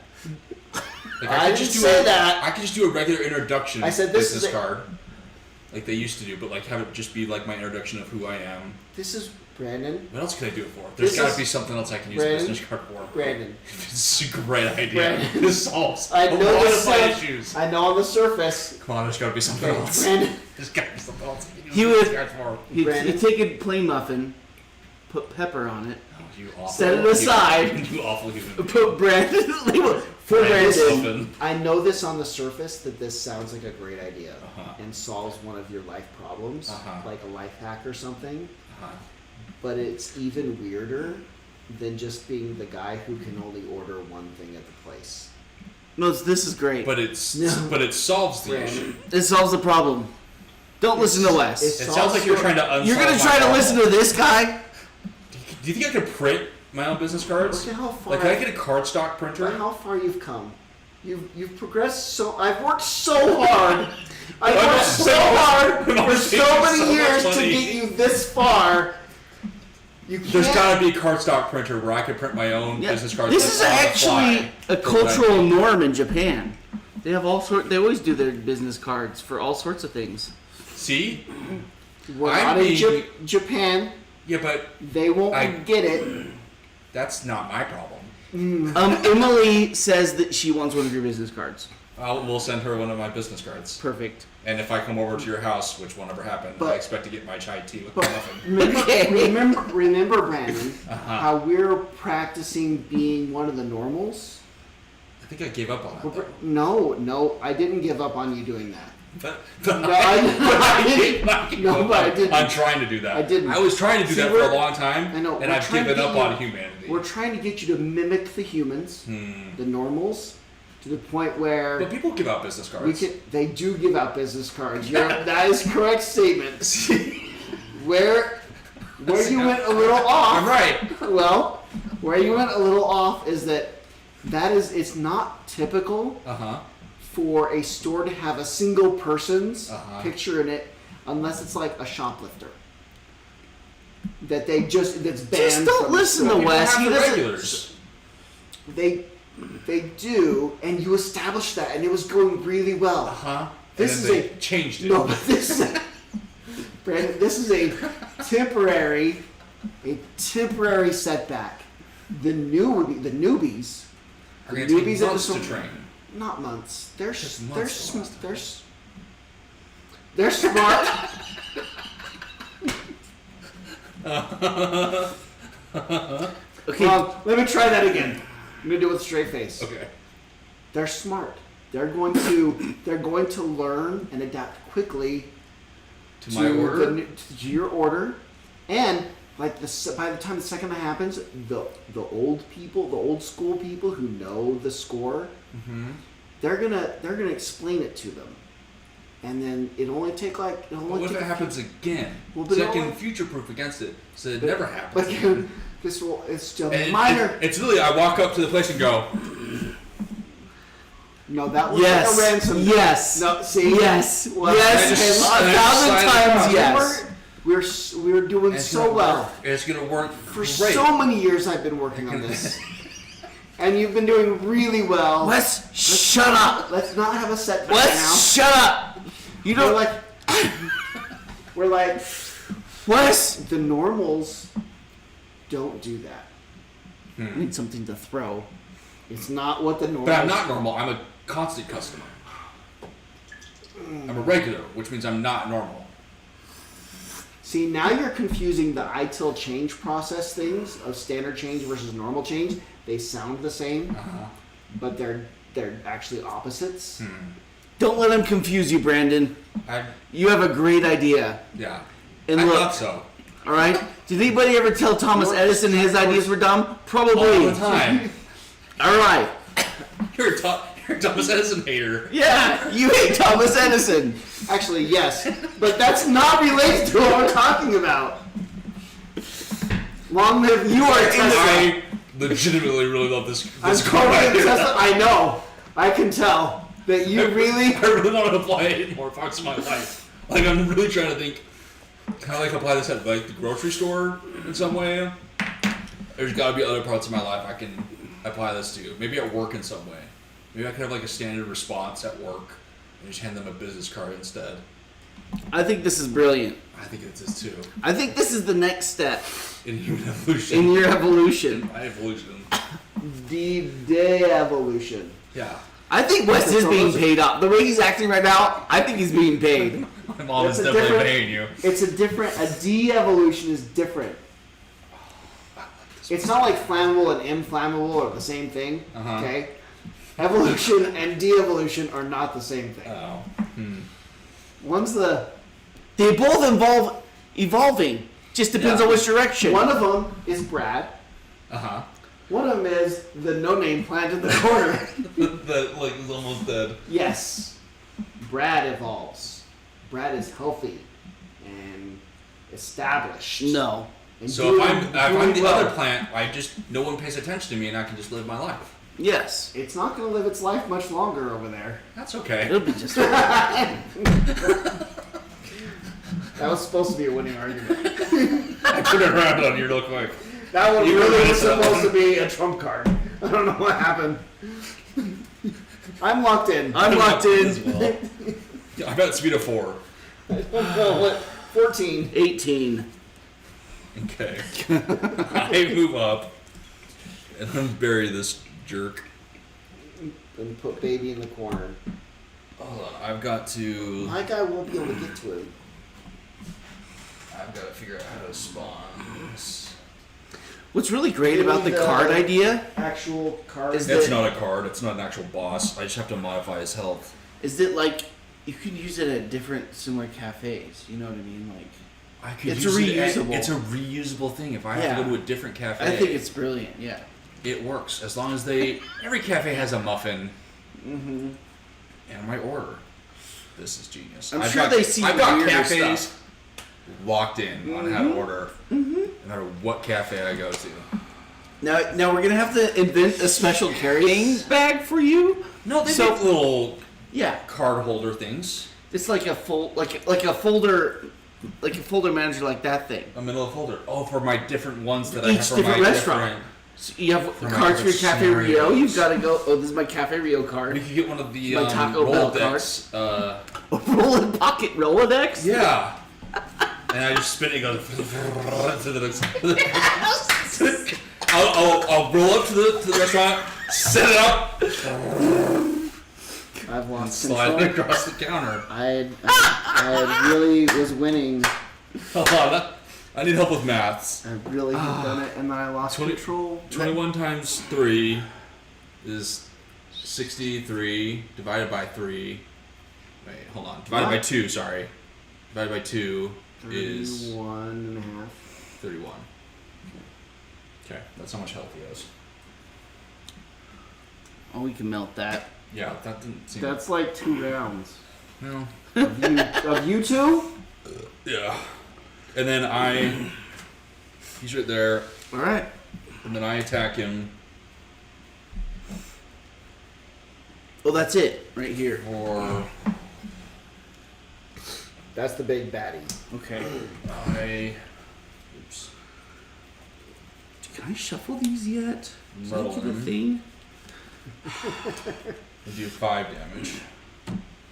Like, I could didn't just say do that. I could just do a regular introduction I said this business is a- card, like they used to do, but like have it just be like my introduction of who I am. This is Brandon. What else can I do it for? There's This got is- to be something else I can use a Brandon? business card for. Brandon. This is a great idea. Brandon. This solves I a know lot this of my sounds- issues. I know on the surface. Come on, there's got to be something Okay, else. Brandon. There's got to be something else I can use He a would- business card for. He'd Brandon? take a plain muffin, put pepper on it, Oh, you awful. Set it aside. human. You awful human. being. put Brandon for Brandon's Brandon. muffin. I know this on the surface that this sounds like a great idea Uh-huh. and solves one of your life problems, Uh-huh. like a life hack or something. Uh-huh. But it's even weirder than just being the guy who can only order one thing at the place. No, this is great. But it solves the Brandon. issue. It solves the problem. Don't listen to Wes. it's- It sounds like you're trying to unsolve You're gonna my try to problem. listen to this guy? Do you think I could print my own business cards? Look at how far. Like, can I get a cardstock printer? Look how far you've come. You've progressed so. I've worked so hard. I've I'm worked so hard I'm for so saving many so much years to money. get you this far. You can't. There's got to be a cardstock printer where I can print my own Yeah. business cards. This is on the actually fly. a cultural norm in Japan. They have all sort. They always do their business cards for all sorts of things. See? We're I'm not in being- Japan. Yeah, but They won't I- get it. that's not my problem. Emily says that she wants one of your business cards. We'll send her one of my business cards. Perfect. And if I come over to your house, which will never happen, But- I expect to get my chai tea with But nothing. remember, Brandon, Uh-huh. how we're practicing being one of the normals? I think I gave up on that. Though. No, I didn't give up on you doing that. But No, I didn't. No, but I didn't. I'm trying to do that. I didn't. I was trying to do See, that for a we're- long time, I know, and we're I've trying to given get up you- on humanity. We're trying to get you to mimic the humans, the normals, to the point where But people give out business cards. they do give out business cards. That is correct statement. Where you went a little off. I'm right. Well, where you went a little off is it's not typical Uh-huh. for a store to have a single person's Uh-huh. picture in it unless it's like a shoplifter. That that's banned. Just don't from the listen store. to Wes. Half He the doesn't. regulars. They do, and you established that, and it was going really well. Uh-huh. This and is then they changed it. No, but Brandon, this is a temporary setback. The newbies Are going the to take newbies at the months to store- train. Not months. They're Just they're months the last time. they're smart. Okay. Let me try that again. I'm gonna do it with a straight face. Okay. They're smart. They're going to learn and adapt quickly To my order? to your order, and like by the time the second that happens, the old people, the old school people who know the score, Mm-hmm. they're gonna explain it to them, and then it only take like But what if it happens again? Well, but so it I can only- future-proof against it, so it never happens. But it's still And minor. It's literally, I walk up to the place and go, No, that was Yes. like a ransom. Yes. No, see. Yes. Well, Yes. I just- A and I just thousand sign it times off. yes. We're doing it's so gonna well. work. It's going to work For great. so many years I've been working on this. And you've been doing really well. Wes, shut up. Let's not have a setback Wes, shut up. You now. don't We're like Wes. the normals don't do that. I need something to throw. It's not what the normals. But I'm not normal. I'm a constant customer. I'm a regular, which means I'm not normal. See, now you're confusing the ITIL change process things of standard change versus normal change. They sound the same, but they're actually opposites. Don't let him confuse you, Brandon. I You have a great idea. yeah. And I look, thought so. all right? Did anybody ever tell Thomas Edison his ideas were dumb? Probably. All the time. All right. You're a Thomas Edison hater. Yeah, you hate Thomas Edison. Actually, yes, but that's not related to what we're talking about. Long live You are in the. I legitimately really love this. I'm totally into Tesla. I know. I can tell that you really. I really want to apply it in more parts of my life. Like, I'm really trying to think. Kind of like apply this at like the grocery store in some way. There's got to be other parts of my life I can apply this to. Maybe at work in some way. Maybe I could have like a standard response at work and just hand them a business card instead. I think this is brilliant. I think it is too. I think this is the next step In human evolution. in your evolution. My evolution. De-evolution. Yeah. I think Wes is being paid off. The way he's acting right now, I think he's being paid. My mom It's is a definitely different- paying you. It's a de-evolution is different. It's not like flammable and inflammable are the same thing. Uh-huh. Okay. Evolution and de-evolution are not the same thing. Oh. One's the They both involve evolving. Just depends Yeah. on which direction. one of them is Brad. Uh-huh. One of them is the no-name plant in the corner. That like is almost dead. Yes, Brad evolves. Brad is healthy and established. No. And So if I'm doing the well. other plant, no one pays attention to me and I can just live my life. Yes. It's not going to live its life much longer over there. That's okay. It'll be just. That was supposed to be a winning argument. I turned it around on you real quick. That one You really really was said that. supposed to be a trump card. I don't know what happened. I'm locked in. I'm locked As in. well. Yeah, I bet speed of 4. What? 14. 18. Okay. I move up and unbury this jerk. And put baby in the corner. Hold on, I've got to. My guy won't be able to get to it. I've got to figure out how to spawn this. What's really great about the And, card idea Actual card. Is It's that- not a card. It's not an actual boss. I just have to modify his health. is that like you can use it at different similar cafes. You know what I mean? Like I could It's use it at- reusable. it's a reusable thing. If I have Yeah. to go to a different cafe, I think it's brilliant. Yeah. it works as long as every cafe has a muffin and my order. This is genius. I'm sure they see I've got weirder cafes stuff. locked in on how to order, no matter what cafe I go to. Now we're gonna have to invent a special carrying bag for you. No, they So- make little Yeah, card holder things. it's like a like a folder, like a folder manager, like that thing. A middle folder. Oh, for my different ones that I Each have for different my restaurant. different. So you have For my cards for your different Cafe Rio. scenarios. You've got to go. Oh, this is my Cafe Rio We card. could get one of the My Taco Bell Rolodex. Roll pocket Rolodex. Yeah. And I just spin it and go to the next. I'll roll up to the restaurant, set it up, I've and lost slide control. it across the counter. I really was winning. Hold on, I need help with maths. I really had done it, and then I lost 20 control. 21 times 3 is 63 divided by 3. Wait, hold on. Divided by What? 2, sorry. Divided by 2 is 31.5. 31. Okay, that's how much health he has. Oh, we can melt that. Yeah, that didn't seem. That's like 2 rounds. No. Of you two? Yeah. And then he's right there, All right. and then I attack him Well, that's it right here. for. That's the big baddie. Okay. Oops. Can I shuffle these yet? Is that Muddle a him. thing? I do 5 damage.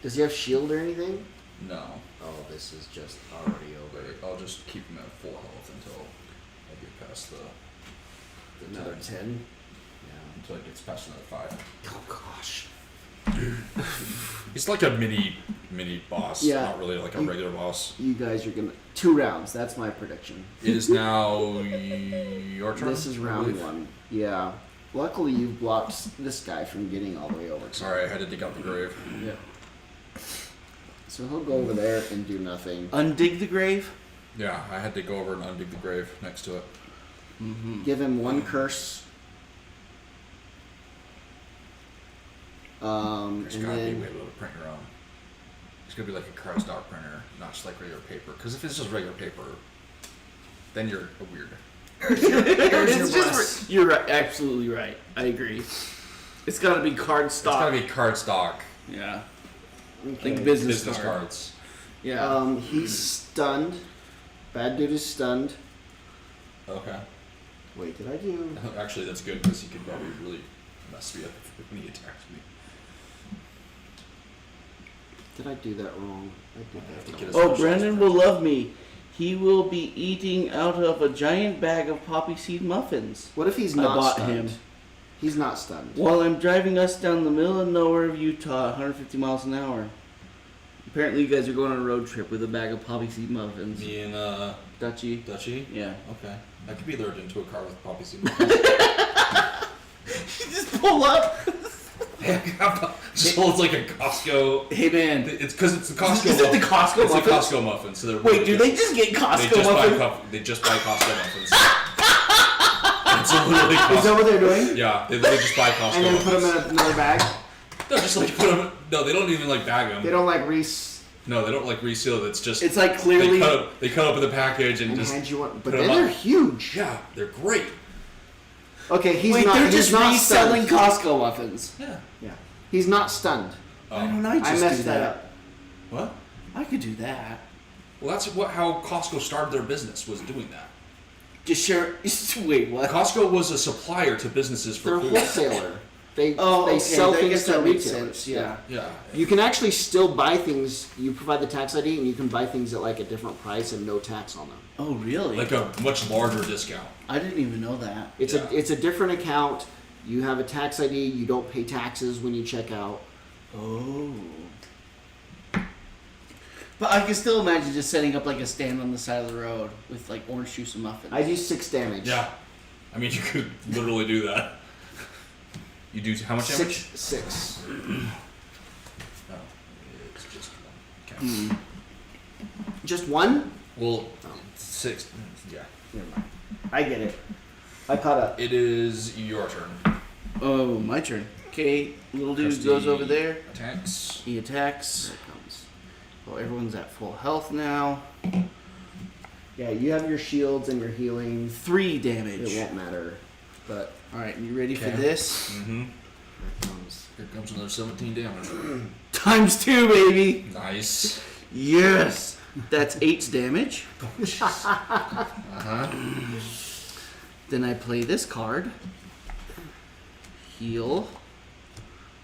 Does he have shield or anything? No. Oh, this is just already over. Wait, I'll just keep him at full health until I get past the Another 10. 10? Until it gets past another 5. Oh, gosh. He's like a mini boss. Yeah. Not really like a regular boss. You guys are gonna... 2 rounds. That's my prediction. It is now your turn. This is I round believe. 1. Yeah. Luckily, you've blocked this guy from getting all the way over. Sorry, I had to dig out the grave. Yeah. So he'll go over there and do nothing. Undig the grave. Yeah, I had to go over and undig the grave next to it. Give him 1 curse. There's And gotta be a then way to be able to print your own. It's gonna be like a cardstock printer, not just like regular paper. Because if it's just regular paper, then you're a weird. It's just, you're right, absolutely right. I agree. It's got to be cardstock. It's gotta be cardstock. Yeah. okay. Like business Business card. cards. Yeah. He's stunned. Bad dude is stunned. Okay. Wait, did I do? Actually, that's good because he could probably really mess me up when he attacks me. Did I do that wrong? I did I have that to get wrong. a Oh, special Brendan aspect. will love me. He will be eating out of a giant bag of poppy seed muffins What if he's I not bought stunned? him. He's not stunned. while I'm driving us down the middle of nowhere of Utah, 150 miles an hour. Apparently, you guys are going on a road trip with a bag of poppy seed muffins. Me and Dutchie. Dutchie? Yeah. Okay. I could be lured into a car with poppy seed. Just pull up. So it's like a Costco. Hey man. It's because it's the Costco. Is it the muffin. Costco It's muffins? the Costco muffins. So they're Wait, do they just get They Costco just muffins? they just buy Costco muffins. It's literally Is that Costco. what they're doing? Yeah, they just buy Costco. And then put them muffins. in another bag? No, just like put them. No, they don't even like bag them. They don't like Reese No, they don't like reseal. It's just It's like clearly. they cut up the package and and just hand you one. But put then 'em they're up. huge. Yeah, they're great. Okay, he's Wait, not. they're he's just not reselling stunned. Costco muffins. Yeah. Yeah, he's not stunned. Why don't Oh. I just I messed do that up. What? I could do that. Well, that's how Costco started their business, was doing that. Just share. Wait, what? Costco was a supplier to businesses for They're a food. wholesaler. They Oh, they okay, sell I things guess to that makes retailers. sense. Yeah. Yeah. You can actually still buy things. You provide the tax ID, and you can buy things at like a different price and no tax on them. Oh, really? Like a much larger discount. I didn't even know that. It's Yeah. a different account. You have a tax ID. You don't pay taxes when you check out. Oh. But I can still imagine just setting up like a stand on the side of the road with like orange juice and muffins. I do 6 damage. Yeah. I mean, you could literally do that. You do how much damage? 6. No, it's just one. Okay. Just one? Well, Oh. 6. Yeah. Never mind. I get it. I caught up. It is your turn. Oh, my turn. Okay, little dude Trusty goes over there. Attacks. He attacks. There it comes. Oh, everyone's at full health now. Yeah, you have your shields and your healing. 3 It damage. won't matter. But All right, you ready for Okay. this? Mm-hmm. here it comes. Here comes another 17 damage. Times 2, baby. Nice. Yes. That's 8 damage. Uh-huh. Then I play this card. Heal.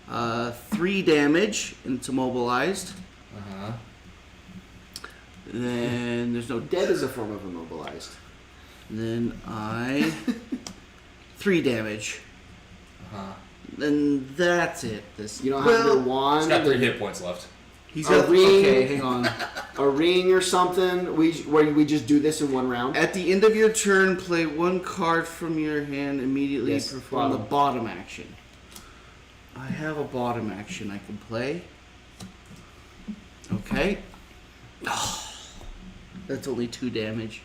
3 damage. And it's immobilized. Uh-huh. Then there's no Dead is a form of immobilized. Then I 3 damage. Uh-huh. Then that's it. This You don't have your He's wand. got 3 hit points left. He's A got ring. okay. Hang on. A ring or something. Where we just do this in one round. At the end of your turn, play 1 card from your hand. Immediately Yes, perform the bottom action. I have a bottom action I can play. Okay. That's only 2 damage.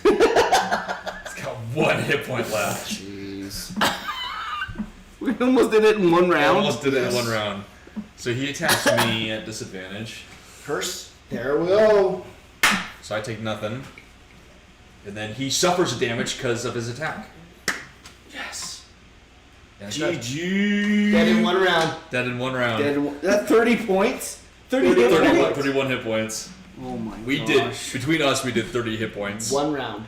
He's got 1 hit point left. Jeez. We almost did it in 1 round. Almost did it in Yes. 1 round. So he attacks me at disadvantage. Curse. There we go. So I take nothing. And then he suffers damage because of his attack. Yes. And it's dead. GG. Dead in 1 round. Dead in 1 round. Dead. That 30 points. 30 hit 31, points. 31 hit points. Oh my We gosh. did, between us, we did 30 hit points. 1 round.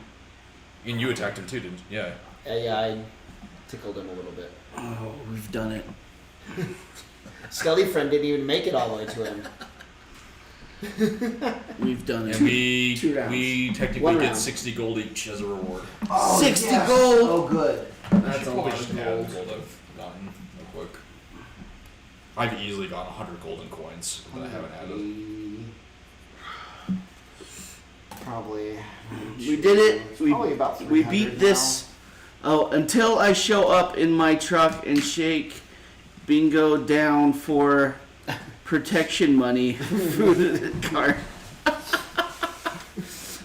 And you attacked him too, didn't you? Yeah. Yeah, I tickled him a little bit. Oh, we've done it. Skelly friend didn't even make it all the way to him. We've done it. And we 2 rounds. we technically 1 get round. 60 gold each as a reward. 60 gold. Oh, good. That's a Probably lot just of add gold. the gold I've gotten real quick. I've easily got 100 golden coins that I haven't added. Probably. We did it. It's We, probably about we 300 beat this. Oh, until I show up in my truck and shake Bingo down for protection money for the car.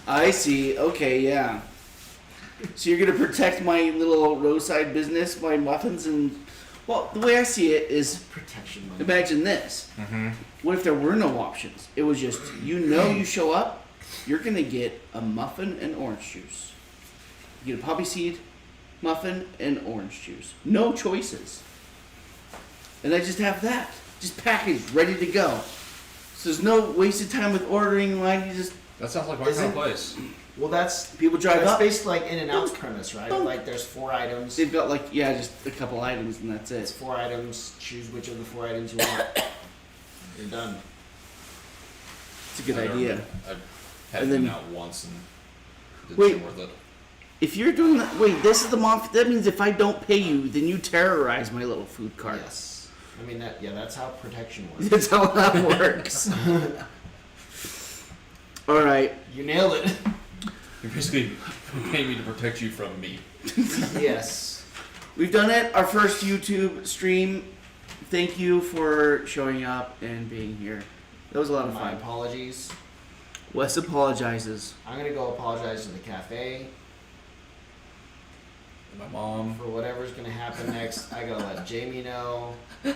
I see. Okay, yeah. So you're gonna protect my little roadside business, my muffins, and Well, the way I see it is, Protection money. imagine this. Mm-hmm. What if there were no options? It was just, you show up, you're going to get a muffin and orange juice. You get a poppy seed, muffin, and orange juice. No choices. And I just have that. Just packaged, ready to go. So there's no wasted time with ordering line. You just, That sounds like my kind of place. Well, that's people drive that's up. basically like In-N-Out's premise, right? Boom. Like there's 4 items. They've got like, just a couple items and that's It's it. 4 items. Choose which of the 4 items you want. You're done. It's a good idea. I've had And it then- out once and didn't Wait. seem worth it. If you're doing that, wait, this is the month. That means if I don't pay you, then you terrorize my little food cart. Yes. I mean that's how protection works. That's how that works. All right. You nailed it. You're basically paying me to protect you from me. Yes. We've done it. Our first YouTube stream. Thank you for showing up and being here. That was a lot of My fun. apologies. Wes apologizes. I'm gonna go apologize to the cafe My mom. for whatever's gonna happen next. I gotta let Jamie know. That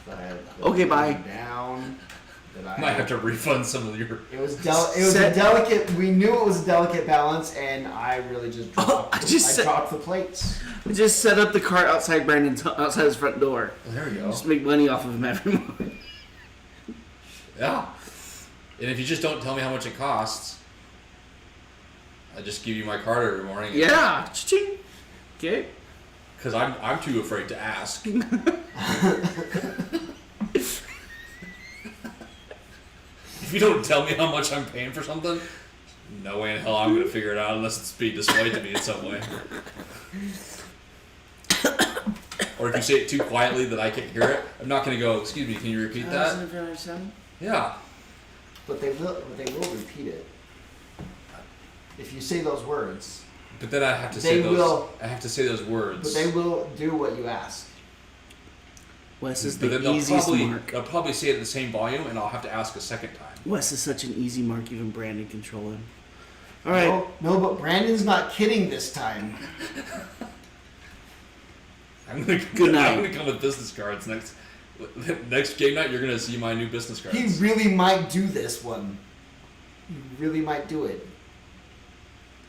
that Okay, bye. I'm down. That I Might have to refund some of your. It was a delicate. We knew it was a delicate balance, and I really just dropped. I dropped the plates. We just set up the cart outside Brandon's outside his front door. There you go. Just make money off of him every morning. Yeah. And if you just don't tell me how much it costs, I just give you my card every morning. Yeah. Cha-ching. Okay. Because I'm too afraid to ask. If you don't tell me how much I'm paying for something, no way in hell I'm going to figure it out unless it's being displayed to me in some way. Or if you say it too quietly that I can't hear it, I'm not going to go, excuse me, can you repeat that? Yeah. But they will repeat it. If you say those words. But then I have to They say those. will- I have to say those words. But they will do what you ask. Wes is But the then easiest mark. they'll probably say it at the same volume, and I'll have to ask a second time. Wes is such an easy mark, even Brandon can control him. All right. No, but Brandon's not kidding this time. I'm gonna Good night. I'm gonna come with business cards next game night. You're gonna see my new business cards. He really might do this one. He really might do it.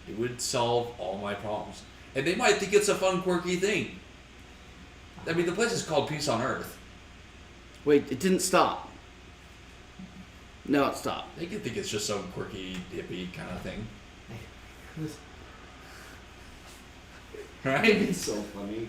It would solve all my problems, and they might think it's a fun, quirky thing. I mean, the place is called Peace on Earth. Wait, it didn't stop. No, it stopped. They could think it's just some quirky, hippie kind of thing, right? It's so funny.